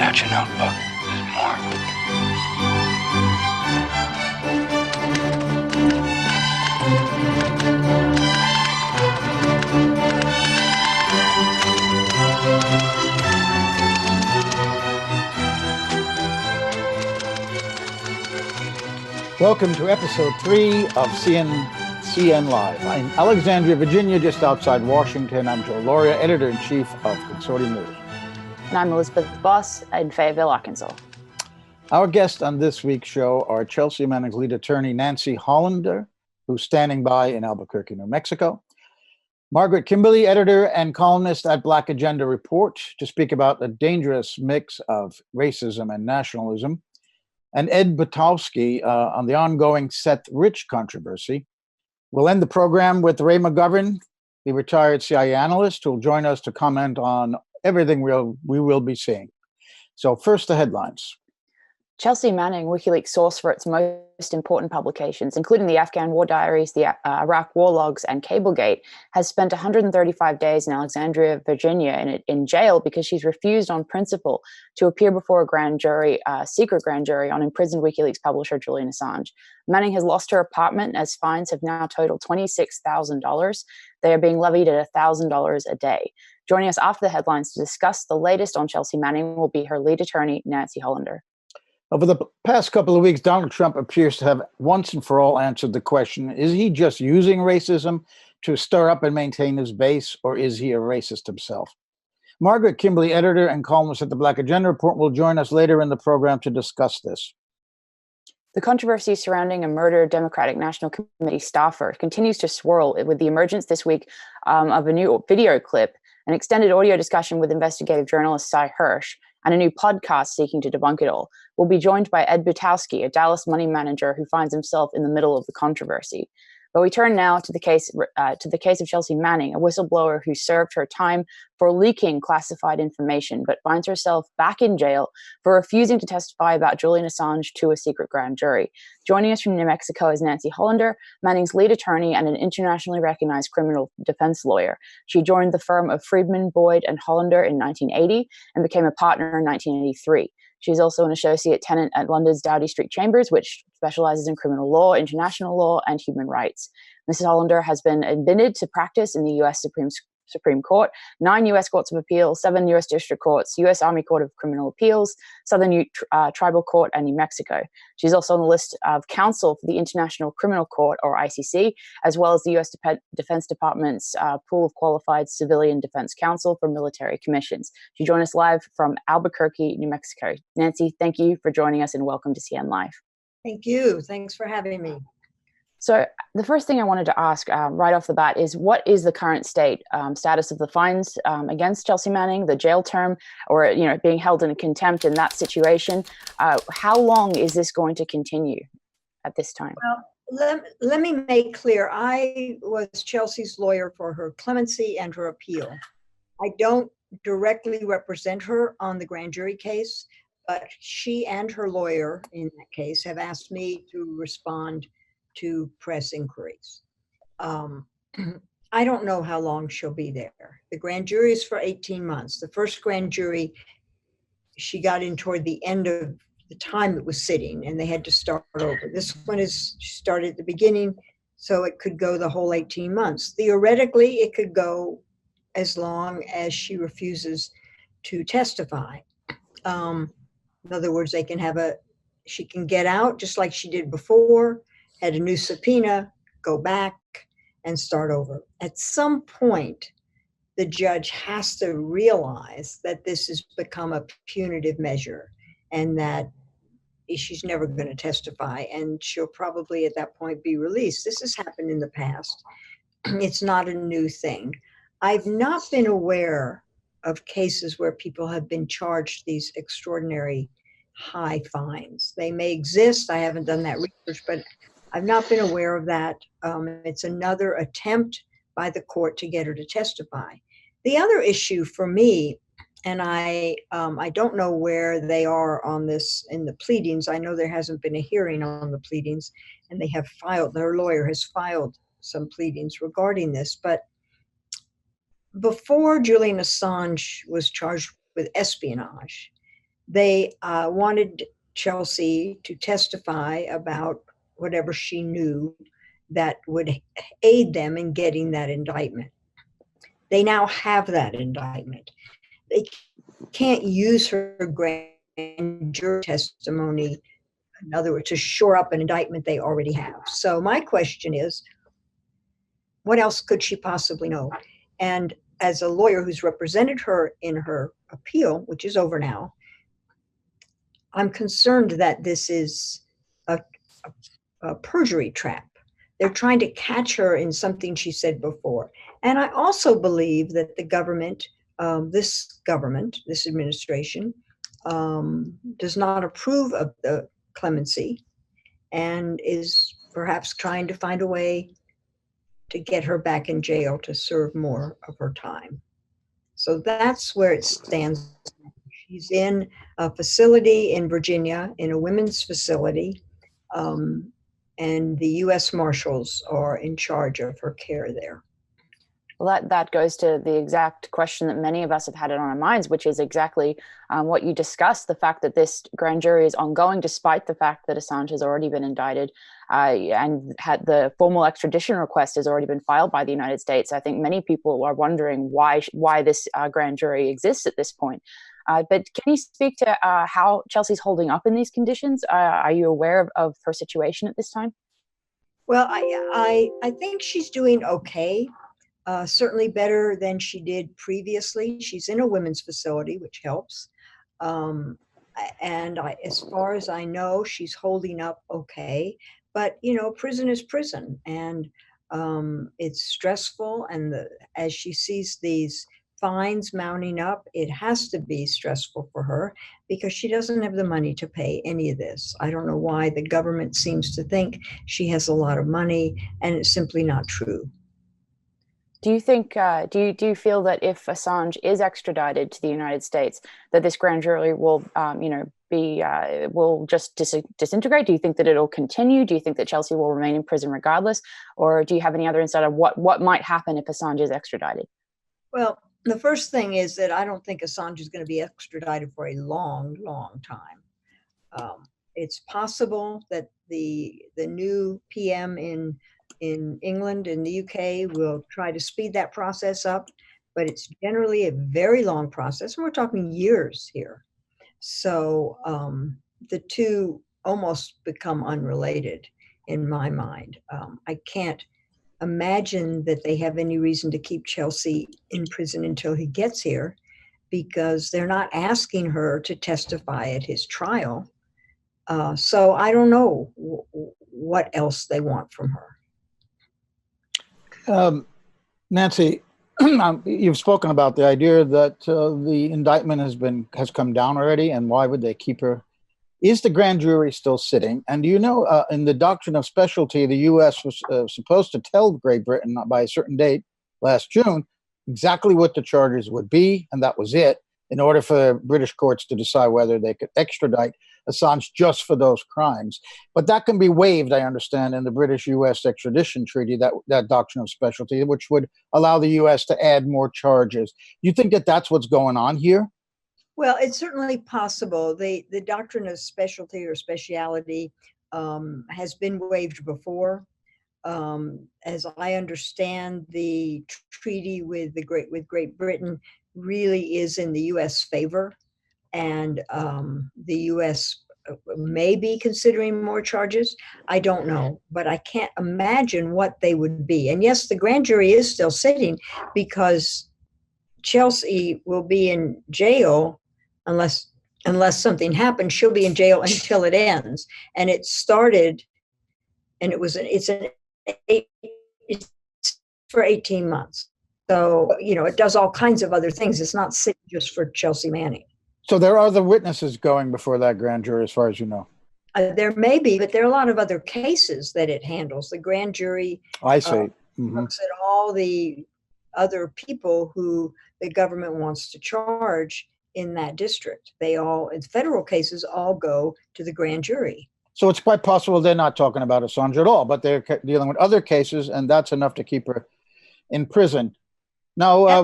out your notebook. There's more. Welcome to episode 3 of CN Live. I'm in Alexandria, Virginia, just outside Washington. I'm Joe Lauria, editor-in-chief of Consortium News. And I'm Elizabeth Boss in Fayetteville, Arkansas. Our guests on this week's show are Chelsea Manning's lead attorney, Nancy Hollander, who's standing by in Albuquerque, New Mexico. Margaret, Kimberley, editor and columnist at Black Agenda Report, to speak about the dangerous mix of racism and nationalism. And Ed Butowsky on the ongoing Seth Rich controversy. We'll end the program with Ray McGovern, the retired CIA analyst, who will join us to comment on everything we will be seeing. So first, the headlines. Chelsea Manning, WikiLeaks source for its most important publications, including the Afghan War Diaries, the Iraq War Logs, and Cablegate, has spent 135 days in Alexandria, Virginia, in jail because she's refused on principle to appear before a grand jury, secret grand jury, on imprisoned WikiLeaks publisher Julian Assange. Manning has lost her apartment as fines have now totaled $26,000. They are being levied at $1,000 a day. Joining us after the headlines to discuss the latest on Chelsea Manning will be her lead attorney, Nancy Hollander. Over the past couple of weeks, Donald Trump appears to have once and for all answered the question, is he just using racism to stir up and maintain his base, or is he a racist himself? Margaret, Kimberley, editor and columnist at the Black Agenda Report, will join us later in the program to discuss this. The controversy surrounding a murdered Democratic National Committee staffer continues to swirl with the emergence this week of a new video clip, an extended audio discussion with investigative journalist Cy Hirsch, and a new podcast seeking to debunk it all. We'll be joined by Ed Butowsky, a Dallas money manager who finds himself in the middle of the controversy. But we turn now to the case of Chelsea Manning, a whistleblower who served her time for leaking classified information, but finds herself back in jail for refusing to testify about Julian Assange to a secret grand jury. Joining us from New Mexico is Nancy Hollander, Manning's lead attorney and an internationally recognized criminal defense lawyer. She joined the firm of Friedman, Boyd, and Hollander in 1980 and became a partner in 1983. She's also an associate tenant at London's Doughty Street Chambers, which specializes in criminal law, international law, and human rights. Mrs. Hollander has been admitted to practice in the U.S. Supreme Court, 9 U.S. Courts of Appeal, 7 U.S. District Courts, U.S. Army Court of Criminal Appeals, Southern Tribal Court, and New Mexico. She's also on the list of counsel for the International Criminal Court, or ICC, as well as the U.S. Defense Department's pool of qualified civilian defense counsel for military commissions. She joined us live from Albuquerque, New Mexico. Nancy, thank you for joining us and welcome to CN Live. Thank you. Thanks for having me. So the first thing I wanted to ask right off the bat is, what is the current status of the fines against Chelsea Manning, the jail term, or being held in contempt in that situation? How long is this going to continue at this time? Well, let me make clear, I was Chelsea's lawyer for her clemency and her appeal. I don't directly represent her on the grand jury case, but she and her lawyer in that case have asked me to respond to press inquiries. I don't know how long she'll be there. The grand jury is for 18 months. The first grand jury, she got in toward the end of the time it was sitting and they had to start over. This one started at the beginning, so it could go the whole 18 months. Theoretically, it could go as long as she refuses to testify. In other words, she can get out just like she did before, had a new subpoena, go back and start over. At some point, the judge has to realize that this has become a punitive measure and that she's never going to testify, and she'll probably at that point be released. This has happened in the past. It's not a new thing. I've not been aware of cases where people have been charged these extraordinary high fines. They may exist. I haven't done that research, but I've not been aware of that. It's another attempt by the court to get her to testify. The other issue for me, and I don't know where they are on this in the pleadings. I know there hasn't been a hearing on the pleadings, and her lawyer has filed some pleadings regarding this. But before Julian Assange was charged with espionage, They wanted Chelsea to testify about whatever she knew that would aid them in getting that indictment. They now have that indictment. They can't use her grand jury testimony, in other words, to shore up an indictment they already have. So my question is, what else could she possibly know? And as a lawyer who's represented her in her appeal, which is over now, I'm concerned that this is a perjury trap. They're trying to catch her in something she said before. And I also believe that the government, this administration, does not approve of the clemency and is perhaps trying to find a way to get her back in jail to serve more of her time. So that's where it stands. She's in a facility in Virginia, in a women's facility, and the U.S. Marshals are in charge of her care there. Well, that goes to the exact question that many of us have had it on our minds, which is exactly what you discussed, the fact that this grand jury is ongoing despite the fact that Assange has already been indicted and had the formal extradition request has already been filed by the United States. I think many people are wondering why this grand jury exists at this point. But can you speak to how Chelsea's holding up in these conditions? Are you aware of her situation at this time? Well, I think she's doing okay. Certainly better than she did previously. She's in a women's facility, which helps. And as far as I know, she's holding up okay. But, prison is prison. And it's stressful. And as she sees these fines mounting up, it has to be stressful for her because she doesn't have the money to pay any of this. I don't know why the government seems to think she has a lot of money, and it's simply not true. Do you think, do you feel that if Assange is extradited to the United States, that this grand jury will, will just disintegrate? Do you think that it'll continue? Do you think that Chelsea will remain in prison regardless? Or do you have any other insight of what might happen if Assange is extradited? Well, the first thing is that I don't think Assange is going to be extradited for a long, long time. It's possible that the new PM in England and the UK will try to speed that process up, but it's generally a very long process, and we're talking years here. So the two almost become unrelated in my mind. I can't imagine that they have any reason to keep Chelsea in prison until he gets here, because they're not asking her to testify at his trial. So I don't know what else they want from her. Nancy, you've spoken about the idea that the indictment has come down already, and why would they keep her? Is the grand jury still sitting? And do you know, in the doctrine of specialty, the U.S. was supposed to tell Great Britain by a certain date last June exactly what the charges would be, and that was it, in order for British courts to decide whether they could extradite Assange just for those crimes. But that can be waived, I understand, in the British-U.S. extradition treaty, that doctrine of specialty, which would allow the U.S. to add more charges. Do you think that that's what's going on here? Well, it's certainly possible. The doctrine of specialty or speciality has been waived before. As I understand, the treaty with Great Britain really is in the U.S. favor, and the U.S. may be considering more charges. I don't know, but I can't imagine what they would be. And yes, the grand jury is still sitting, because Chelsea will be in jail unless something happens. She'll be in jail until it ends. And it started, and it's for 18 months. So, it does all kinds of other things. It's not sitting just for Chelsea Manning. So there are other witnesses going before that grand jury, as far as you know? There may be, but there are a lot of other cases that it handles. The grand jury I see. looks at all the other people who the government wants to charge in that district. They all, in federal cases, all go to the grand jury. So it's quite possible they're not talking about Assange at all, but they're dealing with other cases, and that's enough to keep her in prison. Now,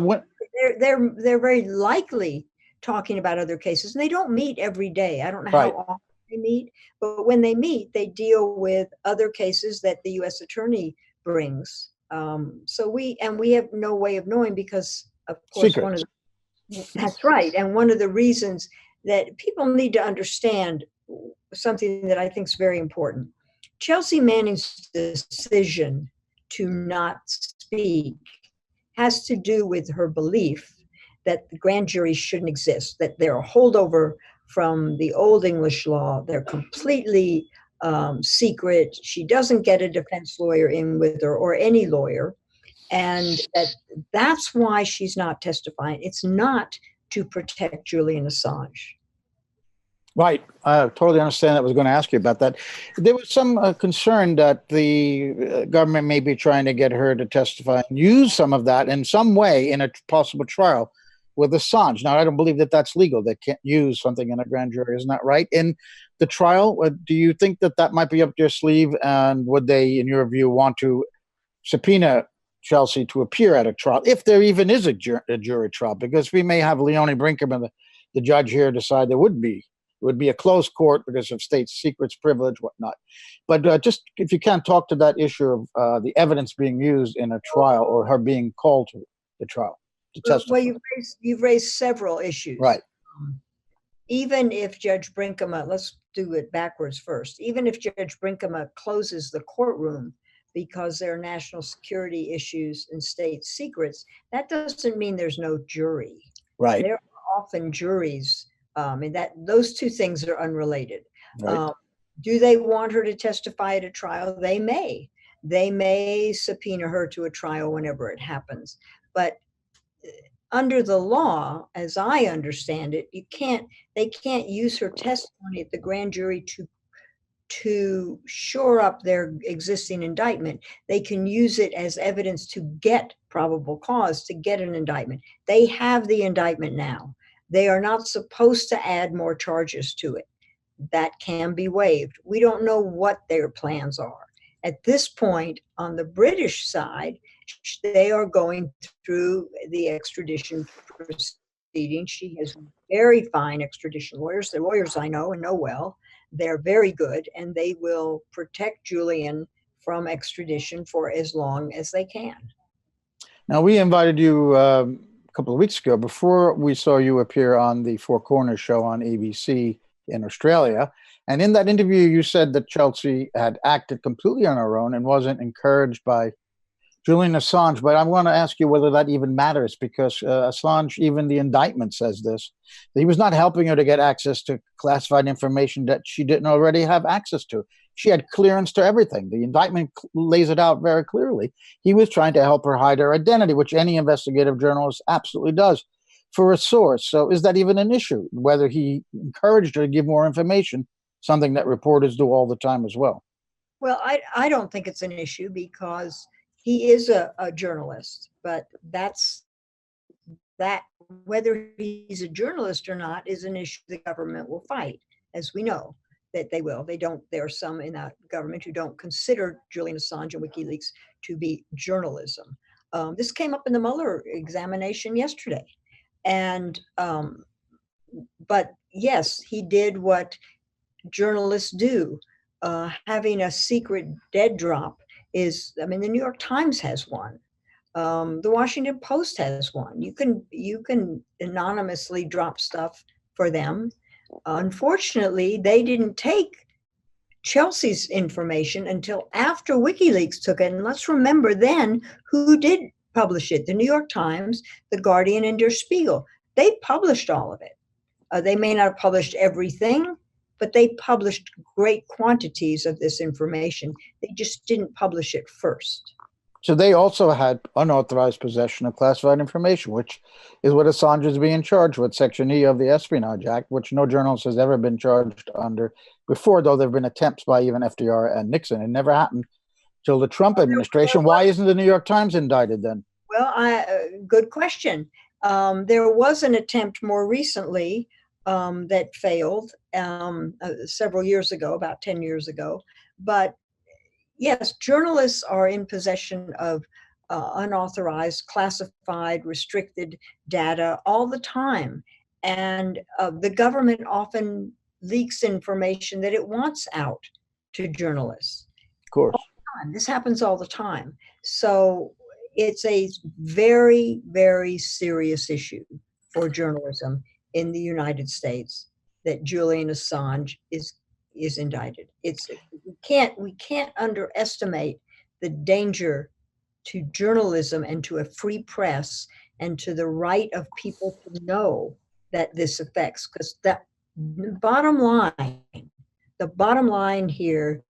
they're very likely talking about other cases. And they don't meet every day. I don't know Right. how often they meet, but when they meet, they deal with other cases that the U.S. attorney brings. So we have no way of knowing because, of course, Secrets. that's right. And one of the reasons that people need to understand something that I think is very important. Chelsea Manning's decision to not speak has to do with her belief that the grand jury shouldn't exist, that they're a holdover from the old English law. They're completely secret. She doesn't get a defense lawyer in with her or any lawyer. And that's why she's not testifying. It's not to protect Julian Assange. Right. I totally understand that. I was going to ask you about that. There was some concern that the government may be trying to get her to testify and use some of that in some way in a possible trial with Assange. Now, I don't believe that that's legal. They can't use something in a grand jury. Isn't that right? In the trial, do you think that that might be up their sleeve? And would they, in your view, want to subpoena Chelsea to appear at a trial, if there even is a jury trial? Because we may have Leonie Brinkman, the judge here, decide there would be. It would be a closed court because of state secrets, privilege, whatnot. But just if you can talk to that issue of the evidence being used in a trial or her being called to the trial to testify. Well, you've raised several issues. Right. Even if Judge Brinkman, let's do it backwards first. Even if Judge Brinkman closes the courtroom because there are national security issues and state secrets, that doesn't mean there's no jury. Right. There are often juries. And that those two things are unrelated. Right. Do they want her to testify at a trial? They may. They may subpoena her to a trial whenever it happens. But under the law, as I understand it, they can't use her testimony at the grand jury to shore up their existing indictment. They can use it as evidence to get probable cause, to get an indictment. They have the indictment now. They are not supposed to add more charges to it. That can be waived. We don't know what their plans are. At this point, on the British side, they are going through the extradition proceedings. She has very fine extradition lawyers. They're lawyers I know and know well. They're very good, and they will protect Julian from extradition for as long as they can. Now, we invited you a couple of weeks ago, before we saw you appear on the Four Corners show on ABC in Australia. And in that interview, you said that Chelsea had acted completely on her own and wasn't encouraged by Julian Assange. But I want to ask you whether that even matters, because Assange, even the indictment says this, that he was not helping her to get access to classified information that she didn't already have access to. She had clearance to everything. The indictment lays it out very clearly. He was trying to help her hide her identity, which any investigative journalist absolutely does, for a source. So is that even an issue, whether he encouraged her to give more information, something that reporters do all the time as well? Well, I don't think it's an issue because he is a journalist, but that whether he's a journalist or not is an issue the government will fight, as we know that they will. There are some in that government who don't consider Julian Assange and WikiLeaks to be journalism. This came up in the Mueller examination yesterday. And, but yes, he did what journalists do. Having a secret dead drop is, I mean, the New York Times has one. The Washington Post has one. You can anonymously drop stuff for them. Unfortunately, they didn't take Chelsea's information until after WikiLeaks took it. And let's remember then who did publish it: the New York Times, the Guardian, and Der Spiegel. They published all of it. They may not have published everything, but they published great quantities of this information. They just didn't publish it first. So they also had unauthorized possession of classified information, which is what Assange is being charged with, Section E of the Espionage Act, which no journalist has ever been charged under before, though there have been attempts by even FDR and Nixon. It never happened till the Trump administration. Why isn't the New York Times indicted then? Well, good question. There was an attempt more recently that failed several years ago, about 10 years ago. But yes, journalists are in possession of unauthorized, classified, restricted data all the time. And the government often leaks information that it wants out to journalists. Of course. This happens all the time. So it's a very, very serious issue for journalism in the United States that Julian Assange is indicted. We can't underestimate the danger to journalism and to a free press and to the right of people to know that this affects, because the bottom line here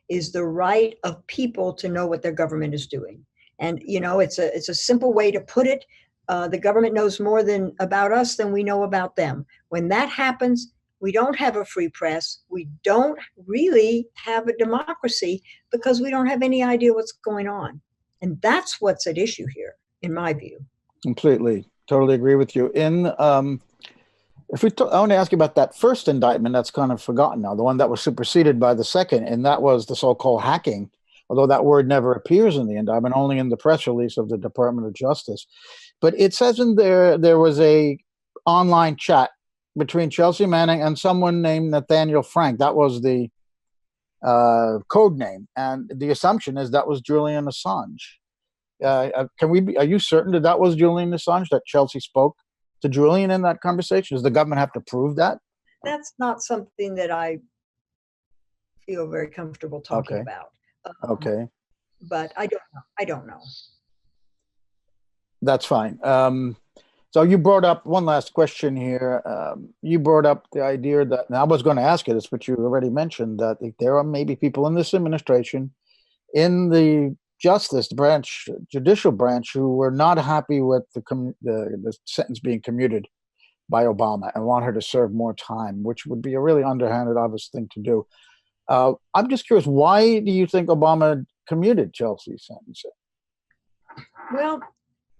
is the right of people to know what their government is doing. And it's a simple way to put it. The government knows more about us than we know about them. When that happens, we don't have a free press. We don't really have a democracy because we don't have any idea what's going on. And that's what's at issue here, in my view. Completely, totally agree with you. I want to ask you about that first indictment that's kind of forgotten now, the one that was superseded by the second, and that was the so-called hacking, although that word never appears in the indictment, only in the press release of the Department of Justice. But it says in there was a online chat between Chelsea Manning and someone named Nathaniel Frank. That was the code name, and the assumption is that was Julian Assange. Are you certain that was Julian Assange, that Chelsea spoke to Julian in that conversation? Does the government have to prove that? That's not something that I feel very comfortable talking about. Okay. But I don't know. That's fine. So you brought up one last question here. You brought up the idea that, and I was going to ask you this, but you already mentioned that there are maybe people in this administration, in the justice branch, judicial branch, who were not happy with the sentence being commuted by Obama and want her to serve more time, which would be a really underhanded, obvious thing to do. I'm just curious, why do you think Obama commuted Chelsea's sentence? Well,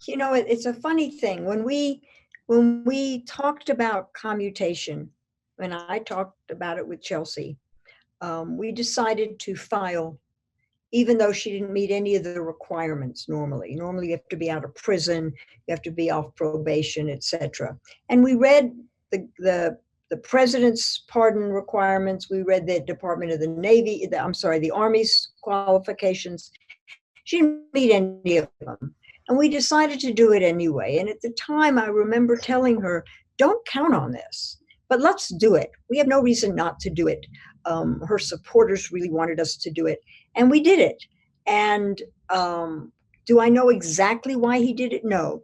it's a funny thing. When we talked about commutation, when I talked about it with Chelsea, we decided to file, even though she didn't meet any of the requirements normally. Normally, you have to be out of prison, you have to be off probation, etc. And we read the president's pardon requirements. We read the Department of the Navy, the Army's qualifications. She didn't meet any of them. And we decided to do it anyway. And at the time, I remember telling her, don't count on this, but let's do it. We have no reason not to do it. Her supporters really wanted us to do it. And we did it. And do I know exactly why he did it? No.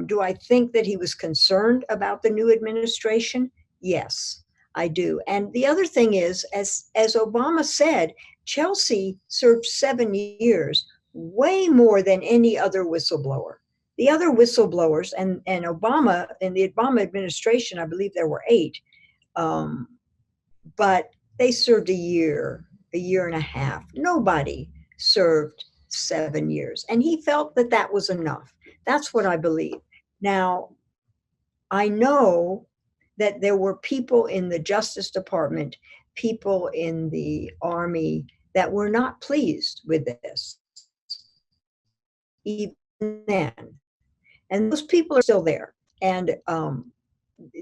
Do I think that he was concerned about the new administration? Yes, I do. And the other thing is, as Obama said, Chelsea served 7 years, way more than any other whistleblower. The other whistleblowers, and Obama, in the Obama administration, I believe there were 8, but they served a year and a half. Nobody served 7 years. And he felt that that was enough. That's what I believe. Now, I know that there were people in the Justice Department, people in the Army that were not pleased with this, even then. And those people are still there. And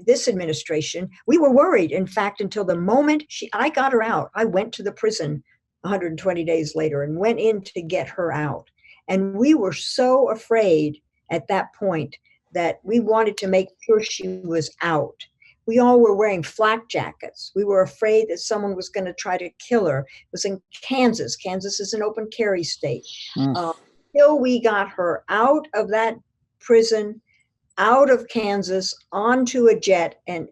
this administration, we were worried, in fact, until the moment I got her out. I went to the prison 120 days later and went in to get her out. And we were so afraid at that point that we wanted to make sure she was out. We all were wearing flak jackets. We were afraid that someone was going to try to kill her. It was in Kansas. Kansas is an open carry state. Till we got her out of that prison, out of Kansas, onto a jet, and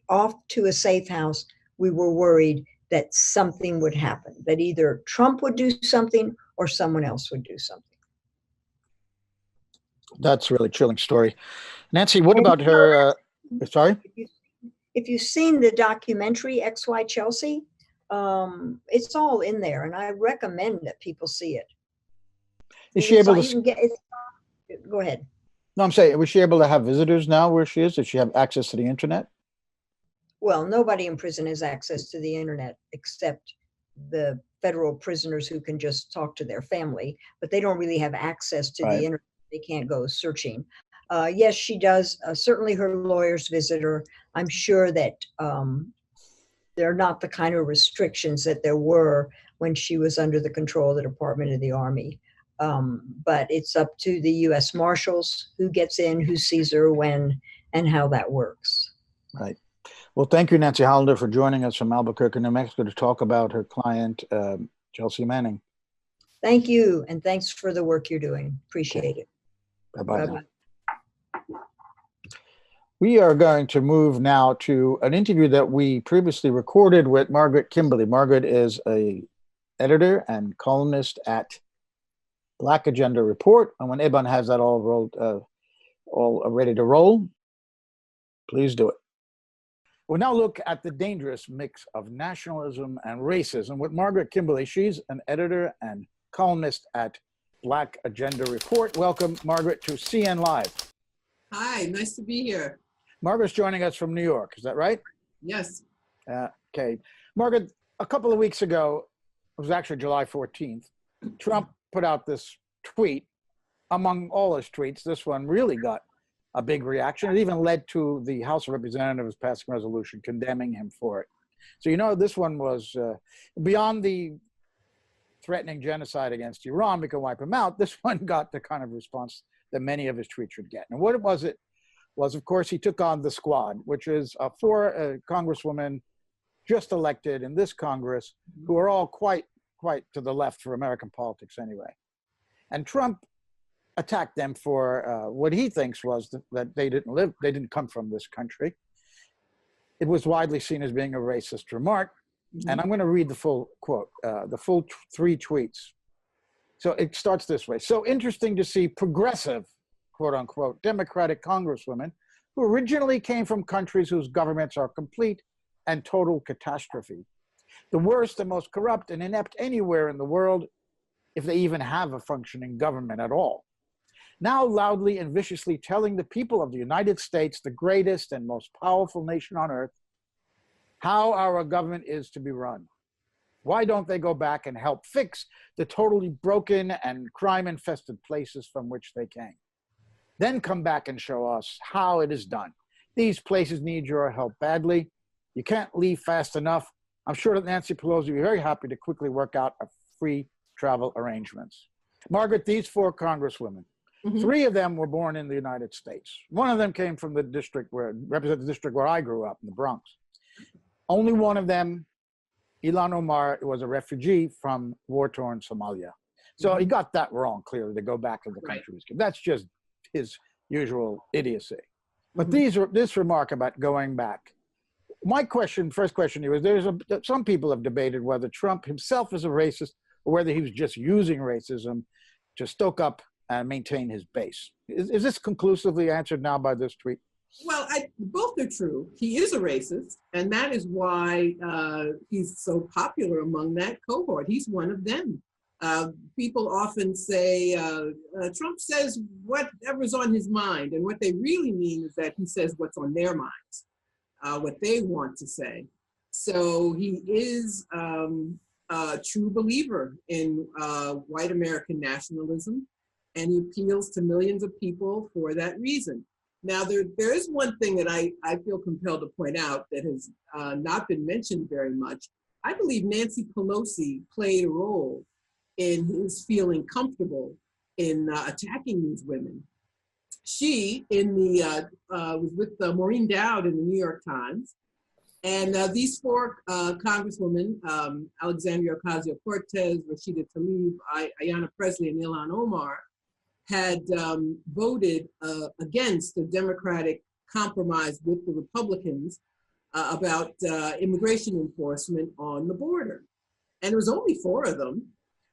off to a safe house, we were worried that something would happen, that either Trump would do something or someone else would do something. That's a really chilling story. Nancy, what about her? Sorry? If you've seen the documentary XY Chelsea, it's all in there, and I recommend that people see it. Is she able to go ahead? No, I'm saying, was she able to have visitors now where she is? Does she have access to the internet? Well, nobody in prison has access to the internet except the federal prisoners who can just talk to their family, but they don't really have access to the internet. They can't go searching. Yes, she does. Certainly her lawyers visit her. I'm sure that they're not the kind of restrictions that there were when she was under the control of the Department of the Army. But it's up to the U.S. Marshals who gets in, who sees her when, and how that works. Right. Well, thank you, Nancy Hollander, for joining us from Albuquerque, New Mexico, to talk about her client, Chelsea Manning. Thank you, and thanks for the work you're doing. Appreciate it. Bye-bye. Bye-bye. We are going to move now to an interview that we previously recorded with Margaret Kimberley. Margaret is an editor and columnist at Black Agenda Report. And when Eban has that all ready to roll, please do it. We'll now look at the dangerous mix of nationalism and racism with Margaret Kimberley. She's an editor and columnist at Black Agenda Report. Welcome, Margaret, to CN Live. Hi, nice to be here. Margaret's joining us from New York. Is that right? Yes. Okay. Margaret, a couple of weeks ago, it was actually July 14th, Trump put out this tweet. Among all his tweets, this one really got a big reaction. It even led to the House of Representatives passing a resolution condemning him for it. So, you know, this one was beyond the threatening genocide against Iran, we can wipe him out. This one got the kind of response that many of his tweets would get. And what it was, of course, he took on the Squad, which is four congresswomen just elected in this Congress who are all quite to the left for American politics anyway. And Trump attacked them for what he thinks was that they didn't come from this country. It was widely seen as being a racist remark. And I'm going to read the full quote, the full three tweets. So it starts this way. So interesting to see progressive, quote unquote, Democratic congresswomen who originally came from countries whose governments are complete and total catastrophe. The worst and most corrupt and inept anywhere in the world, if they even have a functioning government at all. Now loudly and viciously telling the people of the United States, the greatest and most powerful nation on earth, how our government is to be run. Why don't they go back and help fix the totally broken and crime-infested places from which they came? Then come back and show us how it is done. These places need your help badly. You can't leave fast enough. I'm sure that Nancy Pelosi will be very happy to quickly work out a free travel arrangements. Margaret, these four congresswomen, three of them were born in the United States. One of them came from the district represents the district where I grew up in the Bronx. Only one of them, Ilhan Omar, was a refugee from war-torn Somalia. So he got that wrong, clearly, to go back to the country. That's just his usual idiocy. But this remark about going back, my first question here is, some people have debated whether Trump himself is a racist or whether he was just using racism to stoke up and maintain his base. Is this conclusively answered now by this tweet? Well, both are true. He is a racist, and that is why he's so popular among that cohort. He's one of them. People often say, Trump says whatever's on his mind, and what they really mean is that he says what's on their minds, what they want to say. So he is a true believer in white American nationalism, and he appeals to millions of people for that reason. Now, there is one thing that I feel compelled to point out that has not been mentioned very much. I believe Nancy Pelosi played a role in his feeling comfortable in attacking these women. She, was with Maureen Dowd in the New York Times, and these four congresswomen, Alexandria Ocasio-Cortez, Rashida Tlaib, Ayanna Pressley, and Ilhan Omar, had voted against a Democratic compromise with the Republicans about immigration enforcement on the border. And there was only four of them,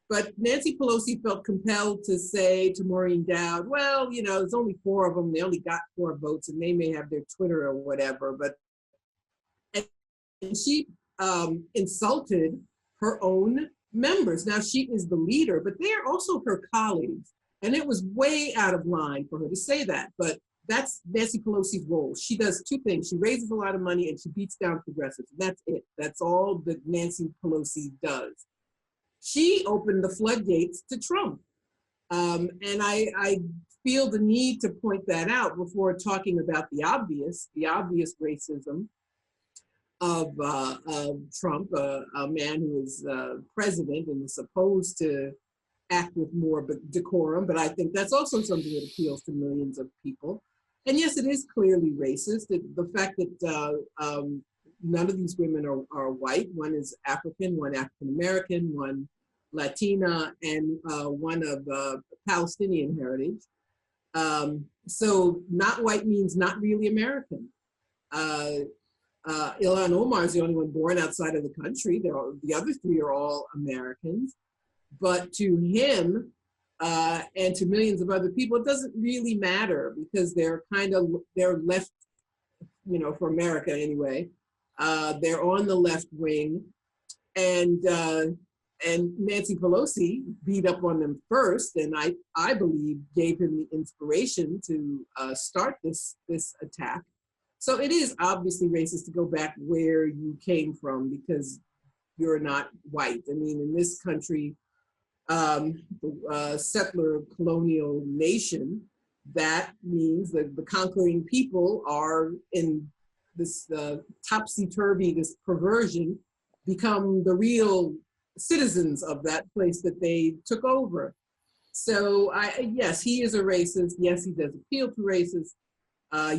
but Nancy Pelosi felt compelled to say to Maureen Dowd, well, you know, there's only four of them, they only got 4 votes, and they may have their Twitter or whatever, and she insulted her own members. Now, she is the leader, but they are also her colleagues. And it was way out of line for her to say that, but that's Nancy Pelosi's role. She does two things. She raises a lot of money and she beats down progressives. That's it. That's all that Nancy Pelosi does. She opened the floodgates to Trump. And I feel the need to point that out before talking about the obvious racism of Trump, a man who is president and is supposed to act with more decorum, but I think that's also something that appeals to millions of people. And yes, it is clearly racist. The fact that none of these women are white. One is African, one African-American, one Latina, and one of Palestinian heritage. So not white means not really American. Ilhan Omar is the only one born outside of the country. The other three are all Americans. But to him and to millions of other people, it doesn't really matter because they're left, for America anyway. They're on the left wing, and Nancy Pelosi beat up on them first, and I believe gave him the inspiration to start this attack. So it is obviously racist to go back where you came from because you're not white. I mean, in this country, the settler colonial nation, that means that the conquering people are in this topsy-turvy, this perversion, become the real citizens of that place that they took over. So yes, he is a racist. Yes, he does appeal to racists.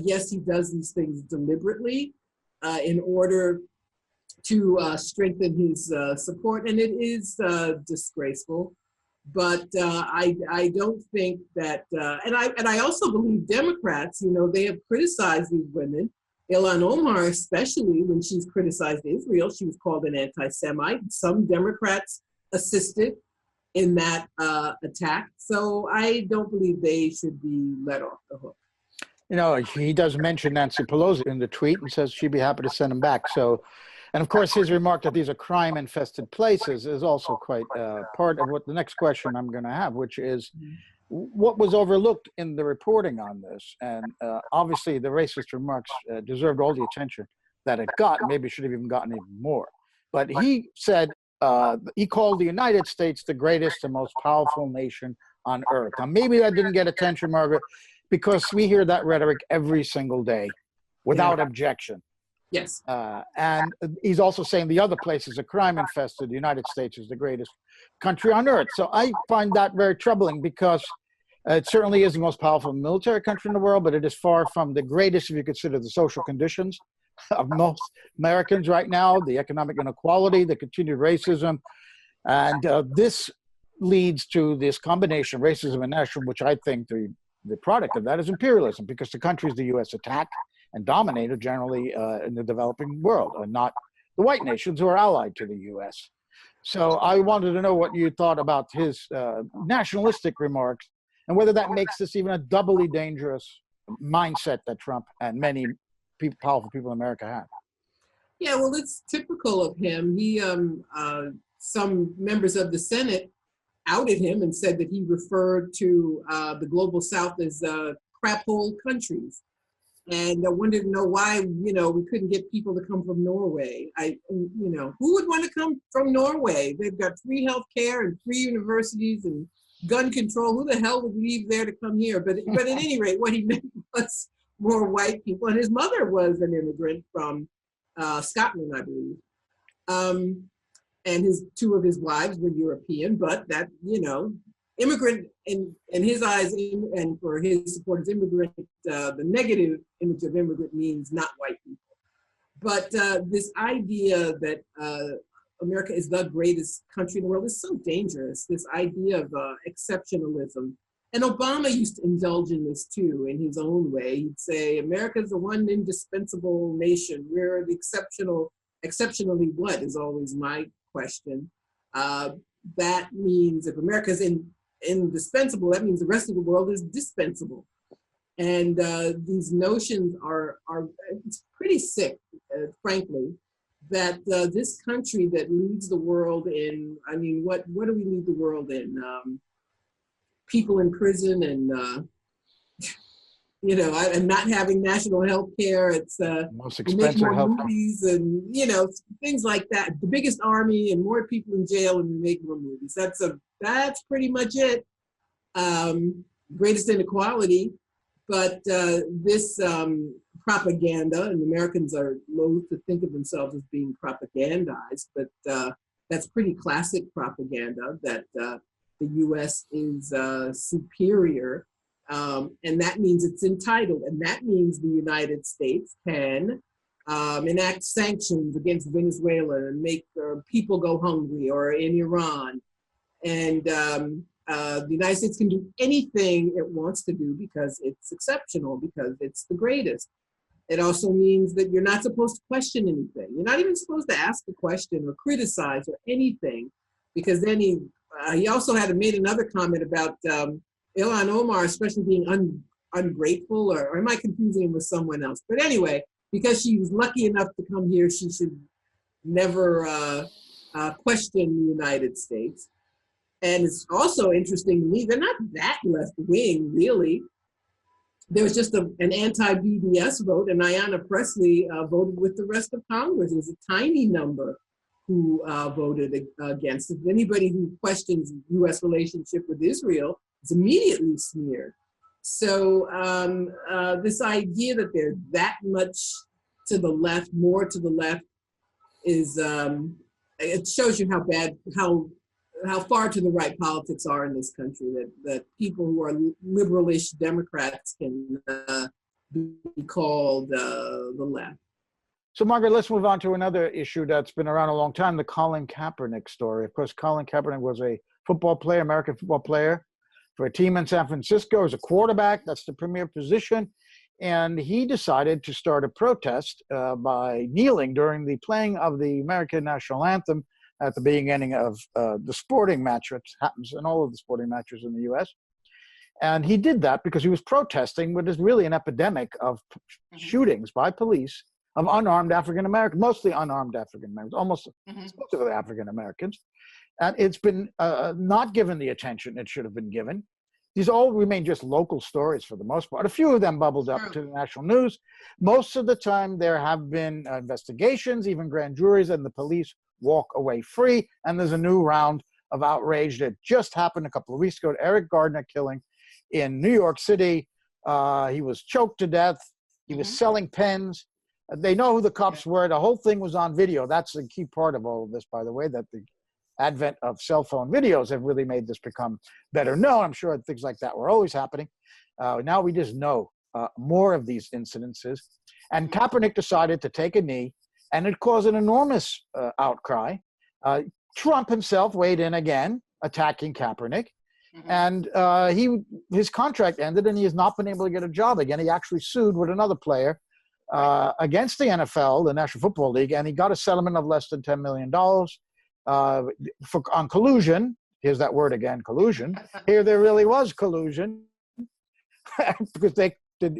Yes, he does these things deliberately in order to strengthen his support, and it is disgraceful. But I don't think that, and I also believe Democrats, they have criticized these women. Ilhan Omar, especially when she's criticized Israel, she was called an anti-Semite. Some Democrats assisted in that attack. So I don't believe they should be let off the hook. He does mention Nancy Pelosi in the tweet and says she'd be happy to send him back. So, and of course, his remark that these are crime-infested places is also quite part of what the next question I'm going to have, which is what was overlooked in the reporting on this. And obviously, the racist remarks deserved all the attention that it got. Maybe it should have even gotten even more. But he said he called the United States the greatest and most powerful nation on earth. Now, maybe that didn't get attention, Margaret, because we hear that rhetoric every single day without objection. Yes. And he's also saying the other places are crime infested. The United States is the greatest country on earth. So I find that very troubling because it certainly is the most powerful military country in the world, but it is far from the greatest if you consider the social conditions of most Americans right now, the economic inequality, the continued racism. And this leads to this combination of racism and nationalism, which I think the product of that is imperialism, because the countries the U.S. attacked and dominated generally in the developing world, and not the white nations who are allied to the U.S. So I wanted to know what you thought about his nationalistic remarks and whether that makes this even a doubly dangerous mindset that Trump and many powerful people in America have. Yeah, well, it's typical of him. He, some members of the Senate outed him and said that he referred to the global South as crap hole countries. And I wanted to know why, we couldn't get people to come from Norway. Who would want to come from Norway? They've got free healthcare and free universities and gun control. Who the hell would leave there to come here? But at any rate, what he meant was more white people. And his mother was an immigrant from Scotland, I believe. And two of his wives were European, but that, immigrant in his eyes and for his supporters, immigrant, the negative image of immigrant means not white people. But this idea that America is the greatest country in the world is so dangerous, this idea of exceptionalism. And Obama used to indulge in this too, in his own way. He'd say, America's the one indispensable nation. We're the exceptionally what is always my question. That means if America's indispensable, that means the rest of the world is dispensable. And these notions are it's pretty sick, frankly, that this country that leads the world in, what do we lead the world in? People in prison and, and not having national health care. It's most expensive more health movies and, things like that. The biggest army and more people in jail and we make more movies. That's pretty much it. greatest inequality. But this propaganda, and Americans are loath to think of themselves as being propagandized, but that's pretty classic propaganda, that the US is superior, and that means it's entitled, and that means the United States can enact sanctions against Venezuela and make people go hungry, or in Iran. And the United States can do anything it wants to do because it's exceptional, because it's the greatest. It also means that you're not supposed to question anything. You're not even supposed to ask a question or criticize or anything, because then he also made another comment about Ilhan Omar especially being ungrateful, or am I confusing him with someone else? But anyway, because she was lucky enough to come here, she should never question the United States. And it's also interesting to me, they're not that left-wing, really. There was just an anti-BDS vote, and Ayanna Pressley voted with the rest of Congress. It was a tiny number who voted against it. Anybody who questions U.S. relationship with Israel is immediately smeared. So this idea that they're that much to the left, more to the left, is it shows you how far to the right politics are in this country, that people who are liberalish Democrats can be called the left. So, Margaret, let's move on to another issue that's been around a long time, the Colin Kaepernick story. Of course, Colin Kaepernick was a football player, American football player, for a team in San Francisco as a quarterback. That's the premier position. And he decided to start a protest by kneeling during the playing of the American national anthem at the beginning of the sporting match, which happens in all of the sporting matches in the U.S. And he did that because he was protesting what is really an epidemic of shootings by police of unarmed African-Americans, mostly unarmed African-Americans, almost exclusively African-Americans. And it's been not given the attention it should have been given. These all remain just local stories for the most part. A few of them bubbled up to the national news. Most of the time there have been investigations, even grand juries, and the police walk away free. And there's a new round of outrage that just happened a couple of weeks ago. Eric Gardner killing in New York City. He was choked to death. He was selling pens. They know who the cops were. The whole thing was on video. That's the key part of all of this, by the way, that the advent of cell phone videos have really made this become better known. I'm sure things like that were always happening. Now we just know more of these incidences. And Kaepernick decided to take a knee, and it caused an enormous outcry. Trump himself weighed in again, attacking Kaepernick. And his contract ended, and he has not been able to get a job again. He actually sued with another player against the NFL, the National Football League, and he got a settlement of less than $10 million on collusion. Here's that word again, collusion. Here there really was collusion because the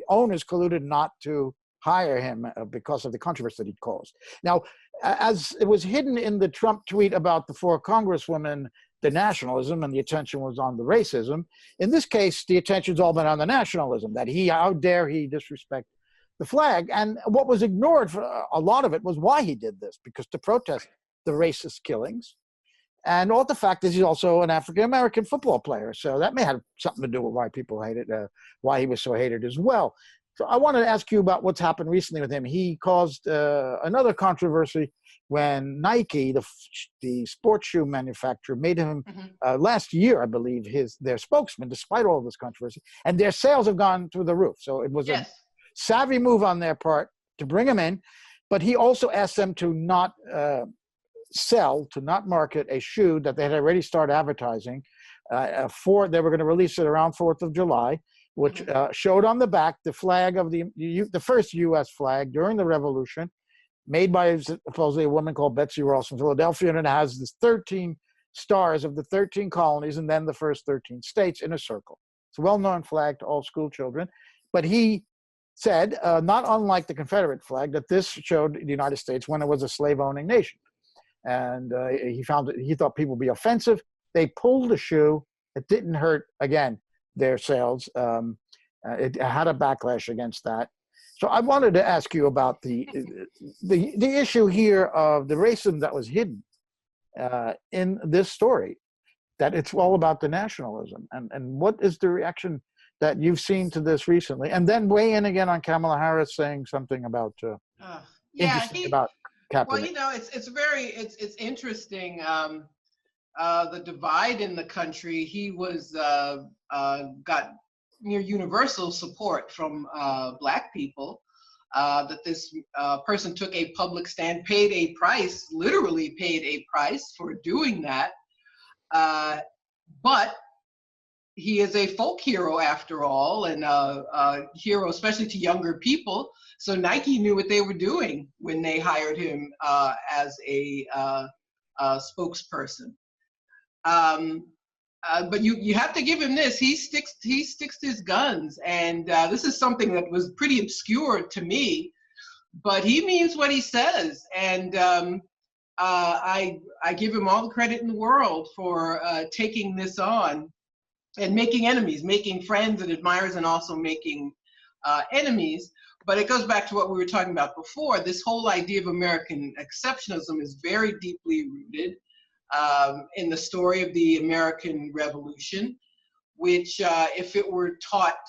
owners colluded not to hire him because of the controversy that he caused. Now, as it was hidden in the Trump tweet about the 4 congresswomen, the nationalism, and the attention was on the racism. In this case, the attention's all been on the nationalism, that how dare he disrespect the flag. And what was ignored for a lot of it was why he did this, because to protest the racist killings. And all the fact is he's also an African-American football player. So that may have something to do with why people hated, why he was so hated as well. So I wanted to ask you about what's happened recently with him. He caused another controversy when Nike, the sports shoe manufacturer, made him last year, I believe, their spokesman, despite all this controversy. And their sales have gone through the roof. So it was a savvy move on their part to bring him in. But he also asked them to not not market a shoe that they had already started advertising. They were going to release it around 4th of July, which showed on the back the flag of the first U.S. flag during the Revolution, made by supposedly a woman called Betsy Ross from Philadelphia, and it has the 13 stars of the 13 colonies and then the first 13 states in a circle. It's a well-known flag to all school children. But he said, not unlike the Confederate flag, that this showed the United States when it was a slave-owning nation. And he thought people would be offensive. They pulled the shoe. It didn't hurt, again, their sales. It had a backlash against that. So I wanted to ask you about the issue here of the racism that was hidden in this story, that it's all about the nationalism. And what is the reaction that you've seen to this recently, and then weigh in again on Kamala Harris saying something about interesting about Kaepernick. Well, you know, it's interesting. The divide in the country. He was got near universal support from Black people. That this person took a public stand, paid a price, literally paid a price for doing that. But he is a folk hero after all, and a hero especially to younger people. So Nike knew what they were doing when they hired him as a spokesperson. But you have to give him this. He sticks to his guns, and this is something that was pretty obscure to me, but he means what he says, and I give him all the credit in the world for taking this on and making enemies, making friends and admirers, and also making enemies. But it goes back to what we were talking about before. This whole idea of American exceptionalism is very deeply rooted in the story of the American Revolution, which, if it were taught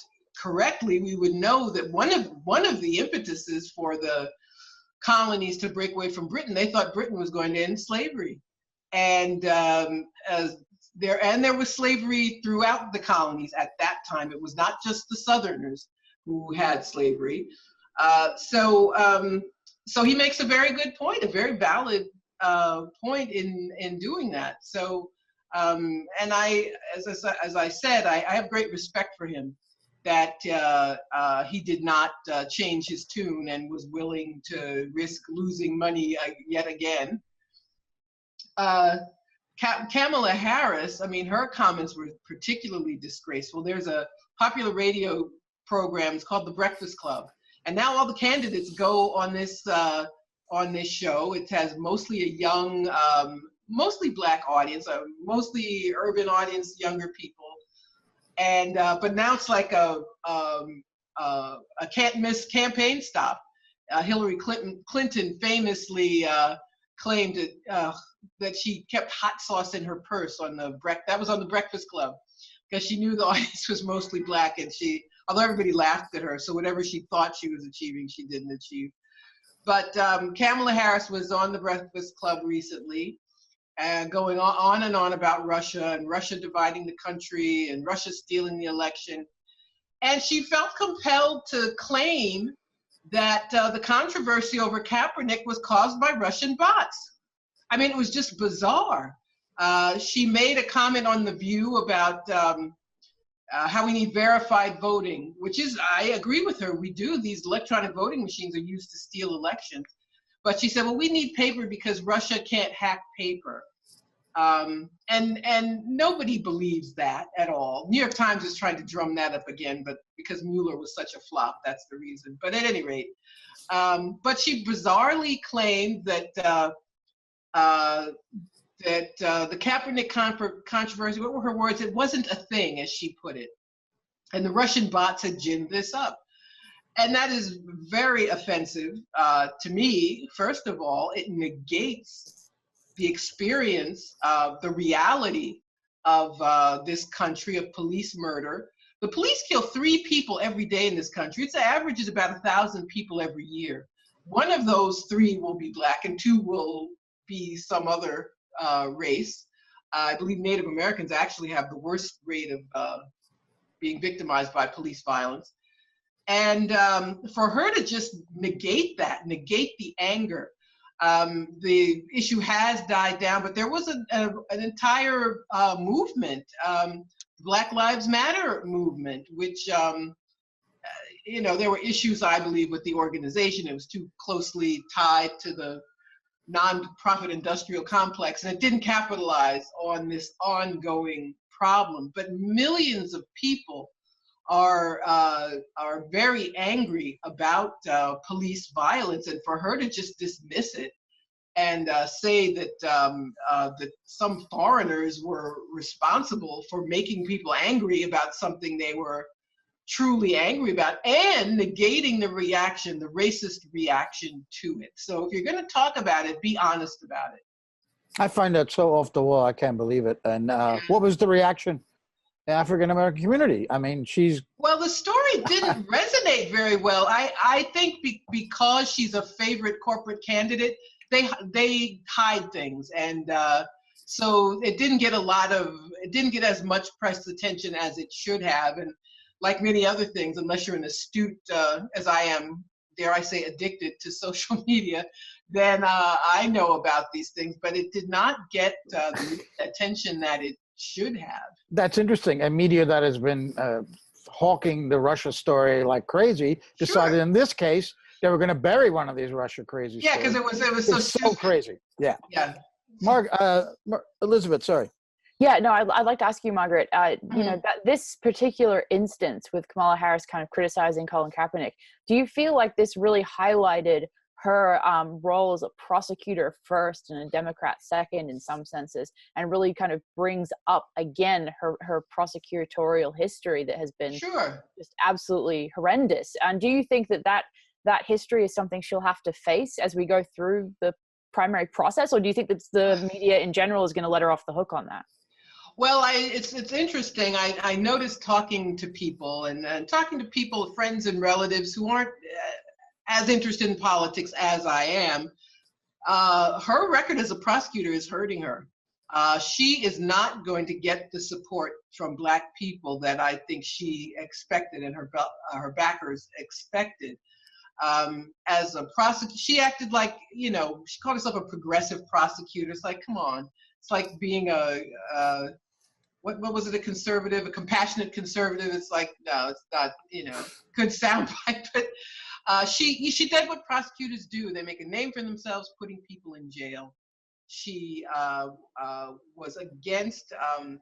correctly, we would know that one of the impetuses for the colonies to break away from Britain, they thought Britain was going to end slavery, and there was slavery throughout the colonies at that time. It was not just the Southerners who had slavery. So he makes a very good point, a very valid point in doing that. So, and as I said, I have great respect for him, that he did not change his tune and was willing to risk losing money yet again. Kamala Harris, I mean, her comments were particularly disgraceful. There's a popular radio program, it's called The Breakfast Club, and now all the candidates go on this show. It has mostly a young, mostly Black audience, mostly urban audience, younger people, and but now it's like a can't miss campaign stop. Hillary Clinton famously claimed that she kept hot sauce in her purse on that was on The Breakfast Club, because she knew the audience was mostly Black, and although everybody laughed at her, so whatever she thought she was achieving, she didn't achieve. But Kamala Harris was on The Breakfast Club recently, going on and on about Russia and Russia dividing the country and Russia stealing the election. And she felt compelled to claim that the controversy over Kaepernick was caused by Russian bots. I mean, it was just bizarre. She made a comment on The View about how we need verified voting, which is, I agree with her, we do. These electronic voting machines are used to steal elections. But she said, well, we need paper because Russia can't hack paper. And nobody believes that at all. New York Times is trying to drum that up again, but because Mueller was such a flop, that's the reason. But at any rate, but she bizarrely claimed that the Kaepernick controversy, what were her words? It wasn't a thing, as she put it. And the Russian bots had ginned this up. And that is very offensive to me. First of all, it negates the experience of the reality of this country of police murder. The police kill 3 people every day in this country. Its average is about 1,000 people every year. One of those 3 will be Black and 2 will be some other race. I believe Native Americans actually have the worst rate of being victimized by police violence. And for her to just negate the anger, the issue has died down, but there was an entire movement, Black Lives Matter movement, which, you know, there were issues, I believe, with the organization. It was too closely tied to the non-profit industrial complex, and it didn't capitalize on this ongoing problem. But millions of people are very angry about police violence, and for her to just dismiss it and say that that some foreigners were responsible for making people angry about something they were truly angry about, and negating the reaction, the racist reaction to it. So if you're going to talk about it, be honest about it. I find that so off the wall. I can't believe it. And what was the reaction African-American community. I mean, she's... Well, the story didn't resonate very well. I think because she's a favorite corporate candidate, they hide things. And so it didn't get as much press attention as it should have. And like many other things, unless you're an astute, as I am, dare I say, addicted to social media, then I know about these things, but it did not get the attention that it should have. That's interesting. A media that has been hawking the Russia story like crazy decided Sure. in this case they were going to bury one of these Russia crazy Yeah, stories. because it was so It's so stupid. crazy. Yeah. Yeah. Elizabeth, sorry. Yeah, no, I'd like to ask you, Margaret, you know, that this particular instance with Kamala Harris kind of criticizing Colin Kaepernick, do you feel like this really highlighted her role as a prosecutor first and a Democrat second in some senses, and really kind of brings up again her prosecutorial history that has been Sure. just absolutely horrendous? And do you think that history is something she'll have to face as we go through the primary process, or do you think that the media in general is going to let her off the hook on that? Well, it's interesting. I noticed talking to people and talking to people, friends and relatives who aren't as interested in politics as I am. Her record as a prosecutor is hurting her. She is not going to get the support from Black people that I think she expected and her backers expected. As a prosecutor, she acted like, you know, she called herself a progressive prosecutor. It's like, come on. It's like being what was it, a conservative, a compassionate conservative? It's like, no, it's not, you know, good soundbite. But she did what prosecutors do. They make a name for themselves, putting people in jail. She was against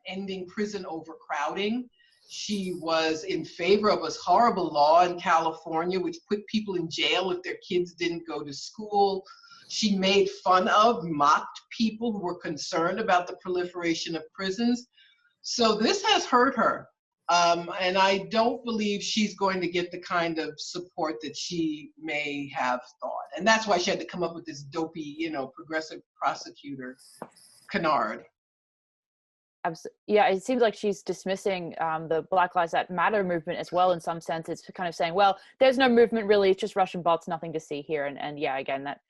ending prison overcrowding. She was in favor of a horrible law in California which put people in jail if their kids didn't go to school. She made fun of, mocked people who were concerned about the proliferation of prisons. So this has hurt her. And I don't believe she's going to get the kind of support that she may have thought. And that's why she had to come up with this dopey, you know, progressive prosecutor canard. Yeah, it seems like she's dismissing the Black Lives Matter movement as well in some sense. It's kind of saying, well, there's no movement really, it's just Russian bots, nothing to see here. And yeah, again, that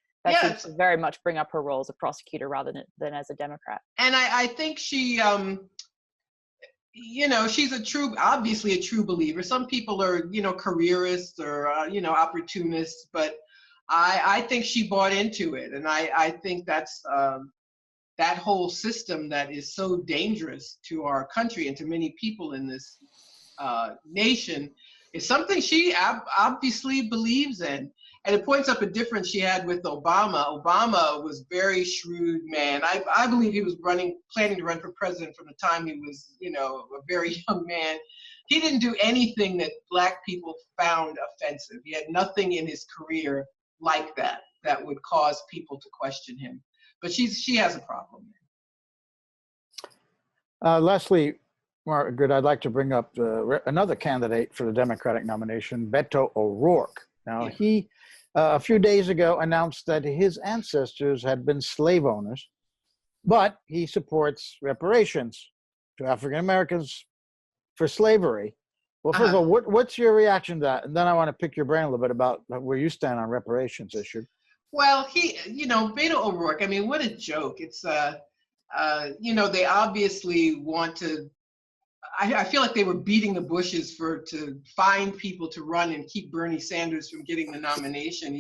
seems to very much bring up her role as a prosecutor rather than as a Democrat. And I think she, you know, she's obviously a true believer. Some people are, you know, careerists or, you know, opportunists, but I think she bought into it. And I think that's, that whole system that is so dangerous to our country and to many people in this nation is something she obviously believes in. And it points up a difference she had with Obama. Obama was a very shrewd man. I believe he was planning to run for president from the time he was, you know, a very young man. He didn't do anything that Black people found offensive. He had nothing in his career like that would cause people to question him. But she has a problem. Leslie, Margaret, I'd like to bring up another candidate for the Democratic nomination, Beto O'Rourke. Now, he, a few days ago, announced that his ancestors had been slave owners, but he supports reparations to African Americans for slavery. Well, first of all, what's your reaction to that? And then I want to pick your brain a little bit about where you stand on reparations issue. Well, you know, Beto O'Rourke, I mean, what a joke. It's, you know, they obviously want to, I feel like they were beating the bushes to find people to run and keep Bernie Sanders from getting the nomination.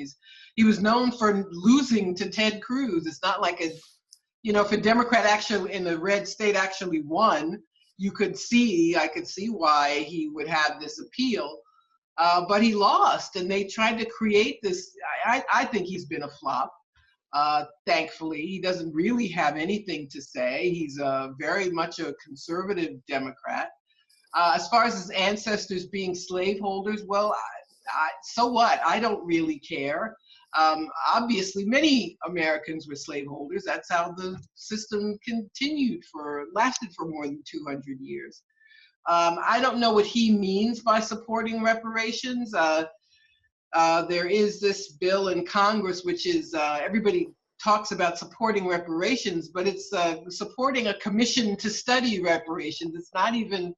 He was known for losing to Ted Cruz. It's not like you know, if a Democrat actually in the red state actually won, I could see why he would have this appeal. But he lost, and they tried to create this. I think he's been a flop. Thankfully, he doesn't really have anything to say. He's very much a conservative Democrat. As far as his ancestors being slaveholders, well, so what? I don't really care. Obviously, many Americans were slaveholders. That's how the system lasted for more than 200 years. I don't know what he means by supporting reparations. There is this bill in Congress, which is, everybody talks about supporting reparations, but it's supporting a commission to study reparations. It's not even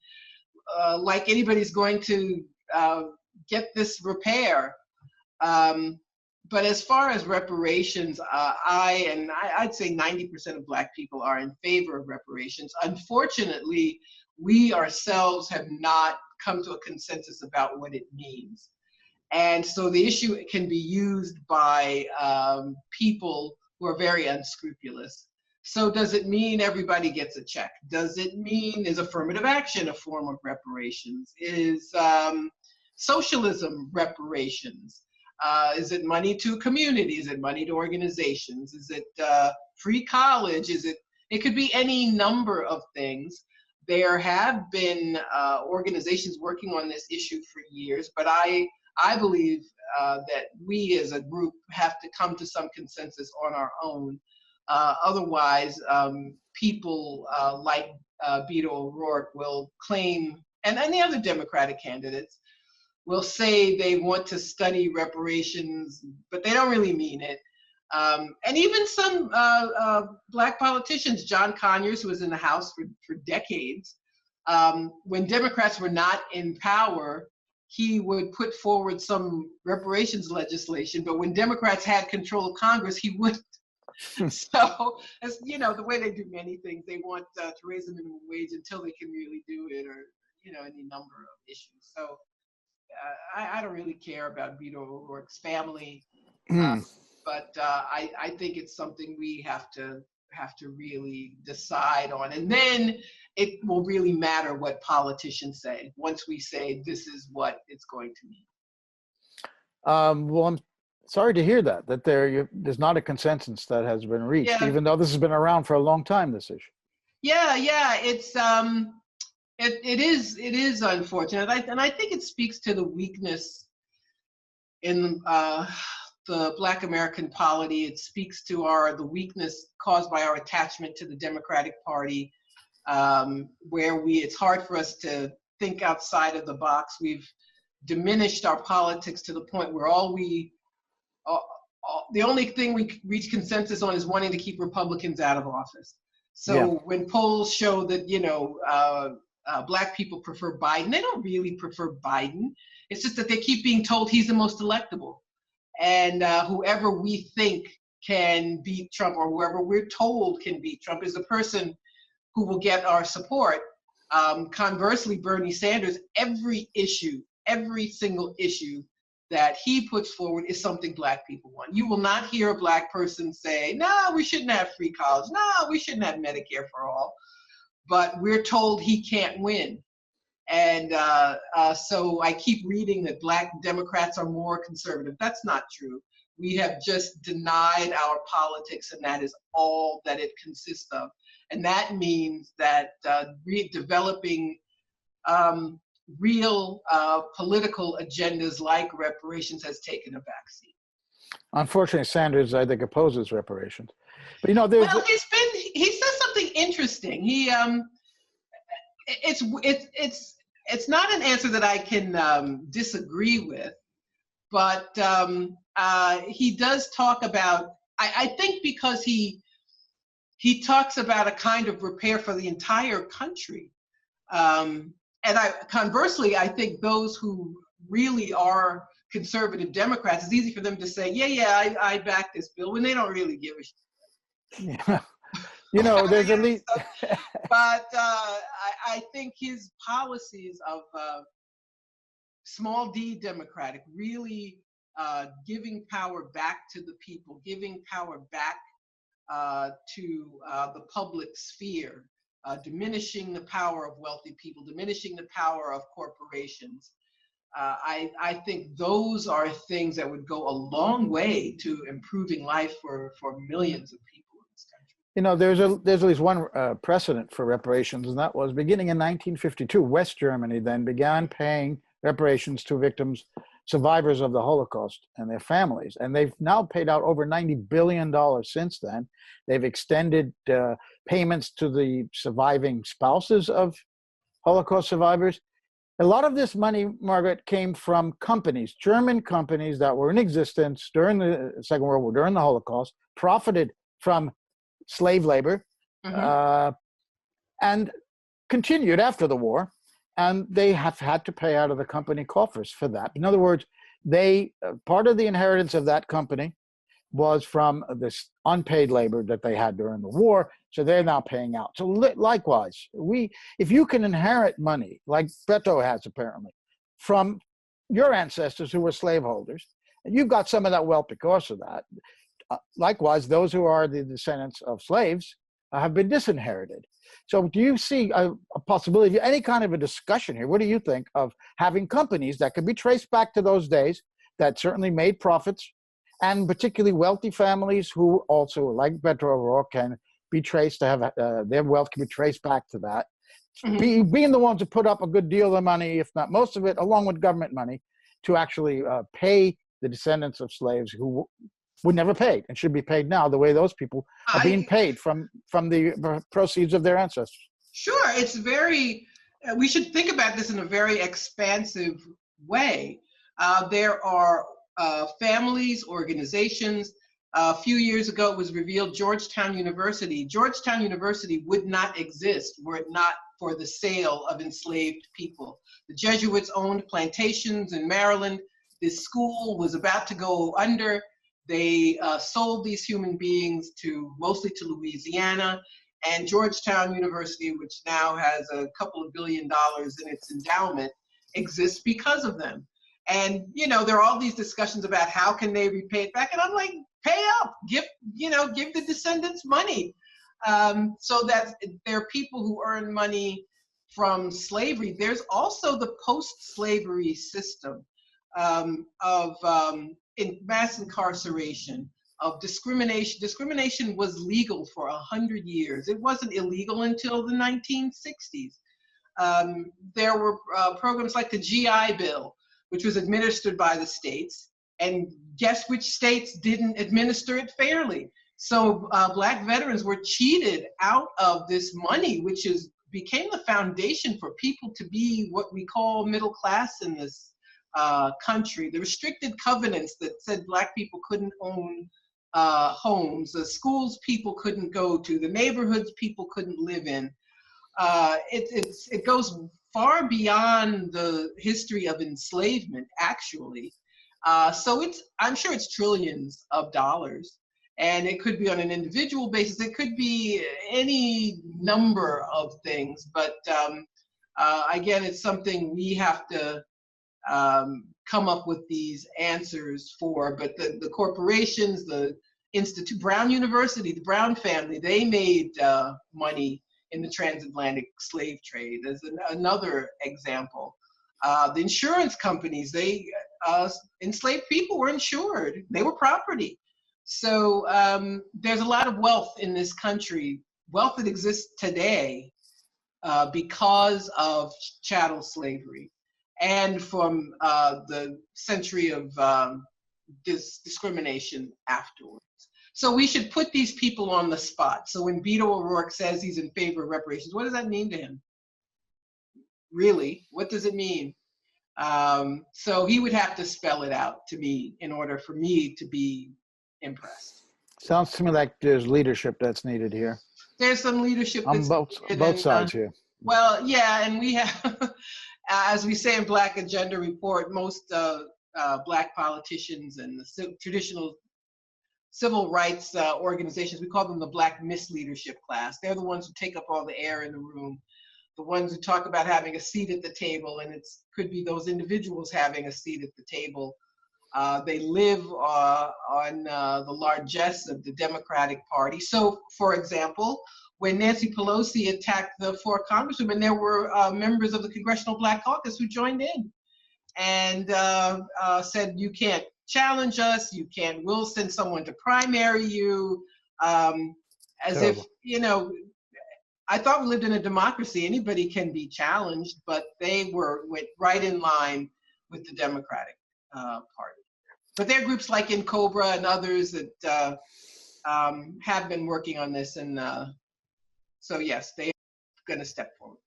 like anybody's going to get this repair. But as far as reparations, I'd say 90% of Black people are in favor of reparations. Unfortunately, we ourselves have not come to a consensus about what it means. And so the issue can be used by people who are very unscrupulous. So does it mean everybody gets a check? Does it mean, is affirmative action a form of reparations? Is socialism reparations? Is it money to communities? Is it money to organizations? Is it free college? It could be any number of things. There have been organizations working on this issue for years, but I believe that we as a group have to come to some consensus on our own. Otherwise, people like Beto O'Rourke will claim, and the other Democratic candidates will say they want to study reparations, but they don't really mean it. And even some Black politicians, John Conyers, who was in the House for decades, when Democrats were not in power, he would put forward some reparations legislation, but when Democrats had control of Congress, he wouldn't. So, as you know, the way they do many things, they want to raise the minimum wage until they can really do it, or any number of issues. So, I don't really care about Beto O'Rourke's family, but I think it's something we have to really decide on, and then it will really matter what politicians say once we say this is what it's going to mean. Well, I'm sorry to hear that there's not a consensus that has been reached, even though this has been around for a long time, this issue. Yeah, it's it is unfortunate, and I think it speaks to the weakness in the Black American polity. It speaks to the weakness caused by our attachment to the Democratic Party, where it's hard for us to think outside of the box. We've diminished our politics to the point where the only thing we reach consensus on is wanting to keep Republicans out of office. So when polls show that, Black people prefer Biden, they don't really prefer Biden. It's just that they keep being told he's the most electable. And whoever we think can beat Trump, or whoever we're told can beat Trump, is the person who will get our support. Conversely, Bernie Sanders, every single issue that he puts forward is something Black people want. You will not hear a Black person say, no, we shouldn't have free college. No, we shouldn't have Medicare for all. But we're told he can't win. And so I keep reading that Black Democrats are more conservative. That's not true. We have just denied our politics, and that is all that it consists of. And that means that developing real political agendas like reparations has taken a backseat. Unfortunately, Sanders, I think, opposes reparations. But he says something interesting. He it's not an answer that I can disagree with, but he does talk about, I think because he talks about a kind of repair for the entire country. And conversely, I think those who really are conservative Democrats, it's easy for them to say, I back this bill, when they don't really give a shit. Yeah. There's at least. But I think his policies of small d Democratic, really giving power back to the people, giving power back to the public sphere, diminishing the power of wealthy people, diminishing the power of corporations. I think those are things that would go a long way to improving life for millions of people in this country. There's at least one precedent for reparations, and that was beginning in 1952. West Germany then began paying reparations to survivors of the Holocaust and their families. And they've now paid out over $90 billion since then. They've extended payments to the surviving spouses of Holocaust survivors. A lot of this money, Margaret, came from companies, German companies that were in existence during the Second World War, during the Holocaust, profited from slave labor, and continued after the war. and they have had to pay out of the company coffers for that. In other words, they part of the inheritance of that company was from this unpaid labor that they had during the war, so they're now paying out. So likewise, if you can inherit money, like Beto has apparently, from your ancestors who were slaveholders, and you've got some of that wealth because of that, likewise, those who are the descendants of slaves have been disinherited. So do you see a possibility, any kind of a discussion here? What do you think of having companies that could be traced back to those days that certainly made profits, and particularly wealthy families who also, like Beto O'Rourke, can be traced to have their wealth can be traced back to that, being the ones who put up a good deal of money, if not most of it, along with government money, to actually pay the descendants of slaves who were never paid and should be paid now the way those people are being paid from the proceeds of their ancestors. Sure, it's very, we should think about this in a very expansive way. There are families, organizations. A few years ago, it was revealed Georgetown University would not exist were it not for the sale of enslaved people. The Jesuits owned plantations in Maryland. This school was about to go under. They sold these human beings mostly to Louisiana, and Georgetown University, which now has a couple of $1 billion in its endowment, exists because of them. And, there are all these discussions about how can they repay it back. And I'm like, pay up, give the descendants money. So that there are people who earn money from slavery. There's also the post-slavery system of mass incarceration, of discrimination. Discrimination was legal for 100 years. It wasn't illegal until the 1960s. There were programs like the GI Bill, which was administered by the states, and guess which states didn't administer it fairly? So Black veterans were cheated out of this money, which became the foundation for people to be what we call middle class in this country. The restricted covenants that said Black people couldn't own homes, the schools people couldn't go to, the neighborhoods people couldn't live in. It goes far beyond the history of enslavement, actually. So I'm sure it's trillions of dollars, and it could be on an individual basis. It could be any number of things, but again, it's something we have to come up with these answers for. But the corporations, the Institute, Brown University, the Brown family, they made money in the transatlantic slave trade. There's another example. The insurance companies, enslaved people were insured. They were property. So there's a lot of wealth in this country, wealth that exists today because of chattel slavery and from the century of discrimination afterwards. So we should put these people on the spot. So when Beto O'Rourke says he's in favor of reparations, what does that mean to him? Really, what does it mean? So he would have to spell it out to me in order for me to be impressed. Sounds to me like there's leadership that's needed here. There's some leadership on both sides here. Well, yeah, and we have, as we say in Black Agenda Report, most Black politicians and the traditional civil rights organizations, we call them the Black misleadership class. They're the ones who take up all the air in the room, the ones who talk about having a seat at the table, and it could be those individuals having a seat at the table. They live on the largesse of the Democratic Party. So, for example, when Nancy Pelosi attacked the 4 congresswomen, there were members of the Congressional Black Caucus who joined in and said, you can't challenge us, we'll send someone to primary you, as if, I thought we lived in a democracy. Anybody can be challenged, but they went right in line with the Democratic Party. But there are groups like INCOBRA and others that have been working on this, and so yes, they are going to step forward.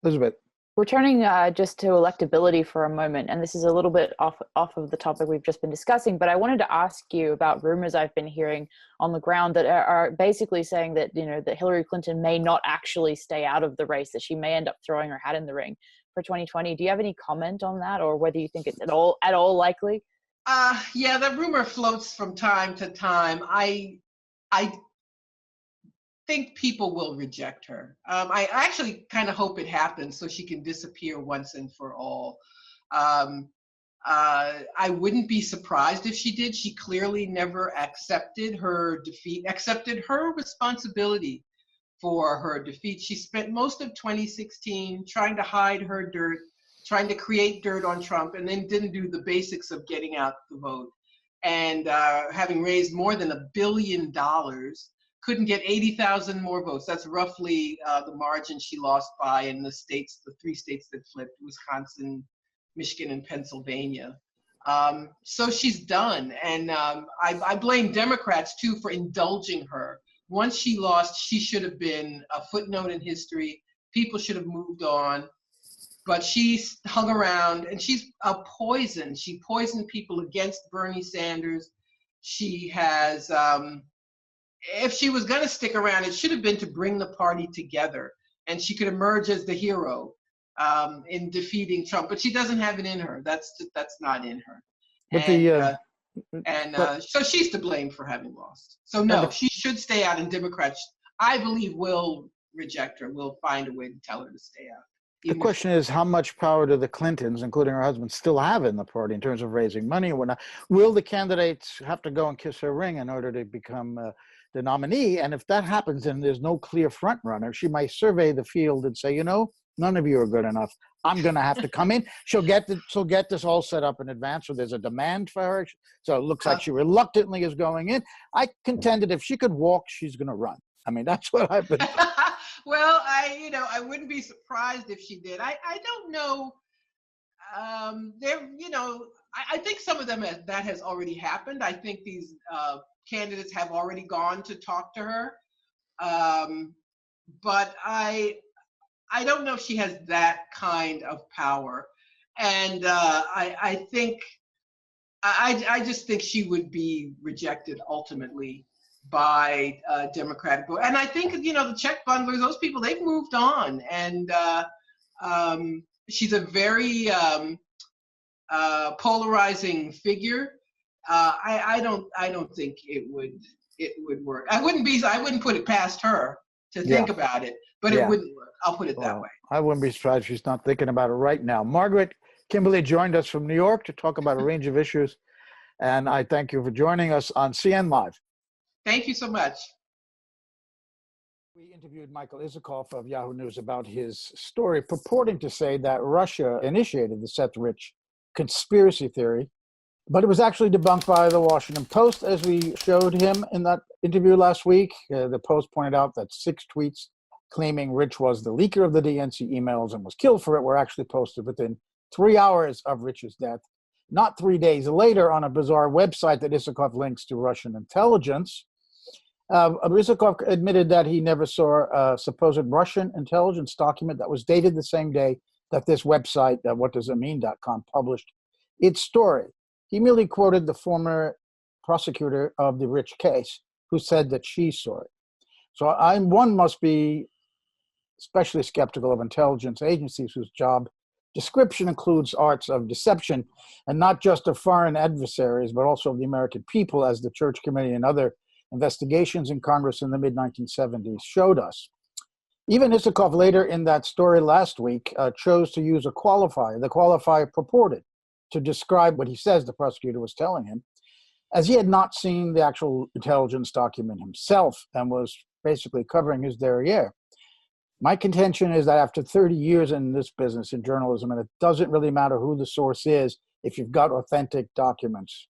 Elizabeth. Returning just to electability for a moment, and this is a little bit off of the topic we've just been discussing, but I wanted to ask you about rumors I've been hearing on the ground that are basically saying that, that Hillary Clinton may not actually stay out of the race, that she may end up throwing her hat in the ring for 2020. Do you have any comment on that, or whether you think it's at all likely? Yeah, that rumor floats from time to time. I think people will reject her. I actually kind of hope it happens so she can disappear once and for all. I wouldn't be surprised if she did. She clearly never accepted her defeat, accepted her responsibility for her defeat. She spent most of 2016 trying to hide her dirt, trying to create dirt on Trump, and then didn't do the basics of getting out the vote. And having raised more than $1 billion, couldn't get 80,000 more votes. That's roughly the margin she lost by in the three states that flipped: Wisconsin, Michigan, and Pennsylvania. So she's done. And I blame Democrats too for indulging her. Once she lost, she should have been a footnote in history. People should have moved on. But she's hung around, and she's a poison. She poisoned people against Bernie Sanders. She has, if she was going to stick around, it should have been to bring the party together, and she could emerge as the hero in defeating Trump. But she doesn't have it in her. That's not in her. But so she's to blame for having lost. So no, she should stay out, and Democrats, I believe, will reject her. Will find a way to tell her to stay out. The question is, how much power do the Clintons, including her husband, still have in the party in terms of raising money and whatnot? Will the candidates have to go and kiss her ring in order to become the nominee? And if that happens and there's no clear front runner, she might survey the field and say, none of you are good enough. I'm going to have to come in. She'll get this all set up in advance, so there's a demand for her. So it looks like she reluctantly is going in. I contend that if she could walk, she's going to run. I mean, that's what I've been. Well, I wouldn't be surprised if she did. I don't know. I think some of them that has already happened. I think these candidates have already gone to talk to her. But I don't know if she has that kind of power. And I just think she would be rejected ultimately by Democratic vote. And I think, the check bundlers, those people, they've moved on. And she's a very polarizing figure. I don't think it would work. I wouldn't put it past her to think about it, but it wouldn't work. I'll put it that way. I wouldn't be surprised if she's not thinking about it right now. Margaret, Kimberley joined us from New York to talk about a range of issues. And I thank you for joining us on CN Live. Thank you so much. We interviewed Michael Isikoff of Yahoo News about his story purporting to say that Russia initiated the Seth Rich conspiracy theory, but it was actually debunked by the Washington Post, as we showed him in that interview last week. The Post pointed out that 6 tweets claiming Rich was the leaker of the DNC emails and was killed for it were actually posted within 3 hours of Rich's death, not 3 days later, on a bizarre website that Isikoff links to Russian intelligence. Isikoff admitted that he never saw a supposed Russian intelligence document that was dated the same day that this website, whatdoesitmean.com, published its story. He merely quoted the former prosecutor of the Rich case, who said that she saw it. So one must be especially skeptical of intelligence agencies whose job description includes arts of deception, and not just of foreign adversaries, but also of the American people, as the Church Committee and other investigations in Congress in the mid-1970s showed us. Even Isikoff later in that story last week chose to use a qualifier, the qualifier purported, to describe what he says the prosecutor was telling him, as he had not seen the actual intelligence document himself and was basically covering his derriere. My contention is that after 30 years in this business, in journalism, and it doesn't really matter who the source is if you've got authentic documents.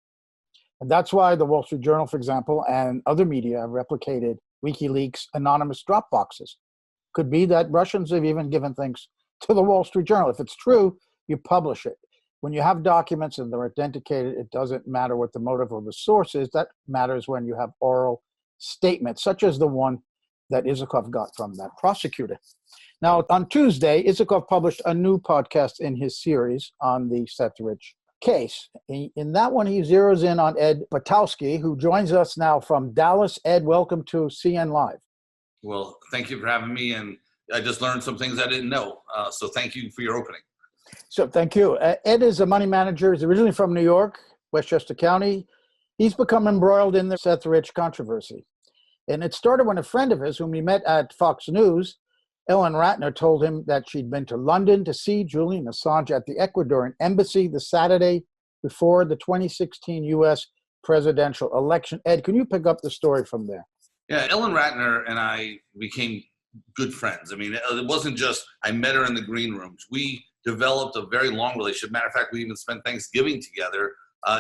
And that's why the Wall Street Journal, for example, and other media have replicated WikiLeaks' anonymous drop boxes. Could be that Russians have even given things to the Wall Street Journal. If it's true, you publish it. When you have documents and they're authenticated, it doesn't matter what the motive or the source is. That matters when you have oral statements, such as the one that Isikoff got from that prosecutor. Now, on Tuesday, Isikoff published a new podcast in his series on the Seth Rich case. In that one, he zeroes in on Ed Butowsky, who joins us now from Dallas. Ed, welcome to CN Live. Well, thank you for having me, and I just learned some things I didn't know. So thank you for your opening. So thank you. Ed is a money manager. He's originally from New York, Westchester County. He's become embroiled in the Seth Rich controversy. And it started when a friend of his, whom he met at Fox News, Ellen Ratner, told him that she'd been to London to see Julian Assange at the Ecuadorian embassy the Saturday before the 2016 U.S. presidential election. Ed, can you pick up the story from there? Yeah, Ellen Ratner and I became good friends. I mean, it wasn't just I met her in the green rooms. We developed a very long relationship. Matter of fact, we even spent Thanksgiving together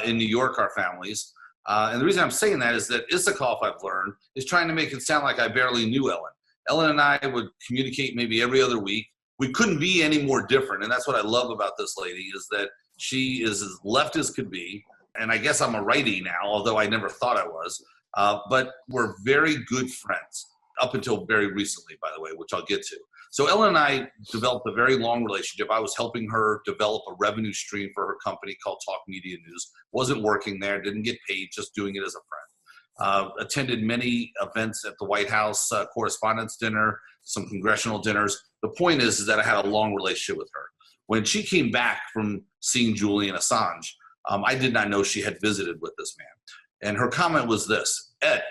in New York, our families. And the reason I'm saying that is that Isikoff, I've learned, is trying to make it sound like I barely knew Ellen. Ellen and I would communicate maybe every other week. We couldn't be any more different. And that's what I love about this lady, is that she is as left as could be. And I guess I'm a righty now, although I never thought I was. But we're very good friends up until very recently, by the way, which I'll get to. So Ellen and I developed a very long relationship. I was helping her develop a revenue stream for her company called Talk Media News. Wasn't working there, didn't get paid, just doing it as a friend. Attended many events at the White House, Correspondents' Dinner, some congressional dinners. The point is that I had a long relationship with her. When she came back from seeing Julian Assange, I did not know she had visited with this man. And her comment was this: Ed,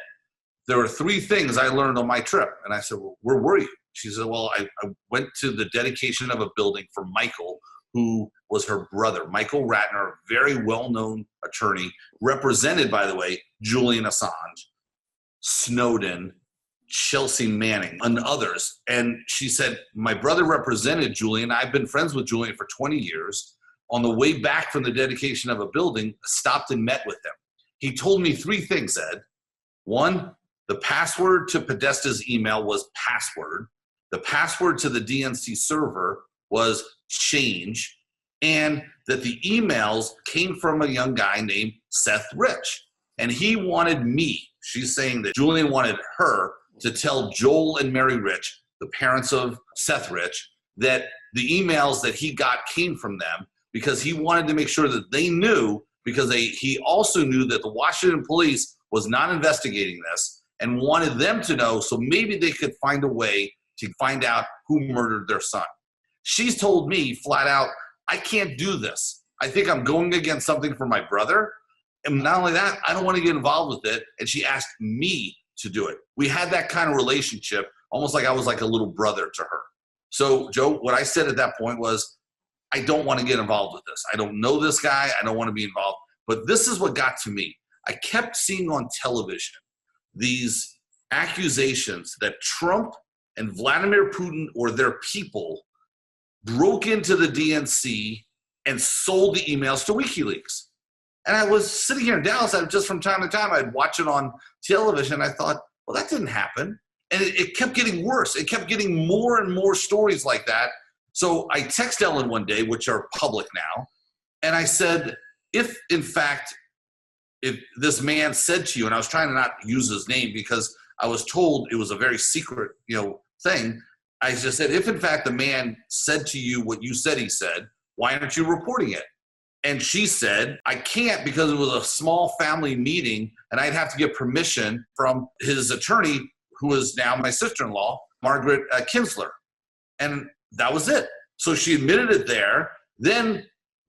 there were 3 things I learned on my trip. And I said, well, where were you? She said, well, I went to the dedication of a building for Michael, who was her brother. Michael Ratner, a very well-known attorney, represented, by the way, Julian Assange, Snowden, Chelsea Manning, and others. And she said, my brother represented Julian. I've been friends with Julian for 20 years. On the way back from the dedication of a building, stopped and met with him. He told me 3 things, Ed. 1, the password to Podesta's email was password. The password to the DNC server was change, and that the emails came from a young guy named Seth Rich. And he wanted me, she's saying that Julian wanted her to tell Joel and Mary Rich, the parents of Seth Rich, that the emails that he got came from them, because he wanted to make sure that they knew, because he also knew that the Washington police was not investigating this and wanted them to know, so maybe they could find a way to find out who murdered their son. She's told me flat out, I can't do this. I think I'm going against something for my brother. And not only that, I don't want to get involved with it. And she asked me to do it. We had that kind of relationship, almost like I was like a little brother to her. So, Joe, what I said at that point was, I don't want to get involved with this. I don't know this guy. I don't want to be involved. But this is what got to me. I kept seeing on television these accusations that Trump and Vladimir Putin or their people broke into the DNC and sold the emails to WikiLeaks. And I was sitting here in Dallas, just from time to time, I'd watch it on television. I thought, well, that didn't happen. And it kept getting worse. It kept getting more and more stories like that. So I text Ellen one day, which are public now, and I said, if in fact, if this man said to you, and I was trying to not use his name because I was told it was a very secret, thing. I just said, if in fact the man said to you what you said he said, why aren't you reporting it? And she said, I can't because it was a small family meeting and I'd have to get permission from his attorney, who is now my sister-in-law, Margaret Kinsler. And that was it. So she admitted it there. Then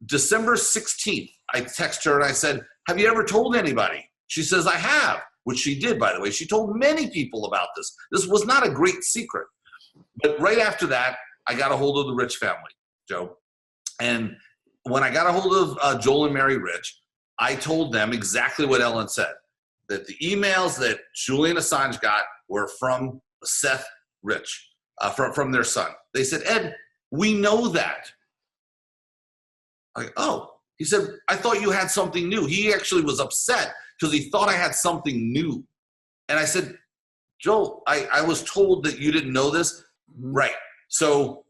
December 16th, I texted her and I said, have you ever told anybody? She says, I have, which she did, by the way. She told many people about this. This was not a great secret. But right after that, I got a hold of the Rich family, Joe. And when I got a hold of Joel and Mary Rich, I told them exactly what Ellen said, that the emails that Julian Assange got were from Seth Rich, from their son. They said, Ed, we know that. Oh, he said, I thought you had something new. He actually was upset because he thought I had something new. And I said, Joel, I was told that you didn't know this. Right. So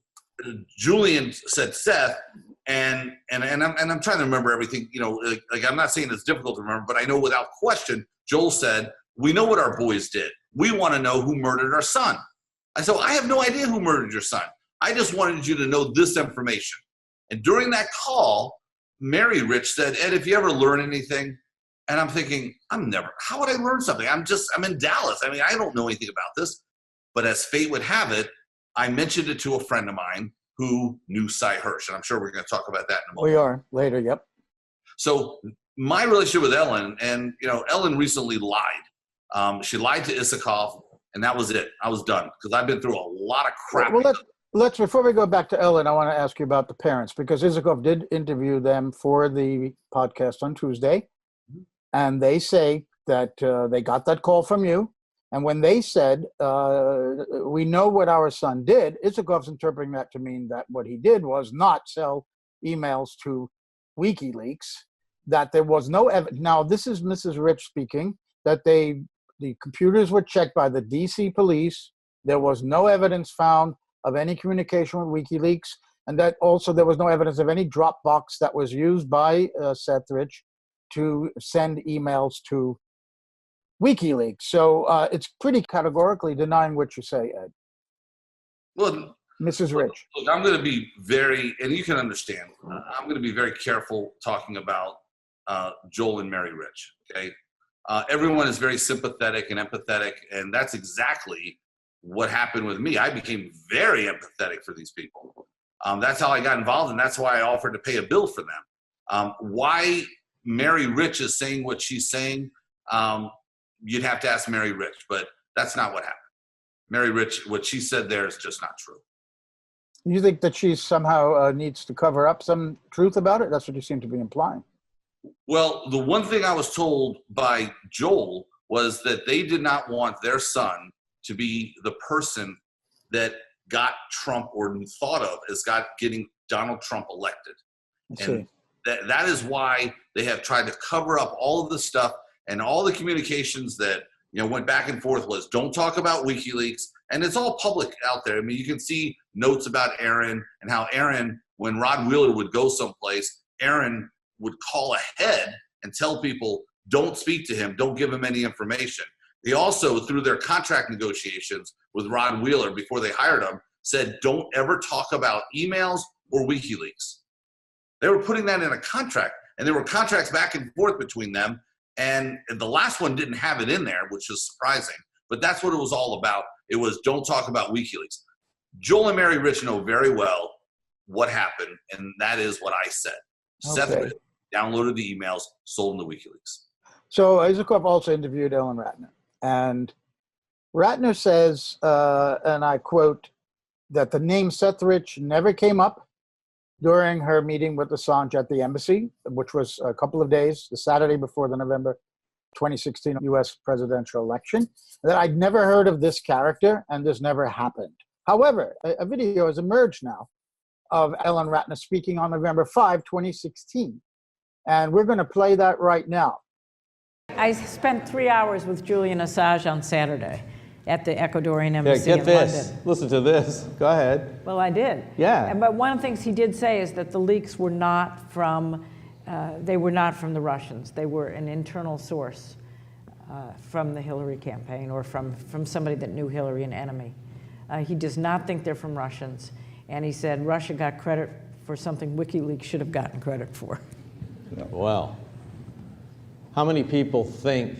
Julian said Seth, and I'm trying to remember everything, like I'm not saying it's difficult to remember, but I know without question, Joel said, we know what our boys did. We want to know who murdered our son. I said, well, I have no idea who murdered your son. I just wanted you to know this information. And during that call, Mary Rich said, Ed, if you ever learn anything, and I'm thinking, how would I learn something? I'm in Dallas. I mean, I don't know anything about this. But as fate would have it, I mentioned it to a friend of mine who knew Cy Hirsch. And I'm sure we're going to talk about that in a moment. We are later, yep. So my relationship with Ellen, and Ellen recently lied. She lied to Isikoff, and that was it. I was done because I've been through a lot of crap. Well, let's before we go back to Ellen, I want to ask you about the parents, because Isikoff did interview them for the podcast on Tuesday. And they say that they got that call from you. And when they said, we know what our son did, Isikoff's interpreting that to mean that what he did was not sell emails to WikiLeaks, that there was no evidence. Now, this is Mrs. Rich speaking, that the computers were checked by the DC police. There was no evidence found of any communication with WikiLeaks, and that also there was no evidence of any Dropbox that was used by Seth Rich to send emails to WikiLeaks. So it's pretty categorically denying what you say, Ed. Well, Mrs. Rich. Look, I'm going to be very, and you can understand, I'm going to be very careful talking about Joel and Mary Rich, okay? Everyone is very sympathetic and empathetic, and that's exactly what happened with me. I became very empathetic for these people. That's how I got involved, and that's why I offered to pay a bill for them. Why Mary Rich is saying what she's saying, you'd have to ask Mary Rich, but that's not what happened. Mary Rich, what she said there is just not true. You think that she somehow needs to cover up some truth about it? That's what you seem to be implying. Well, the one thing I was told by Joel was that they did not want their son to be the person that got Trump, or thought of as getting Donald Trump elected. And that is why they have tried to cover up all of the stuff, and all the communications that went back and forth was, don't talk about WikiLeaks. And it's all public out there. I mean, you can see notes about Aaron, and how Aaron, when Rod Wheeler would go someplace, Aaron would call ahead and tell people, don't speak to him, don't give him any information. They also, through their contract negotiations with Rod Wheeler before they hired him, said, don't ever talk about emails or WikiLeaks. They were putting that in a contract, and there were contracts back and forth between them. And the last one didn't have it in there, which is surprising. But that's what it was all about. It was, don't talk about WikiLeaks. Joel and Mary Rich know very well what happened, and that is what I said. Okay. Seth Rich downloaded the emails, sold them to WikiLeaks. So Isikoff also interviewed Ellen Ratner. And Ratner says, and I quote, that the name Seth Rich never came up during her meeting with Assange at the embassy, which was a couple of days, the Saturday before the November 2016 U.S. presidential election, that I'd never heard of this character, and this never happened. However, a video has emerged now of Ellen Ratner speaking on November 5, 2016. And we're going to play that right now. I spent 3 hours with Julian Assange on Saturday at the Ecuadorian embassy in this. London. Listen to this. Go ahead. Well, I did. Yeah. But one of the things he did say is that the leaks were not from, they were not from the Russians. They were an internal source from the Hillary campaign, or from somebody that knew Hillary, an enemy. He does not think they're from Russians. And he said Russia got credit for something WikiLeaks should have gotten credit for. Well, how many people think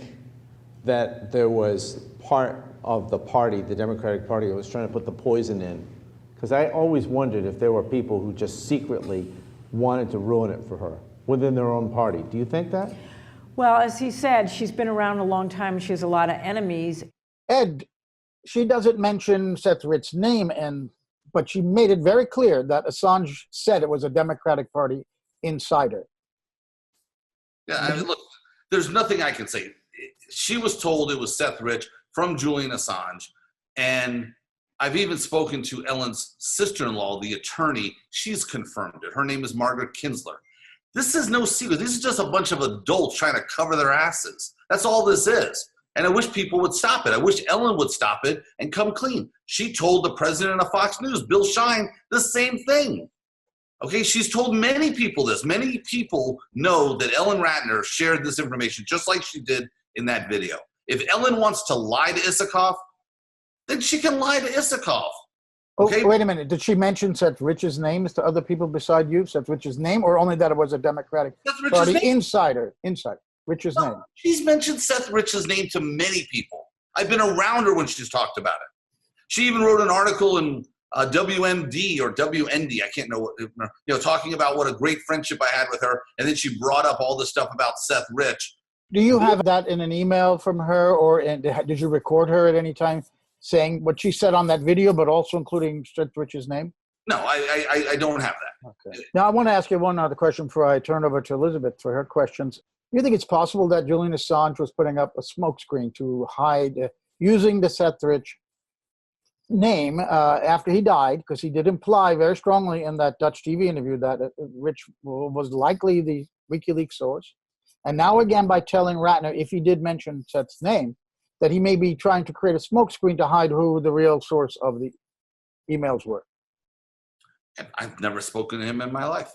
that there was part of the party, the Democratic Party, that was trying to put the poison in? Because I always wondered if there were people who just secretly wanted to ruin it for her within their own party. Do you think that? Well, as he said, she's been around a long time. She has a lot of enemies. Ed, she doesn't mention Seth Rich's name, but she made it very clear that Assange said it was a Democratic Party insider. Yeah, I mean, look, there's nothing I can say. She was told it was Seth Rich from Julian Assange, and I've even spoken to Ellen's sister-in-law, the attorney. She's confirmed it. Her name is Margaret Kinsler. This is no secret. This is just a bunch of adults trying to cover their asses. That's all this is. And I wish people would stop it. I wish Ellen would stop it and come clean. She told the president of Fox News, Bill Shine, the same thing. Okay, she's told many people this. Many people know that Ellen Ratner shared this information just like she did in that video. If Ellen wants to lie to Isikoff, then she can lie to Isikoff. Okay. Oh, wait a minute. Did she mention Seth Rich's name to other people beside you? Seth Rich's name, or only that it was a Democratic Seth Rich's Party name. insider? Rich's name. She's mentioned Seth Rich's name to many people. I've been around her when she's talked about it. She even wrote an article in WMD or WND, I can't know what, talking about what a great friendship I had with her. And then she brought up all this stuff about Seth Rich. Do you have that in an email from her, or did you record her at any time saying what she said on that video, but also including Seth Rich's name? No, I don't have that. Okay. Now, I want to ask you one other question before I turn over to Elizabeth for her questions. You think it's possible that Julian Assange was putting up a smokescreen to hide using the Seth Rich name after he died, because he did imply very strongly in that Dutch TV interview that Rich was likely the WikiLeaks source. And now again, by telling Ratner, if he did mention Seth's name, that he may be trying to create a smokescreen to hide who the real source of the emails were. I've never spoken to him in my life.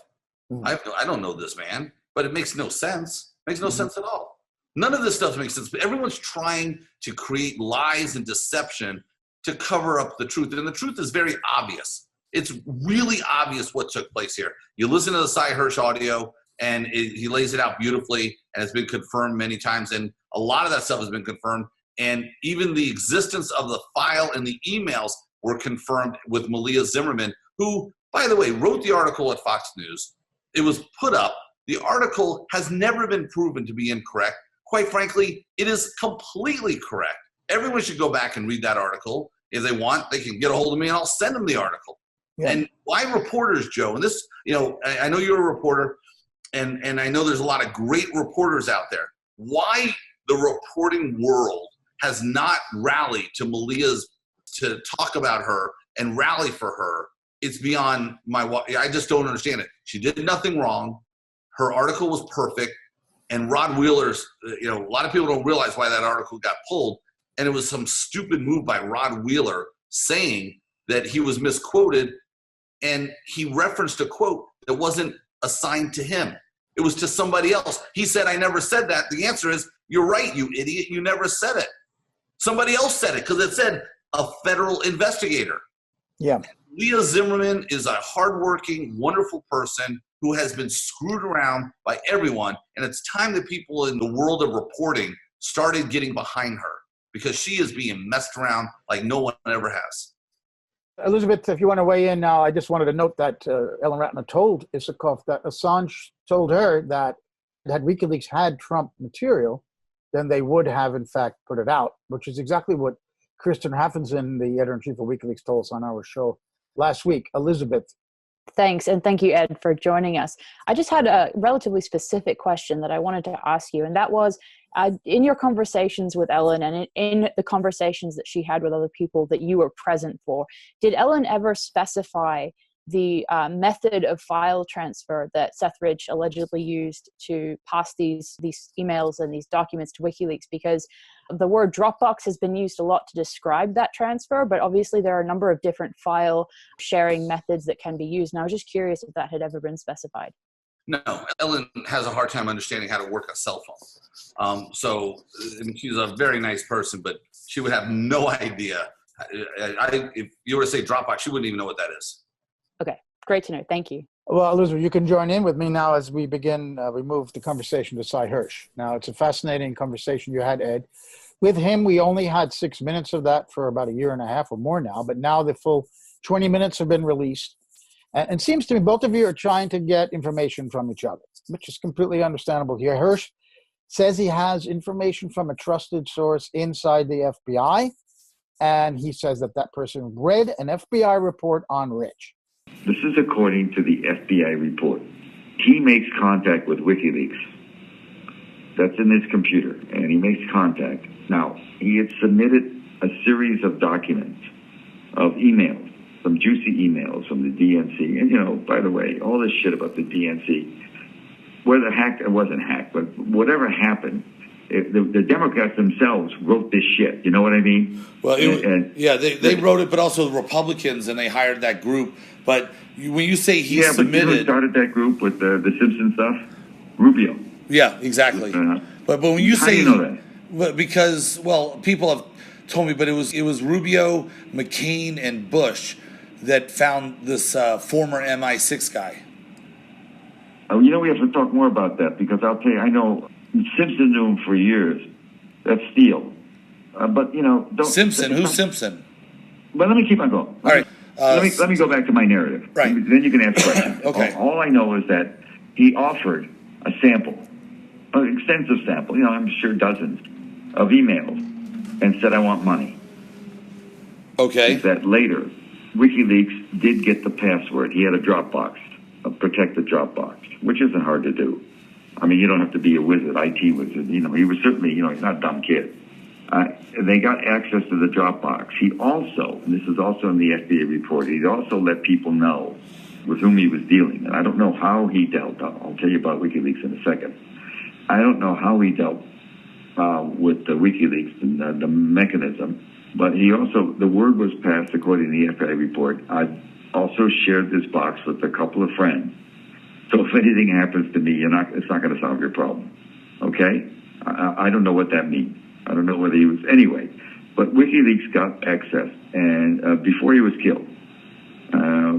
I don't know this man, but it makes no sense. Makes no sense at all. None of this stuff makes sense. But everyone's trying to create lies and deception to cover up the truth. And the truth is very obvious. It's really obvious what took place here. You listen to the Cy Hirsch audio, and he lays it out beautifully, and it's been confirmed many times. And a lot of that stuff has been confirmed. And even the existence of the file and the emails were confirmed with Malia Zimmerman, who, by the way, wrote the article at Fox News. It was put up. The article has never been proven to be incorrect. Quite frankly, it is completely correct. Everyone should go back and read that article. If they want, they can get a hold of me and I'll send them the article. Yeah. And why reporters, Joe? And this, I know you're a reporter, and I know there's a lot of great reporters out there. Why the reporting world has not rallied to Malia's, to talk about her and rally for her, it's beyond I just don't understand it. She did nothing wrong. Her article was perfect. And Rod Wheeler's, a lot of people don't realize why that article got pulled. And it was some stupid move by Rod Wheeler saying that he was misquoted. And he referenced a quote that wasn't assigned to him. It was to somebody else. He said, I never said that. The answer is, you're right, you idiot. You never said it. Somebody else said it because it said a federal investigator. Yeah. Leah Zimmerman is a hardworking, wonderful person who has been screwed around by everyone. And it's time that people in the world of reporting started getting behind her, because she is being messed around like no one ever has. Elizabeth, if you want to weigh in now, I just wanted to note that Ellen Ratner told Isikoff that Assange told her that had WikiLeaks had Trump material, then they would have, in fact, put it out, which is exactly what Kristen Hafenson, the editor-in-chief of WikiLeaks, told us on our show last week. Elizabeth. Thanks. And thank you, Ed, for joining us. I just had a relatively specific question that I wanted to ask you, and that was, in your conversations with Ellen and in the conversations that she had with other people that you were present for, did Ellen ever specify the method of file transfer that Seth Rich allegedly used to pass these emails and these documents to WikiLeaks? Because the word Dropbox has been used a lot to describe that transfer, but obviously there are a number of different file sharing methods that can be used. And I was just curious if that had ever been specified. No, Ellen has a hard time understanding how to work a cell phone. She's a very nice person, but she would have no idea. If you were to say Dropbox, she wouldn't even know what that is. Okay, great to know. Thank you. Well, Elizabeth, you can join in with me now as we begin. We move the conversation to Cy Hirsch. Now, it's a fascinating conversation you had, Ed. With him, we only had 6 minutes of that for about a year and a half or more now, but now the full 20 minutes have been released. And it seems to me both of you are trying to get information from each other, which is completely understandable here. Hirsch says he has information from a trusted source inside the FBI, and he says that that person read an FBI report on Rich. This is according to the FBI report. He makes contact with WikiLeaks. That's in his computer, and he makes contact. Now, he had submitted a series of documents, of emails, some juicy emails from the DNC. And, by the way, all this shit about the DNC, whether hacked or wasn't hacked, but whatever happened, the Democrats themselves wrote this shit. You know what I mean? Well, they wrote it, but also the Republicans, and they hired that group. But when you say he submitted... but you know who started that group with the Simpson stuff? Rubio. Yeah, exactly. But when you say... How do you know that? Because, people have told me, but it was Rubio, McCain, and Bush that found this former MI6 guy? Oh, we have to talk more about that, because I'll tell you, I know Simpson knew him for years. That's Steele. But, don't... Simpson? Who's Simpson? But let me keep on going. All right. Let me go back to my narrative. Right. Then you can ask questions. Okay. All I know is that he offered a sample, an extensive sample, I'm sure dozens of emails, and said, I want money. Okay. That later, WikiLeaks did get the password. He had a Dropbox, a protected Dropbox, which isn't hard to do. I mean, you don't have to be a wizard, IT wizard. He was certainly, he's not a dumb kid. They got access to the Dropbox. He also, and this is also in the FDA report, he also let people know with whom he was dealing. And I don't know how he dealt. I'll tell you about WikiLeaks in a second. I don't know how he dealt with the WikiLeaks and the mechanism, but he also, the word was passed according to the FBI report. I've also shared this box with a couple of friends. So if anything happens to me, it's not going to solve your problem. Okay? I don't know what that means. I don't know whether he was, anyway. But WikiLeaks got access, and before he was killed,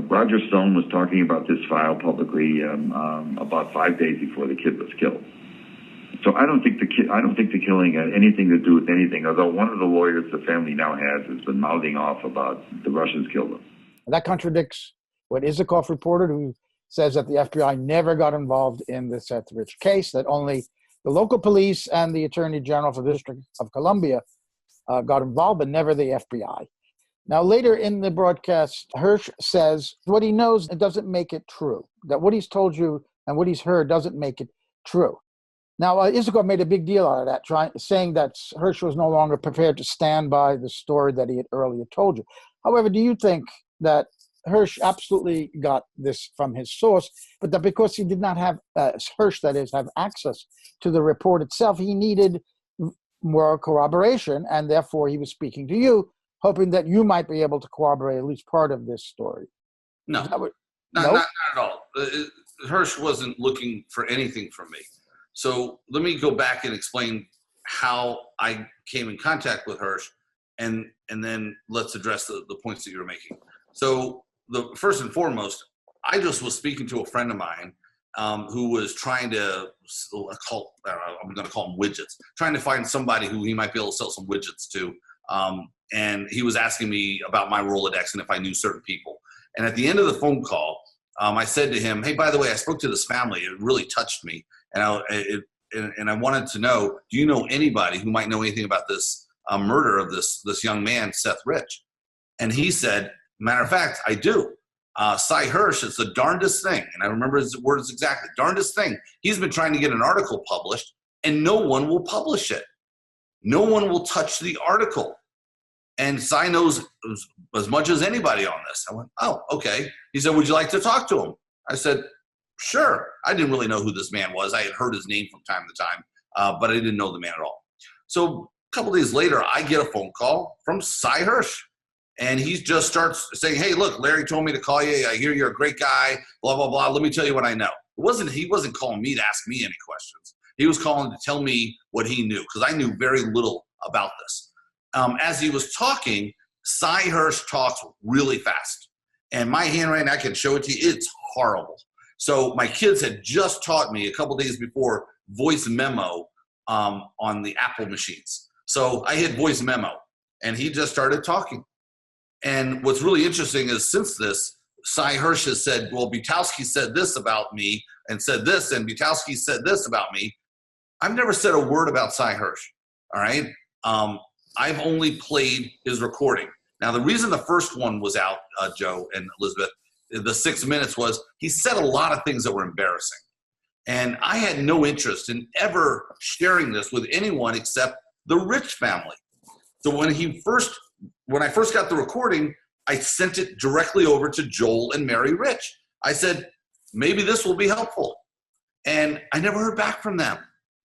Roger Stone was talking about this file publicly about 5 days before the kid was killed. So I don't think the killing had anything to do with anything. Although one of the lawyers the family now has been mouthing off about the Russians killed him. That contradicts what Isikoff reported, who says that the FBI never got involved in the Seth Rich case, that only the local police and the Attorney General for the District of Columbia got involved, but never the FBI. Now, later in the broadcast, Hirsch says what he knows, it doesn't make it true, that what he's told you and what he's heard doesn't make it true. Now, Isikoff made a big deal out of that, saying that Hirsch was no longer prepared to stand by the story that he had earlier told you. However, do you think that Hirsch absolutely got this from his source, but that because he did not have, Hirsch, that is, have access to the report itself, he needed more corroboration, and therefore he was speaking to you, hoping that you might be able to corroborate at least part of this story? No, Not at all. Hirsch wasn't looking for anything from me. So let me go back and explain how I came in contact with Hirsch, and then let's address the points that you were making. So the first and foremost, I just was speaking to a friend of mine who was trying to I'm going to call them widgets, trying to find somebody who he might be able to sell some widgets to. And he was asking me about my Rolodex and if I knew certain people. And at the end of the phone call, I said to him, hey, by the way, I spoke to this family. It really touched me. And I wanted to know, do you know anybody who might know anything about this murder of this young man, Seth Rich? And he said, matter of fact, I do. Cy Hirsch, it's the darndest thing. And I remember his words exactly, darndest thing. He's been trying to get an article published and no one will publish it. No one will touch the article. And Cy knows as much as anybody on this. I went, oh, okay. He said, would you like to talk to him? I said, sure. I didn't really know who this man was. I had heard his name from time to time, but I didn't know the man at all. So a couple days later, I get a phone call from Cy Hirsch. And he just starts saying, hey, look, Larry told me to call you. I hear you're a great guy, blah, blah, blah. Let me tell you what I know. He wasn't calling me to ask me any questions. He was calling to tell me what he knew, because I knew very little about this. As he was talking, Cy Hirsch talks really fast. And my handwriting, I can show it to you, it's horrible. So my kids had just taught me a couple days before voice memo on the Apple machines. So I hit voice memo, and he just started talking. And what's really interesting is since this, Cy Hirsch has said, well, Butowsky said this about me and said this, and Butowsky said this about me. I've never said a word about Cy Hirsch, all right? I've only played his recording. Now, the reason the first one was out, Joe and Elizabeth, the 6 minutes was he said a lot of things that were embarrassing. And I had no interest in ever sharing this with anyone except the Rich family. So when I first got the recording, I sent it directly over to Joel and Mary Rich. I said, maybe this will be helpful. And I never heard back from them.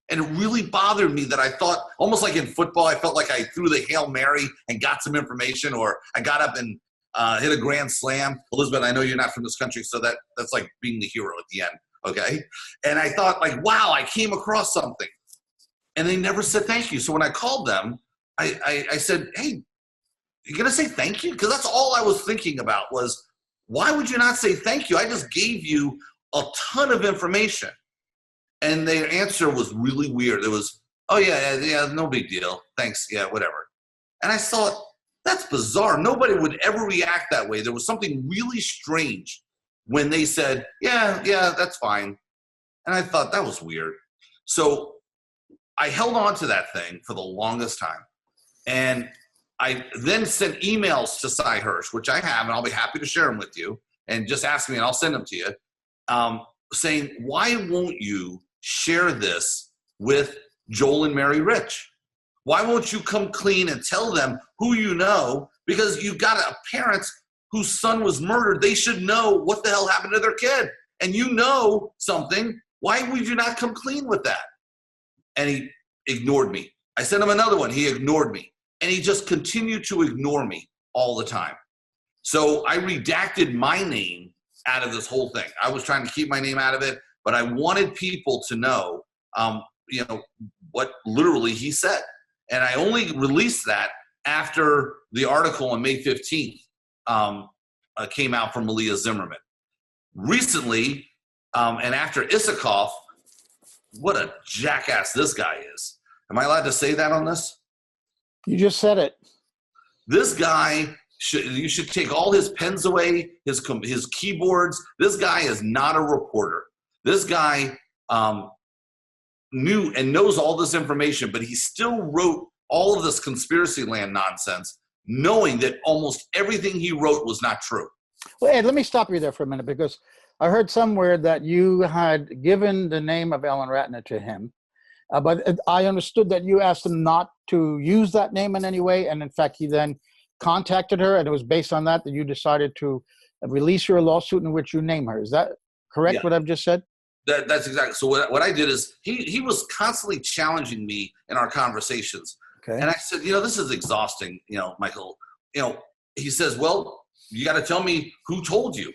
And it really bothered me that I thought, almost like in football, I felt like I threw the Hail Mary and got some information, or I got up and hit a grand slam. Elizabeth, I know you're not from this country, so that's like being the hero at the end, okay? And I thought, like, wow, I came across something. And they never said thank you. So when I called them, I said, hey, you going to say thank you? Because that's all I was thinking about was, why would you not say thank you? I just gave you a ton of information. And their answer was really weird. It was, oh, yeah, no big deal. Thanks. Yeah, whatever. And I thought, that's bizarre. Nobody would ever react that way. There was something really strange when they said, yeah, that's fine. And I thought that was weird. So I held on to that thing for the longest time. And I then sent emails to Cy Hirsch, which I have, and I'll be happy to share them with you. And just ask me, and I'll send them to you, saying, why won't you share this with Joel and Mary Rich? Why won't you come clean and tell them who you know? Because you've got a parent whose son was murdered. They should know what the hell happened to their kid. And you know something. Why would you not come clean with that? And he ignored me. I sent him another one. He ignored me. And he just continued to ignore me all the time. So I redacted my name out of this whole thing. I was trying to keep my name out of it, but I wanted people to know, what literally he said. And I only released that after the article on May 15th came out from Malia Zimmerman. Recently, and after Isikoff, what a jackass this guy is. Am I allowed to say that on this? You just said it. This guy, you should take all his pens away, his keyboards. This guy is not a reporter. This guy knew and knows all this information, but he still wrote all of this conspiracy land nonsense, knowing that almost everything he wrote was not true. Well, Ed, let me stop you there for a minute, because I heard somewhere that you had given the name of Ellen Ratner to him, but I understood that you asked him not to use that name in any way, and in fact, he then contacted her, and it was based on that you decided to release your lawsuit in which you name her. Is that correct, Yeah. what I've just said? That's exactly. So what I did is he was constantly challenging me in our conversations. Okay. And I said, this is exhausting, Michael. He says, well, you got to tell me who told you.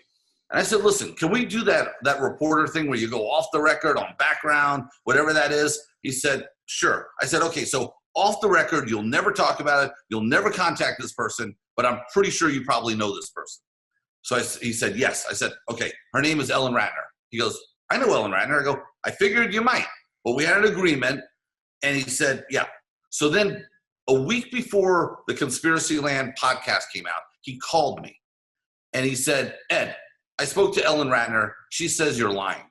And I said, listen, can we do that reporter thing where you go off the record on background, whatever that is? He said, sure. I said, okay, so off the record, you'll never talk about it. You'll never contact this person, but I'm pretty sure you probably know this person. So he said, yes. I said, okay, her name is Ellen Ratner. He goes, I know Ellen Ratner. I go, I figured you might, but we had an agreement. And he said, yeah. So then a week before the Conspiracy Land podcast came out, he called me and he said, Ed, I spoke to Ellen Ratner. She says you're lying.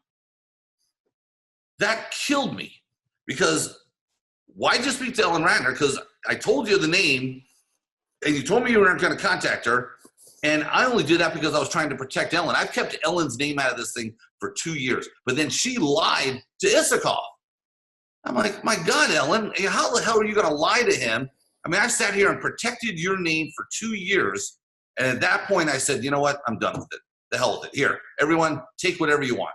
That killed me, because why just speak to Ellen Ratner? Because I told you the name and you told me you weren't going to contact her. And I only did that because I was trying to protect Ellen. I've kept Ellen's name out of this thing for 2 years. But then she lied to Isikoff. I'm like, my God, Ellen, how the hell are you going to lie to him? I mean, I sat here and protected your name for 2 years. And at that point, I said, you know what? I'm done with it. The hell with it. Here, everyone, take whatever you want.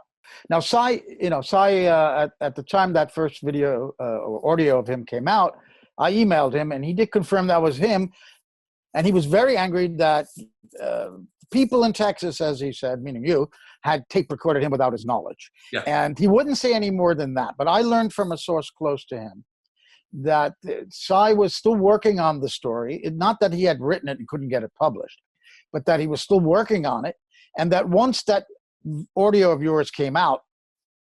Now, Cy, at the time that first video or audio of him came out, I emailed him, and he did confirm that was him. And he was very angry that people in Texas, as he said, meaning you, had tape recorded him without his knowledge. Yeah. And he wouldn't say any more than that. But I learned from a source close to him that Cy was still working on the story. Not that he had written it and couldn't get it published, but that he was still working on it. And that once that audio of yours came out,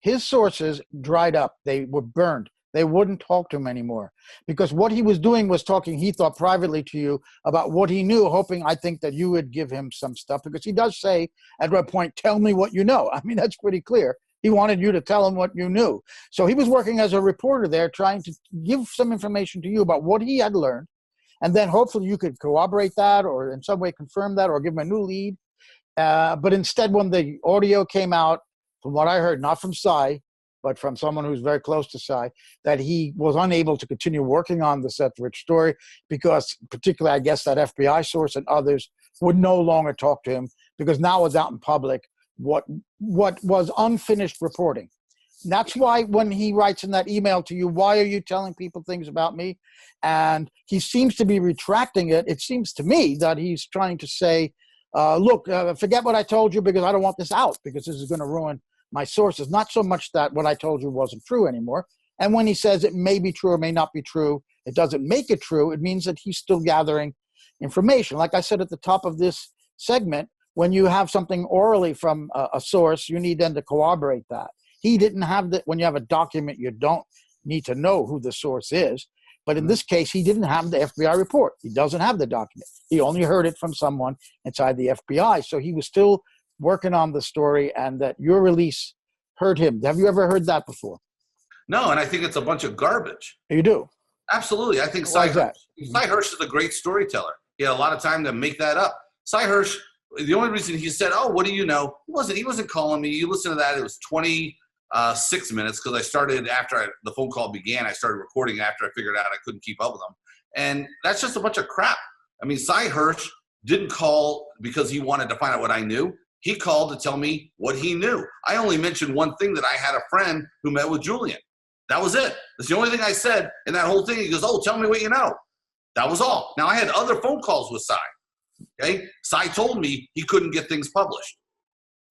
his sources dried up. They were burned. They wouldn't talk to him anymore, because what he was doing was talking, he thought, privately to you about what he knew, hoping, I think, that you would give him some stuff, because he does say at one point, tell me what you know. I mean, that's pretty clear. He wanted you to tell him what you knew. So he was working as a reporter there, trying to give some information to you about what he had learned. And then hopefully you could corroborate that or in some way confirm that or give him a new lead. But instead, when the audio came out, from what I heard, not from Cy, but from someone who's very close to Cy, that he was unable to continue working on the Seth Rich story because, particularly, I guess, that FBI source and others would no longer talk to him, because now it's out in public what was unfinished reporting. And that's why when he writes in that email to you, why are you telling people things about me? And he seems to be retracting it. It seems to me that he's trying to say, look, forget what I told you, because I don't want this out, because this is going to ruin my sources. Not so much that what I told you wasn't true anymore. And when he says it may be true or may not be true, it doesn't make it true. It means that he's still gathering information. Like I said at the top of this segment, when you have something orally from a source, you need then to corroborate that. He didn't have that. When you have a document, you don't need to know who the source is. But in this case, he didn't have the FBI report. He doesn't have the document. He only heard it from someone inside the FBI. So he was still working on the story, and that your release hurt him. Have you ever heard that before? No, and I think it's a bunch of garbage. You do? Absolutely. I think Why is that? Cy Hirsch is a great storyteller. He had a lot of time to make that up. Cy Hirsch, the only reason he said, "Oh, what do you know?" He wasn't calling me. You listen to that. It was 26 minutes, because I started after the phone call began. I started recording after I figured out I couldn't keep up with them. And that's just a bunch of crap. I mean, Cy Hirsch didn't call because he wanted to find out what I knew. He called to tell me what he knew. I only mentioned one thing, that I had a friend who met with Julian. That was it. That's the only thing I said in that whole thing. He goes, "Oh, tell me what you know." That was all. Now, I had other phone calls with Cy. Okay? Cy told me he couldn't get things published.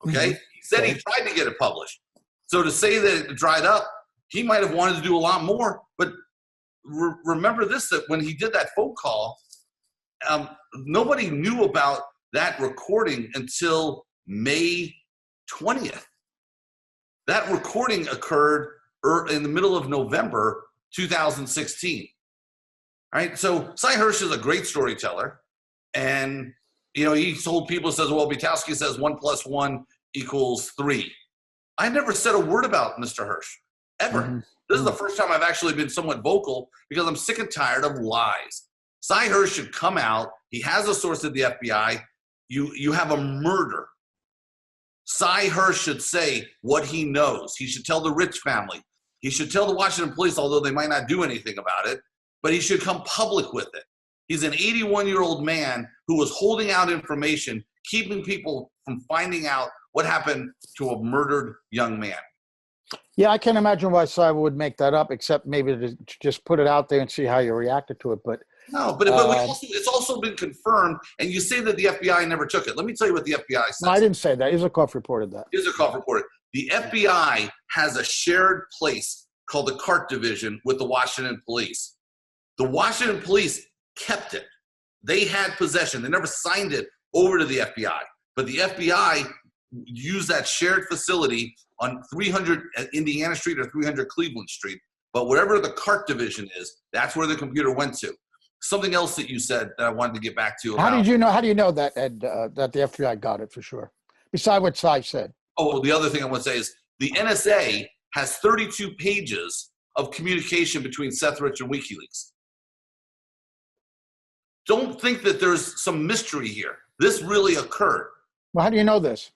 Okay? He said he tried to get it published. So to say that it dried up, he might have wanted to do a lot more. But remember this, that when he did that phone call, nobody knew about that recording until May 20th. That recording occurred in the middle of November 2016. All right, so Cy Hirsch is a great storyteller, and he told people, says, "Well, Butowsky says 1 + 1 = 3." I never said a word about Mr. Hirsch, ever. This is the first time I've actually been somewhat vocal, because I'm sick and tired of lies. Cy Hirsch should come out. He has a source at the FBI. You have a murder. Cy Hirsch should say what he knows. He should tell the Rich family. He should tell the Washington police, although they might not do anything about it, but he should come public with it. He's an 81-year-old man who was holding out information, keeping people from finding out what happened to a murdered young man. Yeah, I can't imagine why Cy would make that up, except maybe to just put it out there and see how you reacted to it. But no, but it's also been confirmed, and you say that the FBI never took it. Let me tell you what the FBI says. No, I didn't say that. Isikoff reported that. Isikoff reported. The FBI has a shared place called the CART Division with the Washington Police. The Washington Police kept it. They had possession. They never signed it over to the FBI. But the FBI used that shared facility on 300 Indiana Street or 300 Cleveland Street. But wherever the CART Division is, that's where the computer went to. Something else that you said that I wanted to get back to. How do you know that, Ed, that the FBI got it for sure? Besides what Cy said. Oh, the other thing I want to say is the NSA has 32 pages of communication between Seth Rich and WikiLeaks. Don't think that there's some mystery here. This really occurred. Well, how do you know this?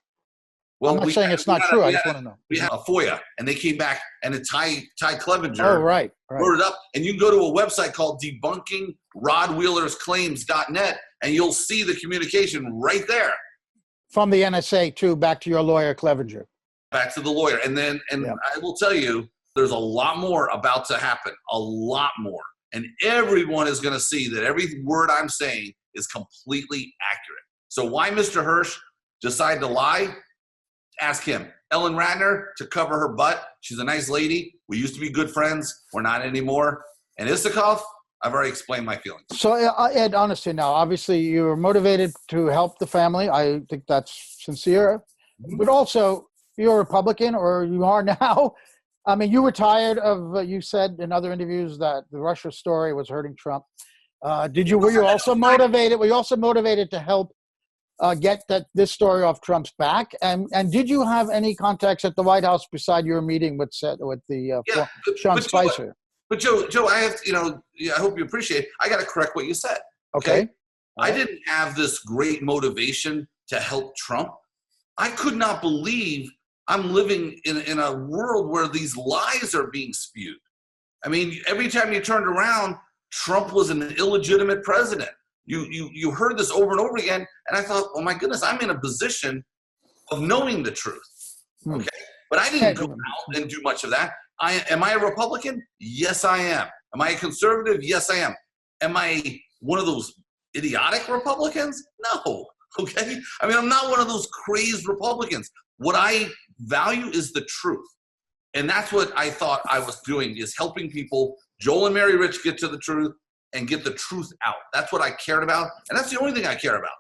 Well, I'm not saying it's not true. I just want to know. We had a FOIA, and they came back, and Ty Clevenger wrote it up. And you can go to a website called debunkingrodwheelersclaims.net, and you'll see the communication right there. From the NSA, too, back to your lawyer, Clevenger. Back to the lawyer. And I will tell you, there's a lot more about to happen, a lot more. And everyone is going to see that every word I'm saying is completely accurate. So why Mr. Hirsch decided to lie? Ask him. Ellen Ratner, to cover her butt. She's a nice lady. We used to be good friends. We're not anymore. And Isikoff, I've already explained my feelings. So, Ed, honestly now, obviously you were motivated to help the family. I think that's sincere. But also, you're a Republican, or you are now. I mean, you were tired of, you said in other interviews that the Russia story was hurting Trump. Were you also motivated to help get this story off Trump's back? And did you have any contacts at the White House beside your meeting with Sean Spicer? But Joe, I have, I hope you appreciate, I got to correct what you said. Okay. I didn't have this great motivation to help Trump. I could not believe I'm living in a world where these lies are being spewed. I mean, every time you turned around, Trump was an illegitimate president. You heard this over and over again, and I thought, oh my goodness, I'm in a position of knowing the truth. Okay, but I didn't go out and do much of that. Am I a Republican? Yes, I am. Am I a conservative? Yes, I am. Am I one of those idiotic Republicans? No. Okay, I mean, I'm not one of those crazed Republicans. What I value is the truth, and that's what I thought I was doing, is helping people. Joel and Mary Rich get to the truth. and get the truth out. That's what I cared about, and that's the only thing I care about.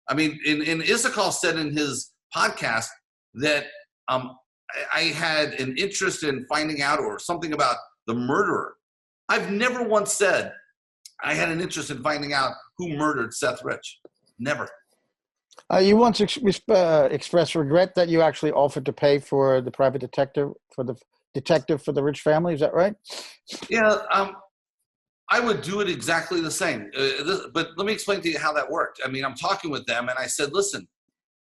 I mean, in Issaquah said in his podcast that I had an interest in finding out or something about the murderer. I've never once said I had an interest in finding out who murdered Seth Rich. Never. You once expressed regret that you actually offered to pay for the private detective for the Rich family. Is that right? Yeah, I would do it exactly the same. But let me explain to you how that worked. I mean, I'm talking with them, and I said, listen,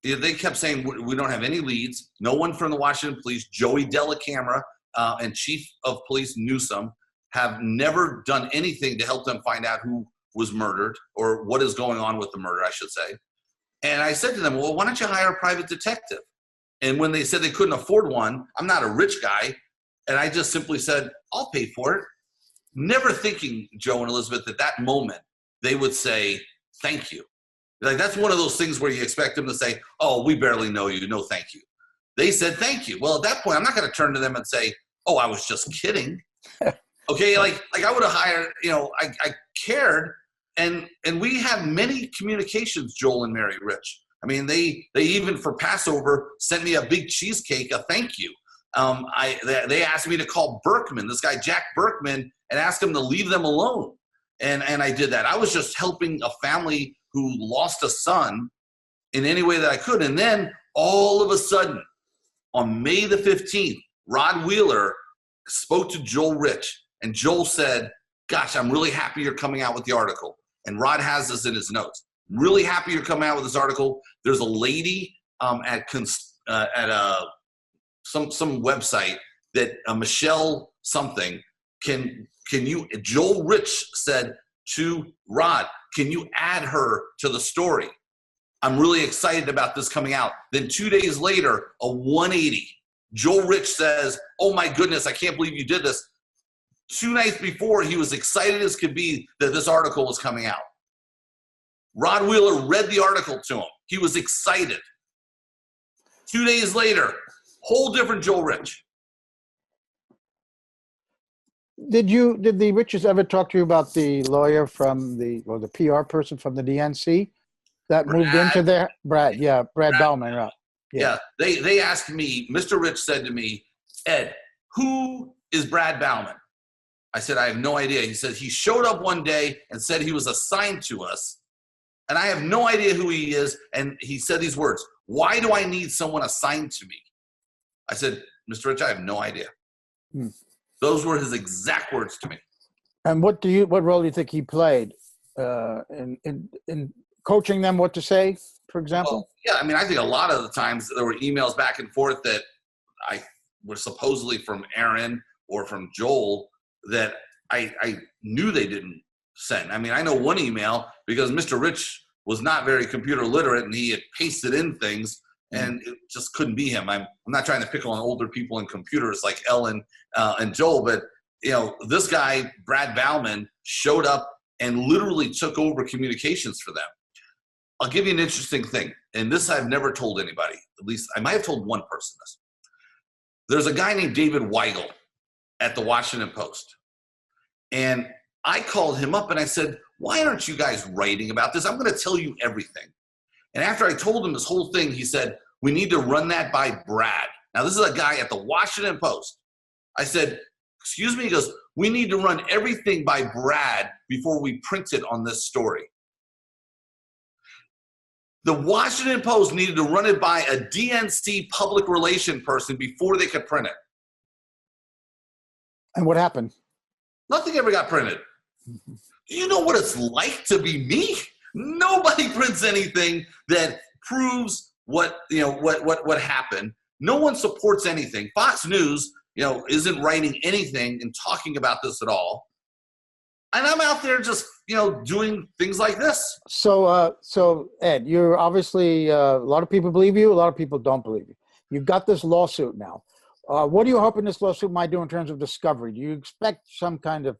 they kept saying, we don't have any leads. No one from the Washington police, Joey Della Camera and Chief of Police Newsom, have never done anything to help them find out who was murdered or what is going on with the murder, I should say. And I said to them, well, why don't you hire a private detective? And when they said they couldn't afford one, I'm not a rich guy. And I just simply said, I'll pay for it. Never thinking, Joe and Elizabeth, at that moment, they would say, thank you. Like, that's one of those things where you expect them to say, oh, we barely know you. No, thank you. They said, thank you. Well, at that point, I'm not going to turn to them and say, oh, I was just kidding. Okay, like I would have hired, I cared. And we have many communications, Joel and Mary Rich. I mean, they even for Passover sent me a big cheesecake, a thank you. They asked me to call Berkman, this guy Jack Berkman, and ask him to leave them alone. And I did that. I was just helping a family who lost a son in any way that I could. And then all of a sudden, on May the 15th, Rod Wheeler spoke to Joel Rich. And Joel said, gosh, I'm really happy you're coming out with the article. And Rod has this in his notes. Really happy you're coming out with this article. There's a lady at some website that Michelle something can you, Joel Rich said to Rod, can you add her to the story? I'm really excited about this coming out. Then 2 days later, a 180. Joel Rich says, oh my goodness, I can't believe you did this. 2 nights before, he was excited as could be that this article was coming out. Rod Wheeler read the article to him. He was excited. 2 days later, whole different Joel Rich. Did the Riches ever talk to you about the lawyer from the PR person from the DNC that moved into there? Brad Bauman, right? Yeah. They asked me, Mr. Rich said to me, Ed, who is Brad Bauman? I said, I have no idea. He said, he showed up one day and said he was assigned to us, and I have no idea who he is. And he said these words, why do I need someone assigned to me? I said, Mr. Rich, I have no idea. Those were his exact words to me. And what role do you think he played in coaching them what to say, for example? Well, yeah, I mean, I think a lot of the times there were emails back and forth that I were supposedly from Aaron or from Joel that I knew they didn't send. I mean, I know one email because Mr. Rich was not very computer literate and he had pasted in things and it just couldn't be him. I'm not trying to pick on older people in computers like Ellen and Joel, but this guy, Brad Bauman, showed up and literally took over communications for them. I'll give you an interesting thing, and this I've never told anybody. At least I might have told one person this. There's a guy named David Weigel at the Washington Post. And I called him up and I said, why aren't you guys writing about this? I'm going to tell you everything. And after I told him this whole thing, he said, we need to run that by Brad. Now, this is a guy at the Washington Post. I said, excuse me? He goes, we need to run everything by Brad before we print it on this story. The Washington Post needed to run it by a DNC public relation person before they could print it. And what happened? Nothing ever got printed. Do you know what it's like to be me? Nobody prints anything that proves what happened. No one supports anything. Fox News, isn't writing anything and talking about this at all. And I'm out there just, doing things like this. So Ed, you're obviously, a lot of people believe you, a lot of people don't believe you. You've got this lawsuit now. What are you hoping this lawsuit might do in terms of discovery? Do you expect some kind of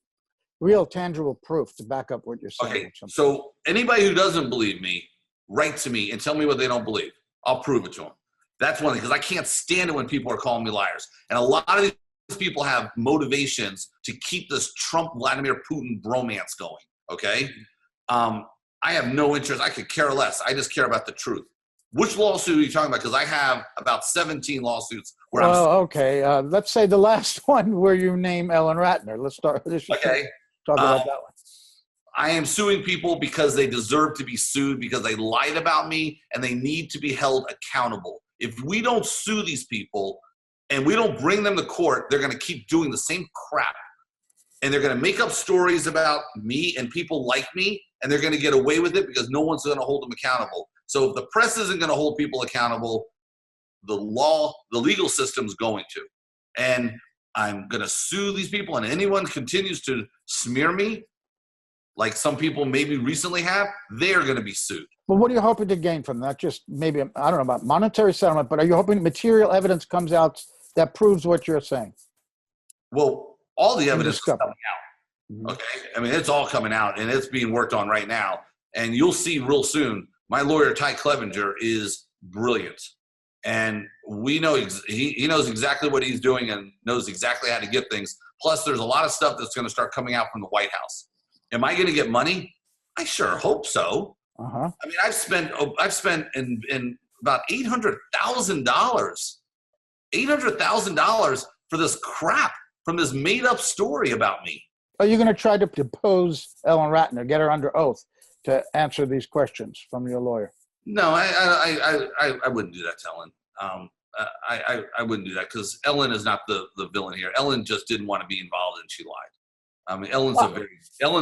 real tangible proof to back up what you're saying? Okay, so anybody who doesn't believe me, write to me and tell me what they don't believe. I'll prove it to them. That's one thing, because I can't stand it when people are calling me liars. And a lot of these people have motivations to keep this Trump-Vladimir Putin bromance going. Okay. I have no interest. I could care less. I just care about the truth. Which lawsuit are you talking about? Because I have about 17 lawsuits where okay. Let's say the last one where you name Ellen Ratner. Let's start. Okay. Talk about that one. I am suing people because they deserve to be sued, because they lied about me, and they need to be held accountable. If we don't sue these people and we don't bring them to court, they're going to keep doing the same crap. And they're going to make up stories about me and people like me, and they're going to get away with it because no one's going to hold them accountable. So if the press isn't going to hold people accountable, the legal system's going to. And I'm going to sue these people, and anyone continues to smear me, like some people maybe recently have, they're going to be sued. Well, what are you hoping to gain from that? Just maybe, I don't know about monetary settlement, but are you hoping material evidence comes out that proves what you're saying? Well, all the evidence is coming out. Okay. I mean, it's all coming out, and it's being worked on right now. And you'll see real soon, my lawyer, Ty Clevenger, is brilliant. And we know he knows exactly what he's doing and knows exactly how to get things. Plus, there's a lot of stuff that's going to start coming out from the White House. Am I going to get money? I sure hope so. I mean, I've spent in about $800,000 for this crap from this made up story about me. Are you going to try to depose Ellen Ratner, get her under oath to answer these questions from your lawyer? No, I wouldn't do that to Ellen. I wouldn't do that because Ellen is not the villain here. Ellen just didn't want to be involved and she lied. I mean, Ellen's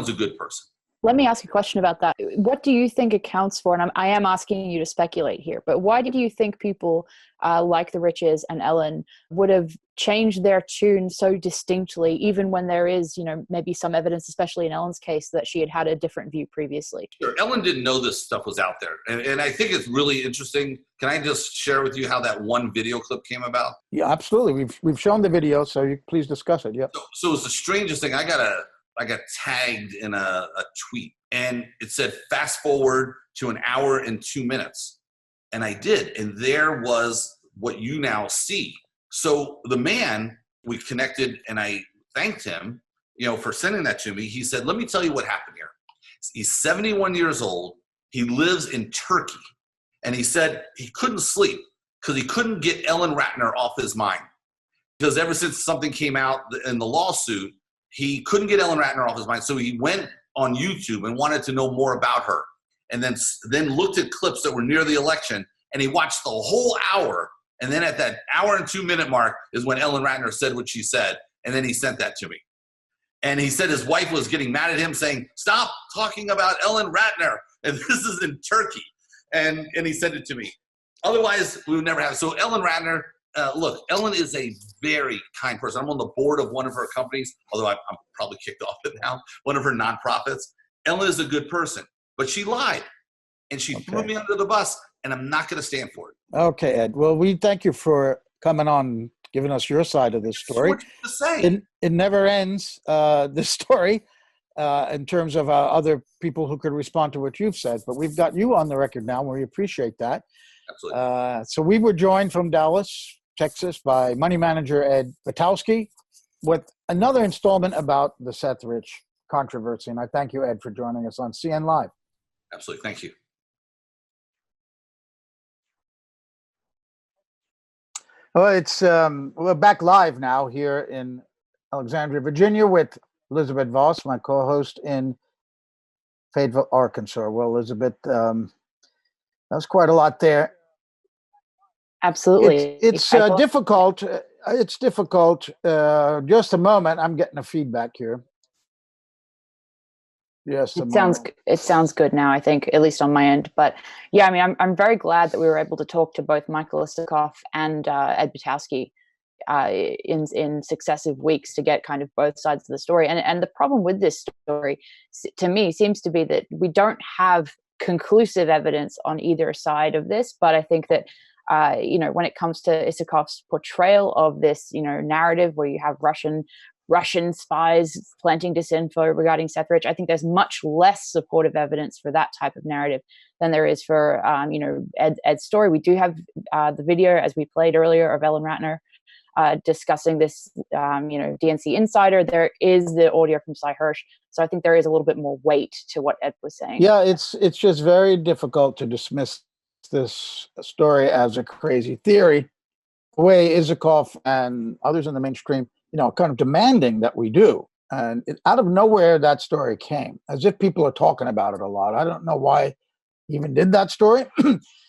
a good person. Let me ask a question about that. What do you think accounts for, and I am asking you to speculate here, but why did you think people like the Riches and Ellen would have changed their tune so distinctly, even when there is, maybe some evidence, especially in Ellen's case, that she had had a different view previously? Sure. Ellen didn't know this stuff was out there. And I think it's really interesting. Can I just share with you how that one video clip came about? Yeah, absolutely. We've shown the video, so you please discuss it. Yep. So it's the strangest thing. I got tagged in a tweet, and it said fast forward to 1 hour and 2 minutes. And I did. And there was what you now see. So the man, we connected, and I thanked him, for sending that to me. He said, let me tell you what happened here. He's 71 years old. He lives in Turkey. And he said he couldn't sleep because he couldn't get Ellen Ratner off his mind. Because ever since something came out in the lawsuit, he couldn't get Ellen Ratner off his mind. So he went on YouTube and wanted to know more about her. And then looked at clips that were near the election, and he watched the whole hour. And then at that 1 hour and 2 minute mark is when Ellen Ratner said what she said. And then he sent that to me. And he said his wife was getting mad at him saying, stop talking about Ellen Ratner. And this is in Turkey. And he sent it to me. Otherwise, we would never have it. So Ellen Ratner, look, Ellen is a very kind person. I'm on the board of one of her companies, although I'm probably kicked off it now, one of her nonprofits. Ellen is a good person, but she lied. And she threw me under the bus, and I'm not going to stand for it. Okay, Ed. Well, we thank you for coming on, giving us your side of this story. What to say? It never ends, this story, in terms of other people who could respond to what you've said. But we've got you on the record now, and we appreciate that. Absolutely. So we were joined from Dallas, Texas, by money manager Ed Butowsky with another installment about the Seth Rich controversy. And I thank you, Ed, for joining us on CN Live. Absolutely. Thank you. Well, we're back live now here in Alexandria, Virginia, with Elizabeth Voss, my co-host in Fayetteville, Arkansas. Well, Elizabeth, that was quite a lot there. Absolutely. It's difficult. It's difficult. Just a moment. I'm getting a feedback here. Yes, it sounds good now, I think, at least on my end. But yeah, I mean, I'm very glad that we were able to talk to both Michael Isikoff and Ed Butowsky in successive weeks to get kind of both sides of the story. And the problem with this story, to me, seems to be that we don't have conclusive evidence on either side of this. But I think that when it comes to Isikoff's portrayal of this, narrative where you have Russian spies planting disinfo regarding Seth Rich, I think there's much less supportive evidence for that type of narrative than there is for, Ed's story. We do have the video, as we played earlier, of Ellen Ratner discussing this, DNC insider. There is the audio from Cy Hirsch. So I think there is a little bit more weight to what Ed was saying. Yeah, it's just very difficult to dismiss this story as a crazy theory, the way Isikoff and others in the mainstream, kind of demanding that we do. And out of nowhere, that story came, as if people are talking about it a lot. I don't know why he even did that story.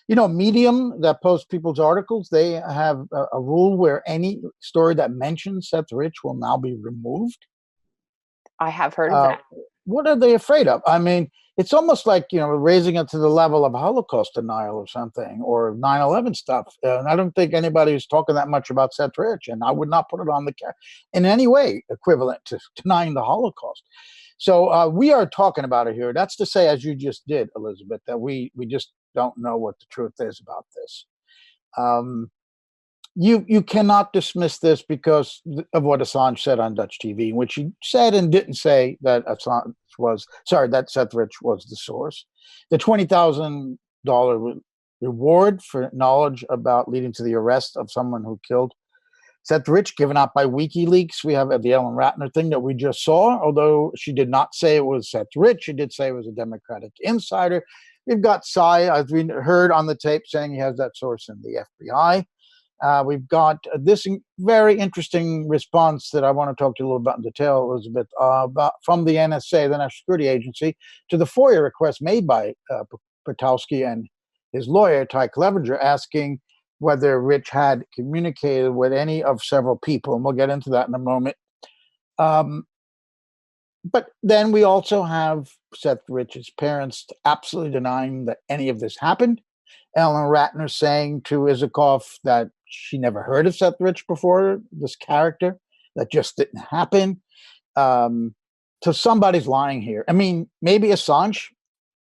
Medium that posts people's articles, they have a rule where any story that mentions Seth Rich will now be removed. I have heard of that. What are they afraid of? I mean, it's almost like, raising it to the level of Holocaust denial or something, or 9/11 stuff. And I don't think anybody is talking that much about Seth Rich, and I would not put it on in any way equivalent to denying the Holocaust. So we are talking about it here. That's to say, as you just did, Elizabeth, that we just don't know what the truth is about this. You cannot dismiss this because of what Assange said on Dutch TV, in which he said and didn't say that that Seth Rich was the source. The $20,000 reward for knowledge about leading to the arrest of someone who killed Seth Rich, given out by WikiLeaks. We have the Ellen Ratner thing that we just saw, although she did not say it was Seth Rich. She did say it was a Democratic insider. We've got Cy, as we heard on the tape, saying he has that source in the FBI. We've got this very interesting response that I want to talk to you a little about in detail, Elizabeth, from the NSA, the National Security Agency, to the FOIA request made by Butowsky and his lawyer, Ty Clevenger, asking whether Rich had communicated with any of several people, and we'll get into that in a moment. But then we also have Seth Rich's parents absolutely denying that any of this happened. Ellen Ratner saying to Isikoff that she never heard of Seth Rich before, this character, that just didn't happen. So somebody's lying here. I mean, maybe Assange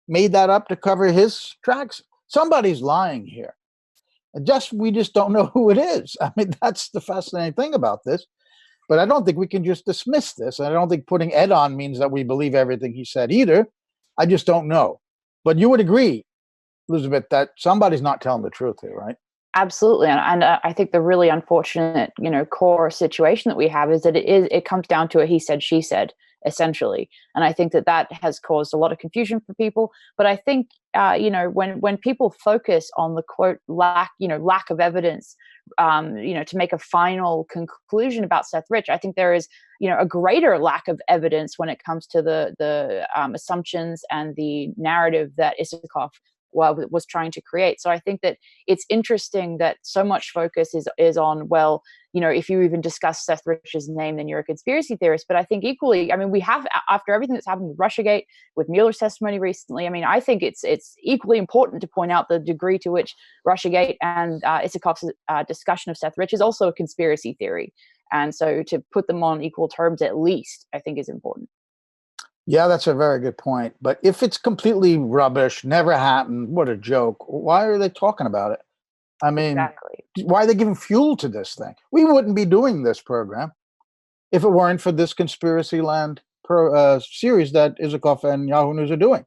made that up to cover his tracks. Somebody's lying here. We just don't know who it is. I mean, that's the fascinating thing about this. But I don't think we can just dismiss this. I don't think putting Ed on means that we believe everything he said either. I just don't know. But you would agree, Elizabeth, that somebody's not telling the truth here, right? Absolutely. And I think the really unfortunate, core situation that we have is that it comes down to a he said, she said, essentially. And I think that has caused a lot of confusion for people. But I think, when people focus on the quote lack of evidence, to make a final conclusion about Seth Rich, I think there is, a greater lack of evidence when it comes to the assumptions and the narrative that Isikoff was trying to create. So I think that it's interesting that so much focus is on, if you even discuss Seth Rich's name, then you're a conspiracy theorist. But I think equally, we have, after everything that's happened with Russiagate, with Mueller's testimony recently, I think it's equally important to point out the degree to which Russiagate and Isikoff's discussion of Seth Rich is also a conspiracy theory. And so to put them on equal terms, at least, I think is important. Yeah, that's a very good point. But if it's completely rubbish, never happened, what a joke, why are they talking about it? I mean, exactly. Why are they giving fuel to this thing? We wouldn't be doing this program if it weren't for this Conspiracy Land series that Isikoff and Yahoo News are doing.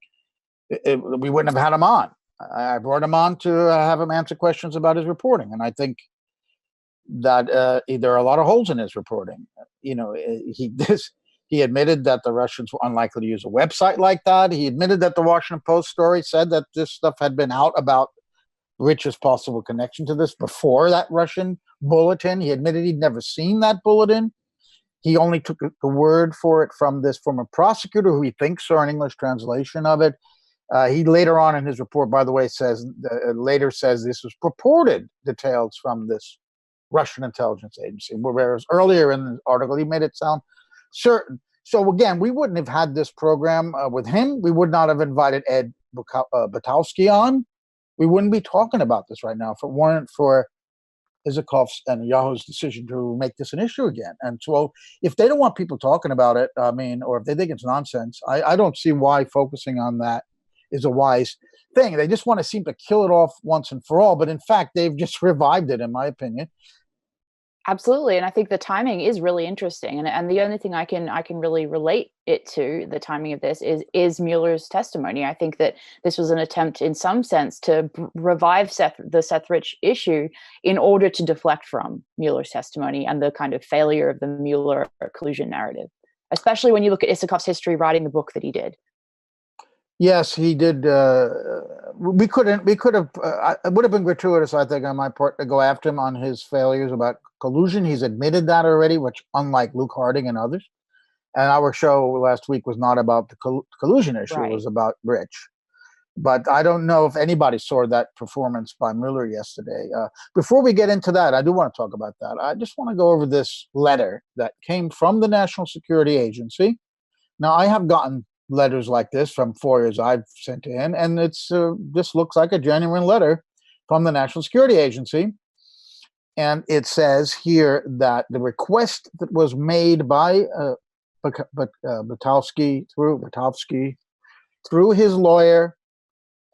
We wouldn't have had him on. I brought him on to have him answer questions about his reporting. And I think that there are a lot of holes in his reporting. He admitted that the Russians were unlikely to use a website like that. He admitted that the Washington Post story said that this stuff had been out about Rich's possible connection to this before that Russian bulletin. He admitted he'd never seen that bulletin. He only took the word for it from this former prosecutor who he thinks saw an English translation of it. He later on in his report, by the way, says this was purported details from this Russian intelligence agency, whereas earlier in the article he made it sound certain. So again, we wouldn't have had this program with him. We would not have invited Ed Butowsky on. We wouldn't be talking about this right now if it weren't for Isikoff's and Yahoo's decision to make this an issue again. And so if they don't want people talking about it, or if they think it's nonsense, I don't see why focusing on that is a wise thing. They just want to seem to kill it off once and for all. But in fact, they've just revived it, in my opinion. Absolutely, and I think the timing is really interesting. And the only thing I can really relate it to, the timing of this, is Mueller's testimony. I think that this was an attempt, in some sense, to revive the Seth Rich issue in order to deflect from Mueller's testimony and the kind of failure of the Mueller collusion narrative, especially when you look at Issakov's history writing the book that he did. Yes, he did. We could have. It would have been gratuitous, I think, on my part to go after him on his failures about collusion. He's admitted that already, which, unlike Luke Harding and others. And our show last week was not about the collusion issue; Right. It was about Rich. But I don't know if anybody saw that performance by Mueller yesterday. Before we get into that, I do want to talk about that. I just want to go over this letter that came from the National Security Agency. Now, I have gotten letters like this from FOIAs I've sent in, and it's this looks like a genuine letter from the National Security Agency. And it says here that the request that was made by Butowsky through his lawyer,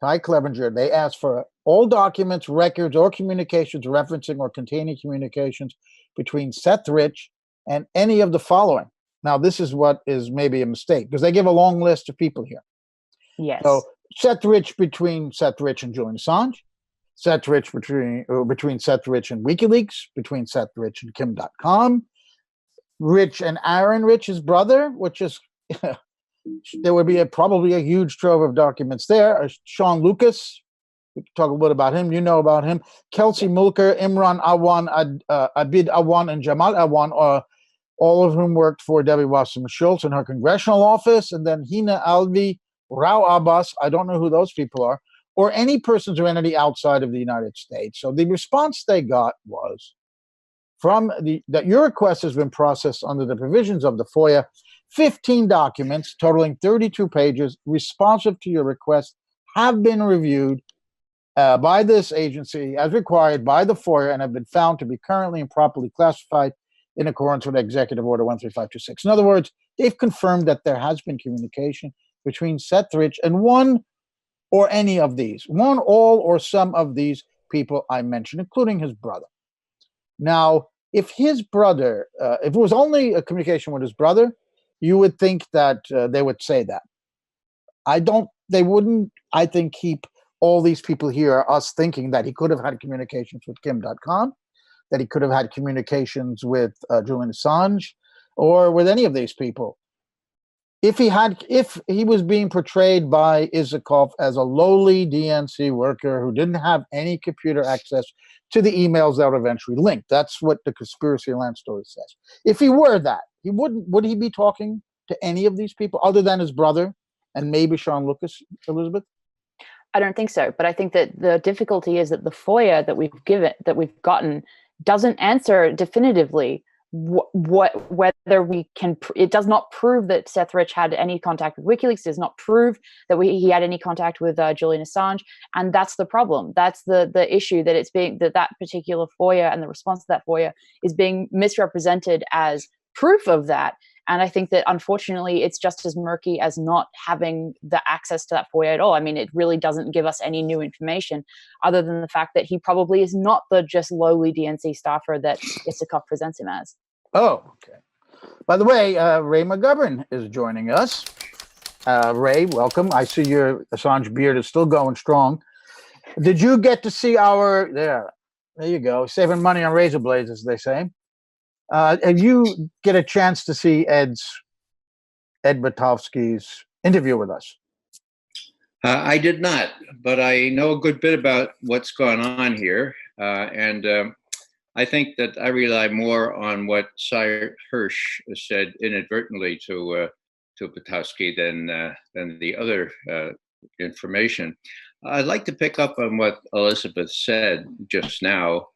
Ty Clevenger, they asked for all documents, records, or communications referencing or containing communications between Seth Rich and any of the following. Now, this is what is maybe a mistake, because they give a long list of people here. Yes. So between Seth Rich and Julian Assange, Seth Rich between Seth Rich and WikiLeaks, between Seth Rich and Kim.com, Rich and Aaron Rich, his brother, which is there would be probably a huge trove of documents there. Sean Lucas, we can talk a little bit about him. You know about him. Kelsey Mulker, Imran Awan, Abid Awan, and Jamal Awan, all of whom worked for Debbie Wasserman Schultz in her congressional office, and then Hina Alvi, Rao Abbas, I don't know who those people are, or any persons or entity outside of the United States. So the response they got was that your request has been processed under the provisions of the FOIA. 15 documents totaling 32 pages responsive to your request have been reviewed by this agency as required by the FOIA and have been found to be currently and properly classified in accordance with Executive Order 13526. In other words, they've confirmed that there has been communication between Seth Rich and one or any of these, one, all, or some of these people I mentioned, including his brother. Now, if his brother, if it was only a communication with his brother, you would think that they would say that. They wouldn't, I think, keep all these people here, us thinking that he could have had communications with Kim.com, that he could have had communications with Julian Assange or with any of these people. If he was being portrayed by Isakov as a lowly DNC worker who didn't have any computer access to the emails that were eventually linked, that's what the conspiracy land story says. If he were that, would he be talking to any of these people other than his brother and maybe Sean Lucas, Elizabeth? I don't think so, but I think that the difficulty is that the FOIA that we've gotten doesn't answer definitively whether we can. It does not prove that Seth Rich had any contact with WikiLeaks. It does not prove that he had any contact with Julian Assange, and that's the problem. That's the issue, that it's being that particular FOIA and the response to that FOIA is being misrepresented as proof of that. And I think that, unfortunately, it's just as murky as not having the access to that FOIA at all. I mean, it really doesn't give us any new information other than the fact that he probably is not the just lowly DNC staffer that Isakov presents him as. Oh, okay. By the way, Ray McGovern is joining us. Ray, welcome. I see your Assange beard is still going strong. Did you get to see there you go, saving money on razor blades, as they say. Have you get a chance to see Ed Butowsky's interview with us? I did not, but I know a good bit about what's going on here. And I think that I rely more on what Cy Hirsch said inadvertently to Butowsky than the other information. I'd like to pick up on what Elizabeth said just now.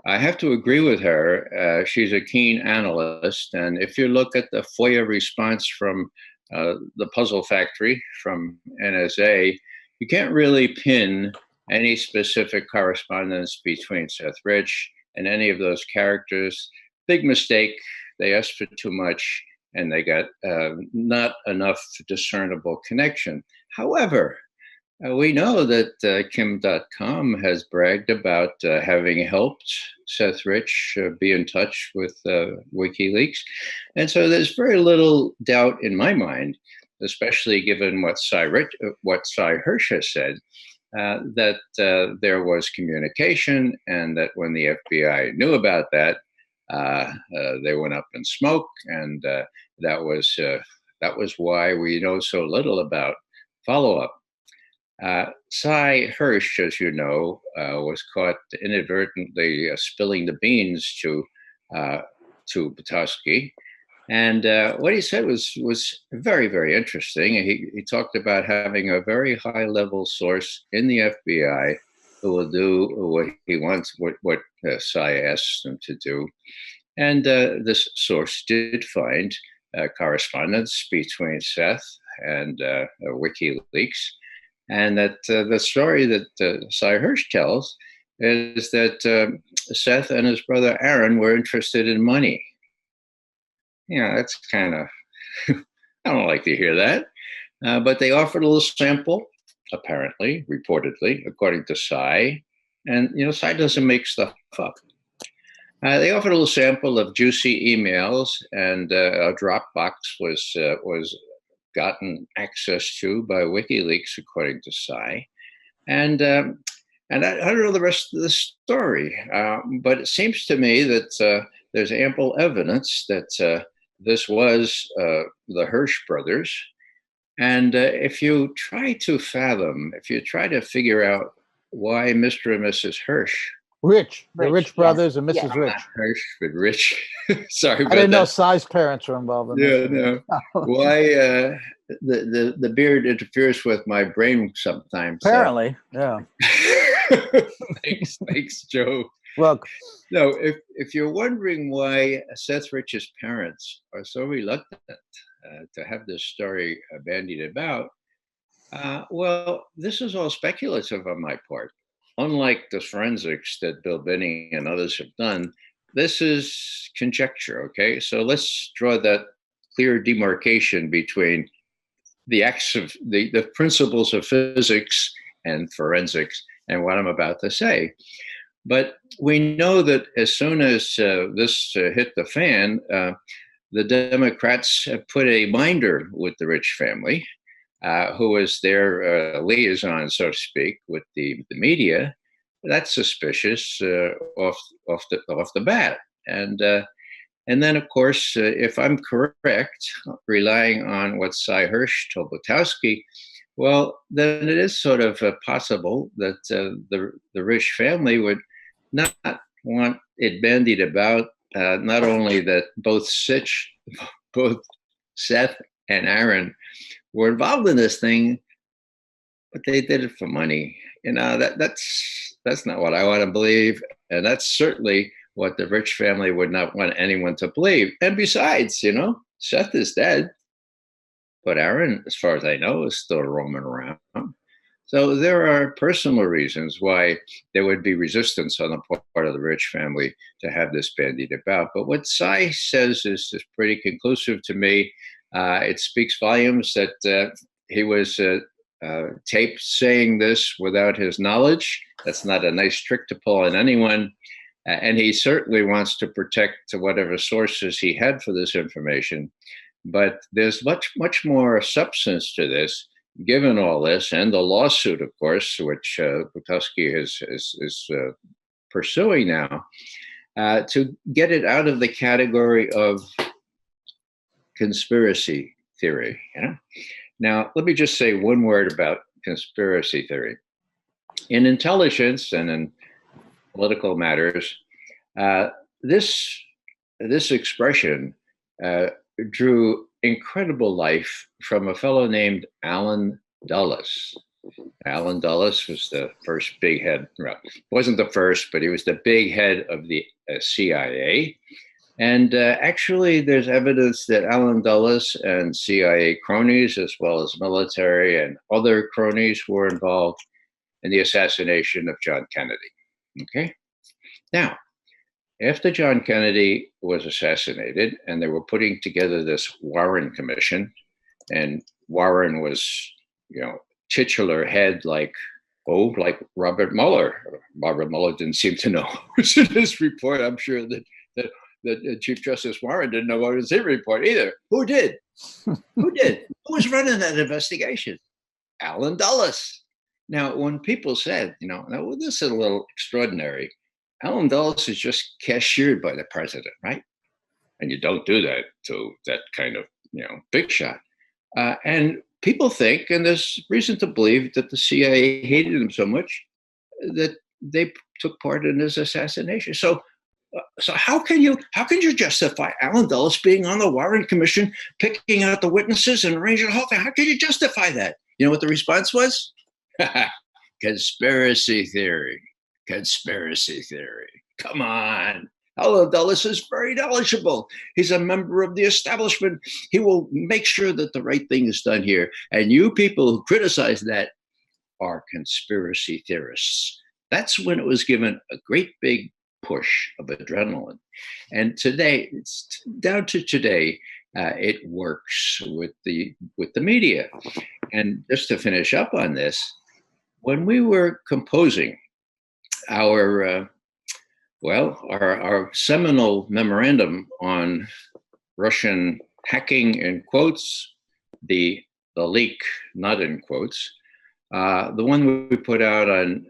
I have to agree with her. She's a keen analyst. And if you look at the FOIA response from the Puzzle Factory from NSA, you can't really pin any specific correspondence between Seth Rich and any of those characters. Big mistake. They asked for too much and they got not enough discernible connection. However, We know that Kim.com has bragged about having helped Seth Rich be in touch with WikiLeaks. And so there's very little doubt in my mind, especially given what Cy Hirsch has said, that there was communication, and that when the FBI knew about that, they went up in smoke, and that was why we know so little about follow-up. Cy Hirsch, as you know, was caught inadvertently spilling the beans to Butowsky. And what he said was very, very interesting. He talked about having a very high-level source in the FBI who will do what he wants, what Cy asked him to do. And this source did find correspondence between Seth and WikiLeaks. And that the story that Cy Hirsch tells is that Seth and his brother Aaron were interested in money. Yeah, that's kind of, I don't like to hear that. But they offered a little sample, apparently, reportedly, according to Cy. And, Cy doesn't make stuff up. They offered a little sample of juicy emails, and a Dropbox was gotten access to by WikiLeaks, according to Cy. And I don't know the rest of the story, but it seems to me that there's ample evidence that this was the Hirsch brothers. And if you try to figure out why Mr. and Mrs. Hirsch, the Rich brothers, and Mrs. Rich. Not Hirsch, but Rich. Sorry about I didn't know that. Cy's parents were involved in Yeah, this. no. Why the beard interferes with my brain sometimes. Apparently, yeah. Thanks, Joe. Look, no, if you're wondering why Seth Rich's parents are so reluctant to have this story bandied about, well, this is all speculative on my part. Unlike the forensics that Bill Binney and others have done, this is conjecture, okay? So let's draw that clear demarcation between the acts of the principles of physics and forensics and what I'm about to say. But we know that as soon as this hit the fan, the Democrats put a minder with the Rich family, who was their liaison, so to speak, with the media. That's suspicious off the bat. And then, of course, if I'm correct, relying on what Cy Hirsch told Butowsky, well, then it is sort of possible that the Rich family would not want it bandied about. Not only that both Seth and Aaron were involved in this thing, but they did it for money. That's not what I want to believe, and that's certainly what the Rich family would not want anyone to believe. And besides, Seth is dead, but Aaron, as far as I know, is still roaming around. So there are personal reasons why there would be resistance on the part of the Rich family to have this bandied about. But what Cy says is pretty conclusive to me. It speaks volumes that he was taped saying this without his knowledge. That's not a nice trick to pull on anyone. And he certainly wants to protect whatever sources he had for this information. But there's much, much more substance to this, given all this, and the lawsuit, of course, which Butowsky is pursuing now, to get it out of the category of conspiracy theory. Now, let me just say one word about conspiracy theory. In intelligence and in political matters, this expression drew incredible life from a fellow named Allen Dulles. Allen Dulles was the first big head, well, wasn't the first, but he was the big head of the CIA. And actually, there's evidence that Allen Dulles and CIA cronies, as well as military and other cronies, were involved in the assassination of John Kennedy. Okay? Now, after John Kennedy was assassinated, and they were putting together this Warren Commission, and Warren was, titular head like Robert Mueller. Robert Mueller didn't seem to know what was in his report. I'm sure that Chief Justice Warren didn't know what was in his report either. Who did? Who did? Who was running that investigation? Alan Dulles. Now, when people said, now this is a little extraordinary. Alan Dulles is just cashiered by the president, right? And you don't do that to that kind of, big shot. And people think, and there's reason to believe, that the CIA hated him so much that they took part in his assassination. So how can you justify Alan Dulles being on the Warren Commission, picking out the witnesses and arranging the whole thing? How can you justify that? You know what the response was? Conspiracy theory. Conspiracy theory. Come on. Alan Dulles is very knowledgeable. He's a member of the establishment. He will make sure that the right thing is done here. And you people who criticize that are conspiracy theorists. That's when it was given a great big push of adrenaline. And today, it's down to today, it works with the media. And just to finish up on this, when we were composing our seminal memorandum on Russian hacking, in quotes, the leak, not in quotes, the one we put out on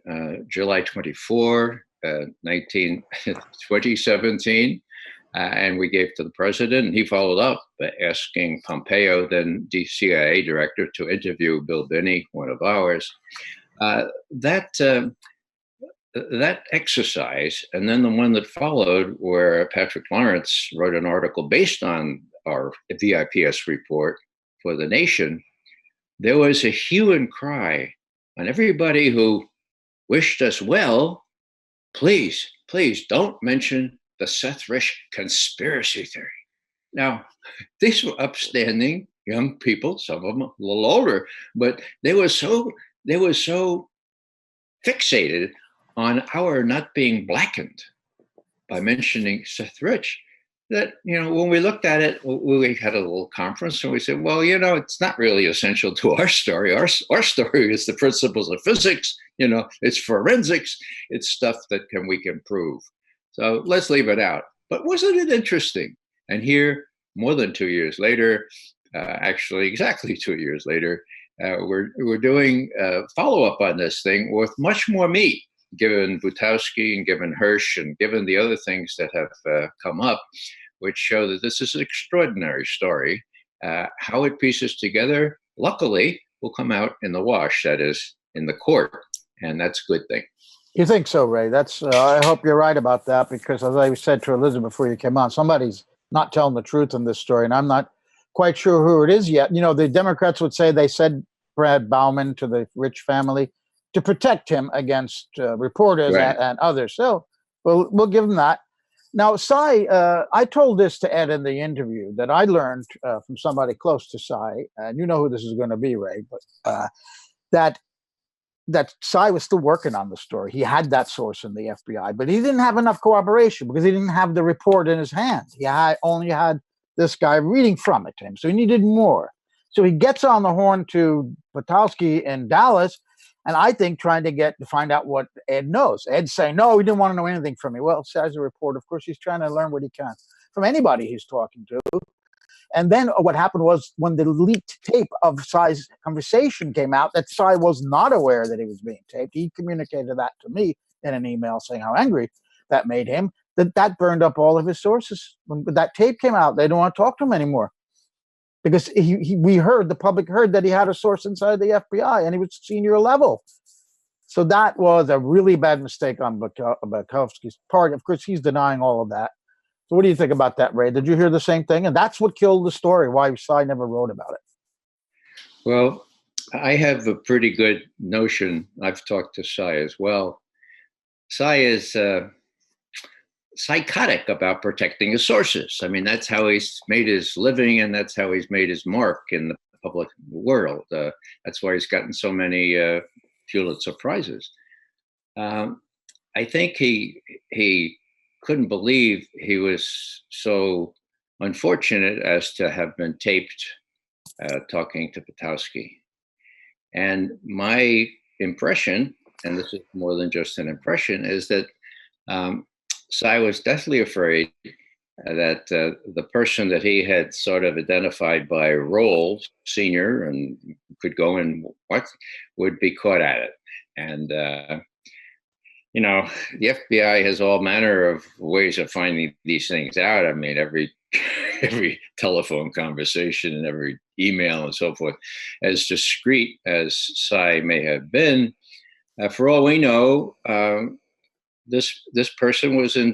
July 24, 2017, and we gave to the president, and he followed up by asking Pompeo, then CIA director, to interview Bill Binney, one of ours. That exercise, and then the one that followed, where Patrick Lawrence wrote an article based on our VIPS report for The Nation, there was a hue and cry on everybody who wished us well. Please don't mention the Seth Rich conspiracy theory. Now, these were upstanding young people, some of them a little older, but they were so fixated on our not being blackened by mentioning Seth Rich that, when we looked at it, we had a little conference and we said, well, it's not really essential to our story. Our story is the principles of physics. It's forensics. It's stuff that we can prove. So let's leave it out. But wasn't it interesting? And here, more than 2 years later, actually exactly 2 years later, we're doing a follow-up on this thing with much more meat, given Butowsky and given Hirsch and given the other things that have come up, which show that this is an extraordinary story. How it pieces together, luckily, will come out in the wash, that is, in the court, and that's a good thing. You think so, Ray? That's. I hope you're right about that, because as I said to Elizabeth before you came on, somebody's not telling the truth in this story, and I'm not quite sure who it is yet. The Democrats would say they said Brad Bauman to the Rich family to protect him against reporters, right, and others. So we'll give them that. Now, Cy, I told this to Ed in the interview that I learned from somebody close to Cy, and you know who this is going to be, Ray, but that Cy was still working on the story. He had that source in the FBI, but he didn't have enough cooperation because he didn't have the report in his hand. He only had this guy reading from it to him, so he needed more. So he gets on the horn to Butowsky in Dallas, and I think trying to find out what Ed knows. Ed's saying, no, he didn't want to know anything from me. Well, Cy's a reporter. Of course, he's trying to learn what he can from anybody he's talking to. And then what happened was, when the leaked tape of Cy's conversation came out, that Cy was not aware that he was being taped. He communicated that to me in an email saying how angry that made him, that burned up all of his sources. When that tape came out, they don't want to talk to him anymore. Because the public heard that he had a source inside the FBI and he was senior level. So that was a really bad mistake on Butowsky's part. Of course, he's denying all of that. So what do you think about that, Ray? Did you hear the same thing? And that's what killed the story, why Cy never wrote about it. Well, I have a pretty good notion. I've talked to Cy as well. Cy is psychotic about protecting his sources. I mean, that's how he's made his living, and that's how he's made his mark in the public world. That's why he's gotten so many Pulitzer Prizes. I think he couldn't believe he was so unfortunate as to have been taped talking to Butowsky. And my impression, and this is more than just an impression, is that Cy was deathly afraid that the person that he had sort of identified by role, senior, and could go and what, would be caught at it. And, the FBI has all manner of ways of finding these things out. I mean, every telephone conversation and every email and so forth, as discreet as Cy may have been, for all we know, this person was in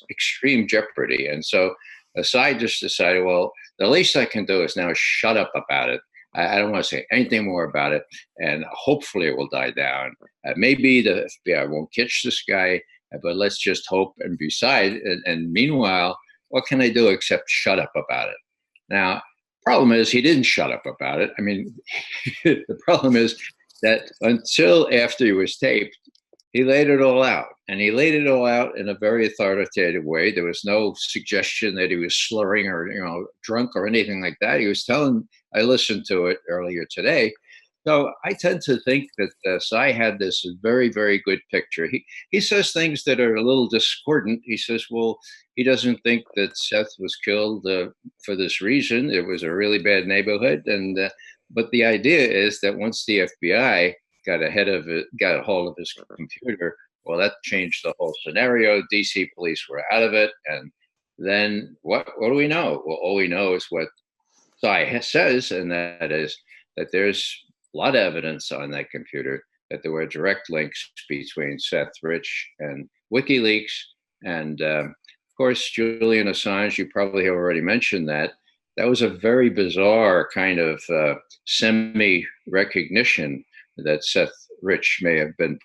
extreme jeopardy. And so Cy just decided, well, the least I can do is now shut up about it. I don't want to say anything more about it, and hopefully it will die down. Maybe the FBI won't catch this guy, but let's just hope. And and meanwhile, what can I do except shut up about it? Now, problem is he didn't shut up about it. I mean, the problem is that until after he was taped, he laid it all out, and he laid it all out in a very authoritative way. There was no suggestion that he was slurring or, drunk or anything like that. He was telling, I listened to it earlier today. So I tend to think that Cy had this very, very good picture. He says things that are a little discordant. He says, well, he doesn't think that Seth was killed for this reason. It was a really bad neighborhood. But the idea is that once the FBI got a hold of his computer, well, that changed the whole scenario. DC police were out of it. And then what do we know? Well, all we know is what Cy says, and that is that there's a lot of evidence on that computer that there were direct links between Seth Rich and WikiLeaks. And of course, Julian Assange, you probably have already mentioned that. That was a very bizarre kind of semi-recognition that Seth Rich may have been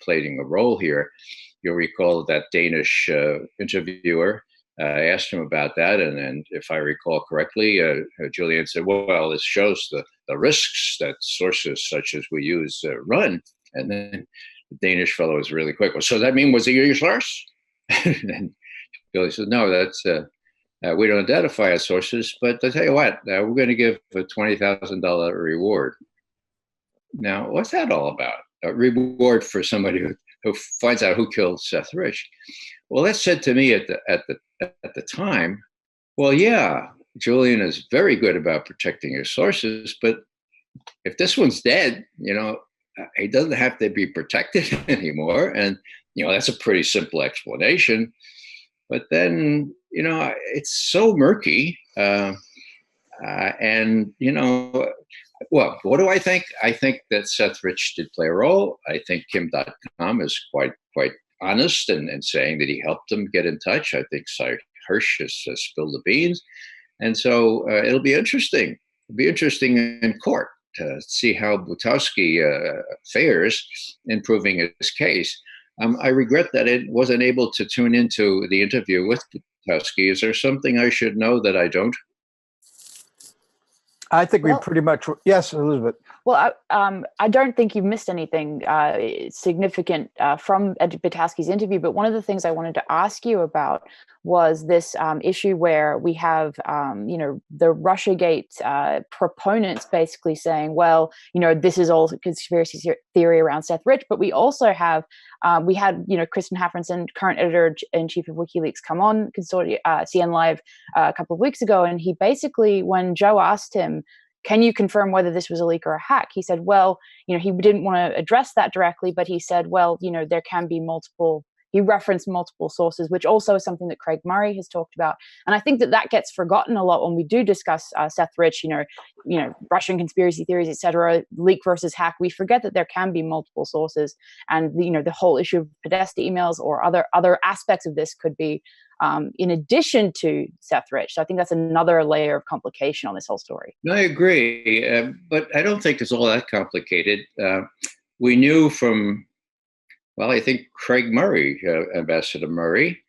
playing a role here. You'll recall that Danish interviewer asked him about that, and if I recall correctly, Julian said, well, this shows the risks that sources such as we use run. And then the Danish fellow was really quick. Well, so that mean was he your source? And Julian said, no, that's we don't identify our sources, but I'll tell you what, we're going to give a $20,000 reward. Now, what's that all about? A reward for somebody who finds out who killed Seth Rich. Well, that said to me at the time, well, yeah, Julian is very good about protecting his sources, but if this one's dead, he doesn't have to be protected anymore. And, that's a pretty simple explanation. But then, it's so murky. Well, what do I think? I think that Seth Rich did play a role. I think Kim.com is quite honest in saying that he helped them get in touch. I think Cy Hirsch has spilled the beans. And so it'll be interesting. It'll be interesting in court to see how Butowsky fares in proving his case. I regret that I wasn't able to tune into the interview with Butowsky. Is there something I should know that I don't? I think we pretty much, yes, Elizabeth. Well, I don't think you've missed anything significant from Butowsky's interview, but one of the things I wanted to ask you about was this issue where we have, the Russiagate proponents basically saying, well, this is all conspiracy theory around Seth Rich, but we also have, we had, Kristen Hafrenson, current editor-in-chief of WikiLeaks, come on Consortium, CN Live a couple of weeks ago, and he basically, when Joe asked him, can you confirm whether this was a leak or a hack? He said, well, he didn't want to address that directly, but he said, well, there can be multiple, he referenced multiple sources, which also is something that Craig Murray has talked about. And I think that gets forgotten a lot when we do discuss Seth Rich, Russian conspiracy theories, et cetera, leak versus hack. We forget that there can be multiple sources, and the whole issue of Podesta emails or other aspects of this could be in addition to Seth Rich. So I think that's another layer of complication on this whole story. No, I agree, but I don't think it's all that complicated. We knew from, well, I think Craig Murray, Ambassador Murray,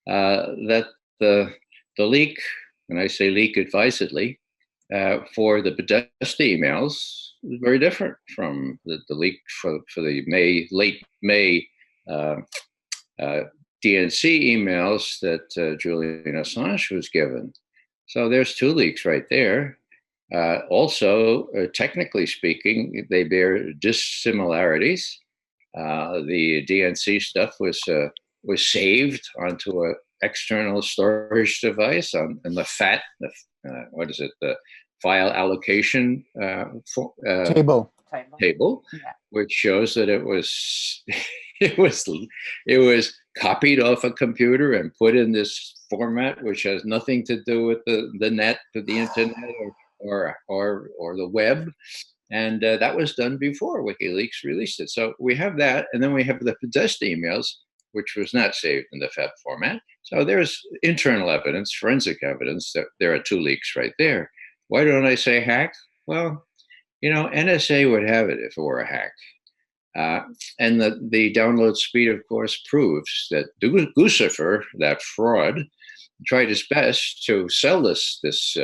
that the leak, and I say leak advisedly, for the Podesta emails was very different from the leak for the late May DNC emails that Julian Assange was given. So there's two leaks right there. Also, technically speaking, they bear dissimilarities. The DNC stuff was saved onto an external storage device and the FAT, what is it, the file allocation Table. Yeah. which shows that it was it was copied off a computer and put in this format, which has nothing to do with the net, to the internet, or the web. And that was done before WikiLeaks released it. So we have that, and then we have the possessed emails, which was not saved in the FAT format. So there's internal evidence, forensic evidence, that there are 2 leaks right there. Why don't I say hack? Well, NSA would have it if it were a hack. And the download speed, of course, proves that Guccifer, that fraud, tried his best to sell this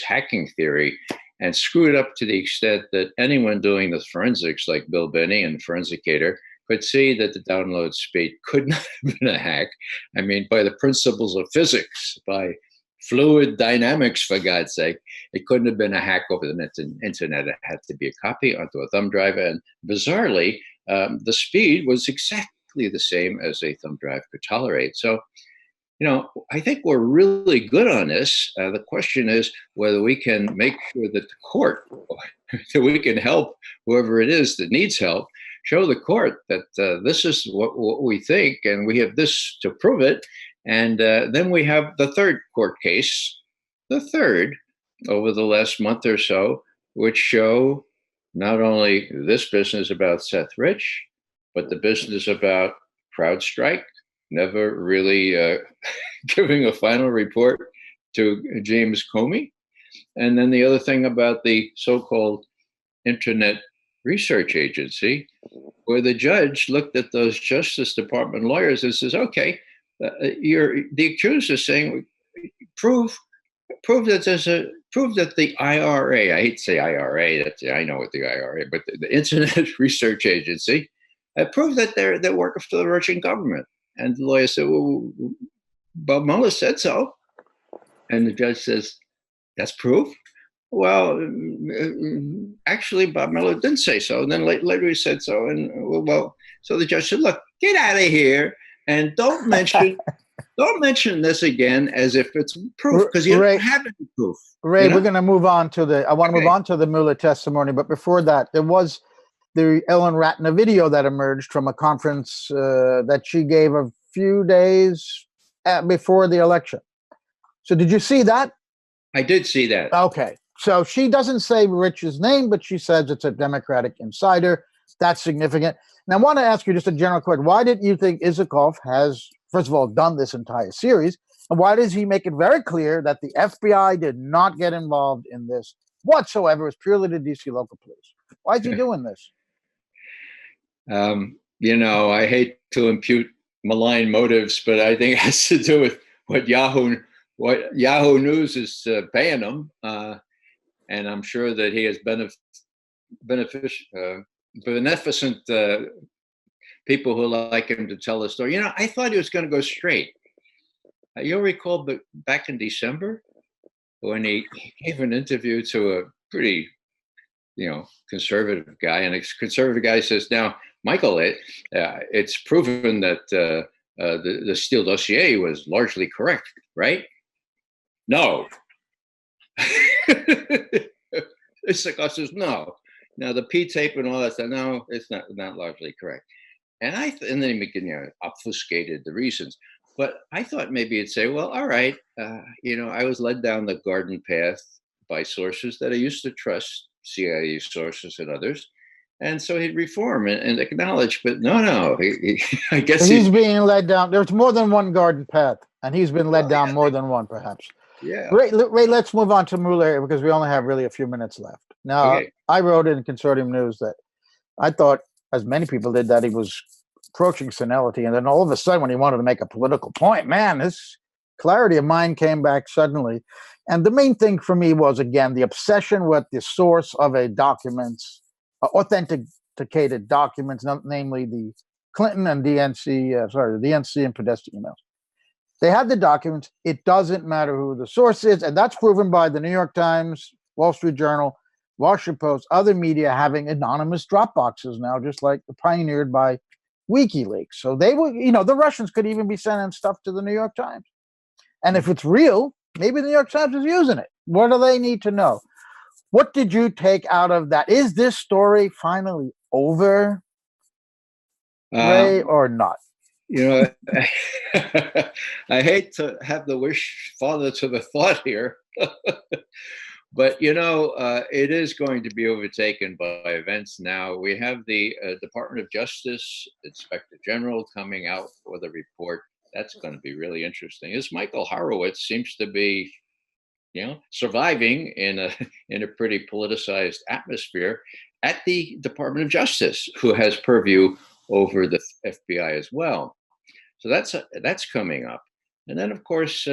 hacking theory and screw it up to the extent that anyone doing the forensics, like Bill Binney and Forensicator, could see that the download speed could not have been a hack. I mean, by the principles of physics, by fluid dynamics, for God's sake, it couldn't have been a hack over the internet. It had to be a copy onto a thumb drive. And bizarrely, the speed was exactly the same as a thumb drive could tolerate. So, I think we're really good on this. The question is whether we can make sure that the court, that we can help whoever it is that needs help, show the court that this is what we think, and we have this to prove it. And then we have the third court case, over the last month or so, which show not only this business about Seth Rich, but the business about CrowdStrike, never really giving a final report to James Comey. And then the other thing about the so-called Internet Research Agency, where the judge looked at those Justice Department lawyers and says, okay, the accused is saying, prove that the IRA, I hate to say IRA, I know what the IRA, but the Internet Research Agency, prove that they're working for the Russian government. And the lawyer said, well, Bob Mueller said so. And the judge says, that's proof? Well, actually, Bob Mueller didn't say so. And then later he said so. And so the judge said, look, get out of here and don't mention this again as if it's proof, because you don't have any proof. Ray, we're going to move on to I want to move on to the Mueller testimony. But before that, there was the Ellen Ratner video that emerged from a conference that she gave a few days before the election. So did you see that? I did see that. Okay. So she doesn't say Rich's name, but she says it's a Democratic insider. That's significant. And I want to ask you just a general question. Why did you think Isikoff has, first of all, done this entire series? And why does he make it very clear that the FBI did not get involved in this whatsoever? It was purely the DC local police. Why is he doing this? I hate to impute malign motives, but I think it has to do with what Yahoo News is paying him. And I'm sure that he has beneficent people who like him to tell the story. I thought he was going to go straight. You'll recall, but back in December, when he gave an interview to a pretty, conservative guy, and a conservative guy says, "Now, Michael, it's proven that the Steele dossier was largely correct, right?" No. Isikoff says no. Now the P tape and all that stuff. No, it's not largely correct. And then he obfuscated the reasons. But I thought maybe he'd say, well, all right, I was led down the garden path by sources that I used to trust, CIA sources and others. And so he'd reform and acknowledge, but no, I guess he's being led down. There's more than one garden path, and he's been led down more than one, perhaps. Yeah. Ray, let's move on to Mueller because we only have really a few minutes left. Now, okay. I wrote in Consortium News that I thought, as many people did, that he was approaching senility. And then all of a sudden, when he wanted to make a political point, man, this clarity of mind came back suddenly. And the main thing for me was, again, the obsession with the source of a documents, authenticated documents, namely the Clinton and the DNC and Podesta emails. They have the documents. It doesn't matter who the source is. And that's proven by the New York Times, Wall Street Journal, Washington Post, other media having anonymous drop boxes now, just like pioneered by WikiLeaks. So they will, the Russians could even be sending stuff to the New York Times. And if it's real, maybe the New York Times is using it. What do they need to know? What did you take out of that? Is this story finally over, Ray, or not? I hate to have the wish father to the thought here, but it is going to be overtaken by events now. We have the Department of Justice Inspector General coming out with a report. That's going to be really interesting. This Michael Horowitz seems to be, surviving in a pretty politicized atmosphere at the Department of Justice, who has purview over the FBI as well. So that's coming up. And then, of course,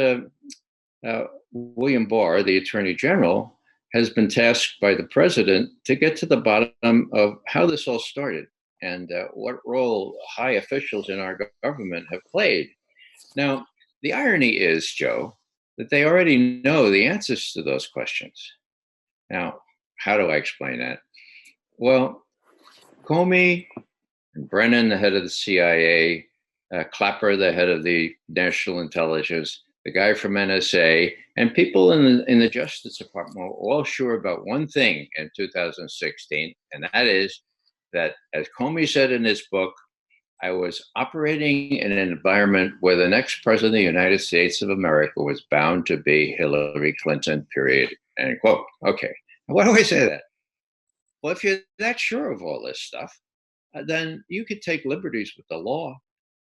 William Barr, the Attorney General, has been tasked by the president to get to the bottom of how this all started and what role high officials in our government have played. Now, the irony is, Joe, that they already know the answers to those questions. Now, how do I explain that? Well, Comey and Brennan, the head of the CIA, Clapper, the head of the National Intelligence, the guy from NSA, and people in the Justice Department were all sure about one thing in 2016, and that is that, as Comey said in his book, I was operating in an environment where the next president of the United States of America was bound to be Hillary Clinton, period, end quote. Okay, why do I say that? Well, if you're that sure of all this stuff, then you could take liberties with the law,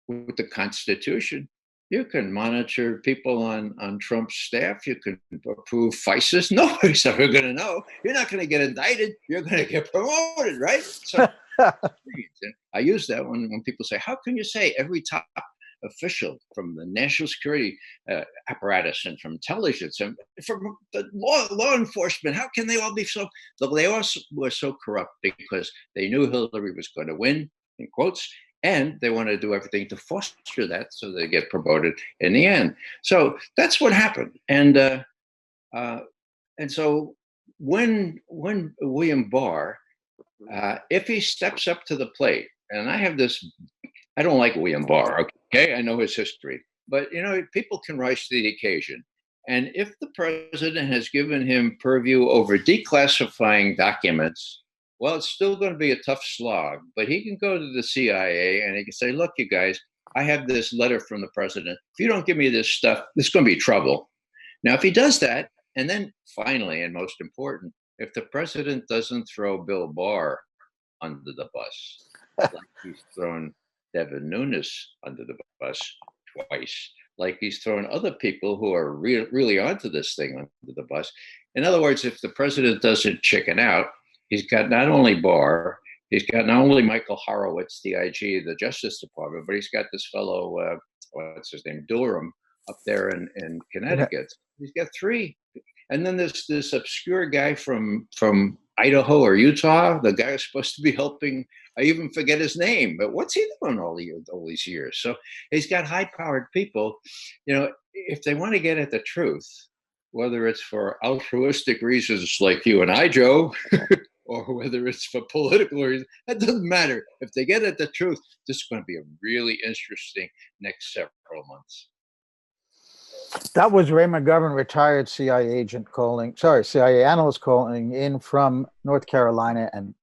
with the Constitution. You can monitor people on Trump's staff. You can approve FISAs. Nobody's ever going to know. You're not going to get indicted. You're going to get promoted, right? So I use that when people say, how can you say every top official from the national security apparatus and from intelligence and from the law enforcement, how can they all be so? They all were so corrupt because they knew Hillary was going to win, in quotes, and they want to do everything to foster that so they get promoted in the end. So that's what happened. And so when William Barr, if he steps up to the plate, and I don't like William Barr, okay? I know his history, but people can rise to the occasion. And if the president has given him purview over declassifying documents, well, it's still going to be a tough slog, but he can go to the CIA and he can say, look, you guys, I have this letter from the president. If you don't give me this stuff, there's going to be trouble. Now, if he does that, and then finally, and most important, if the president doesn't throw Bill Barr under the bus, like he's thrown Devin Nunes under the bus twice, like he's thrown other people who are really onto this thing under the bus. In other words, if the president doesn't chicken out, he's got not only Barr, he's got not only Michael Horowitz, the IG of the Justice Department, but he's got this fellow, what's his name, Durham, up there in Connecticut. He's got three. And then there's this obscure guy from Idaho or Utah, the guy who's supposed to be helping. I even forget his name, but what's he doing all these years? So he's got high-powered people. If they want to get at the truth, whether it's for altruistic reasons like you and I, Joe, or whether it's for political reasons, that doesn't matter. If they get at the truth, this is going to be a really interesting next several months. That was Ray McGovern, retired CIA analyst calling in from North Carolina and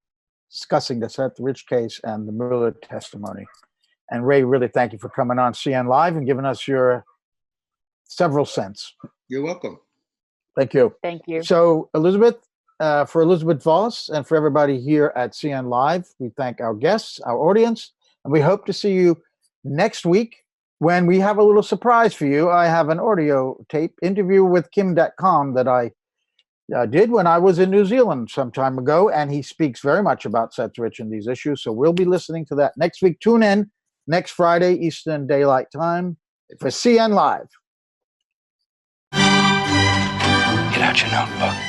discussing the Seth Rich case and the Mueller testimony. And Ray, really thank you for coming on CN Live and giving us your several cents. You're welcome. Thank you. Thank you. So, Elizabeth, for Elizabeth Voss and for everybody here at CN Live, we thank our guests, our audience, and we hope to see you next week when we have a little surprise for you. I have an audio tape interview with Kim.com that I did when I was in New Zealand some time ago, and he speaks very much about Seth Rich and these issues. So we'll be listening to that next week. Tune in next Friday, Eastern Daylight Time for CN Live. Get out your notebook.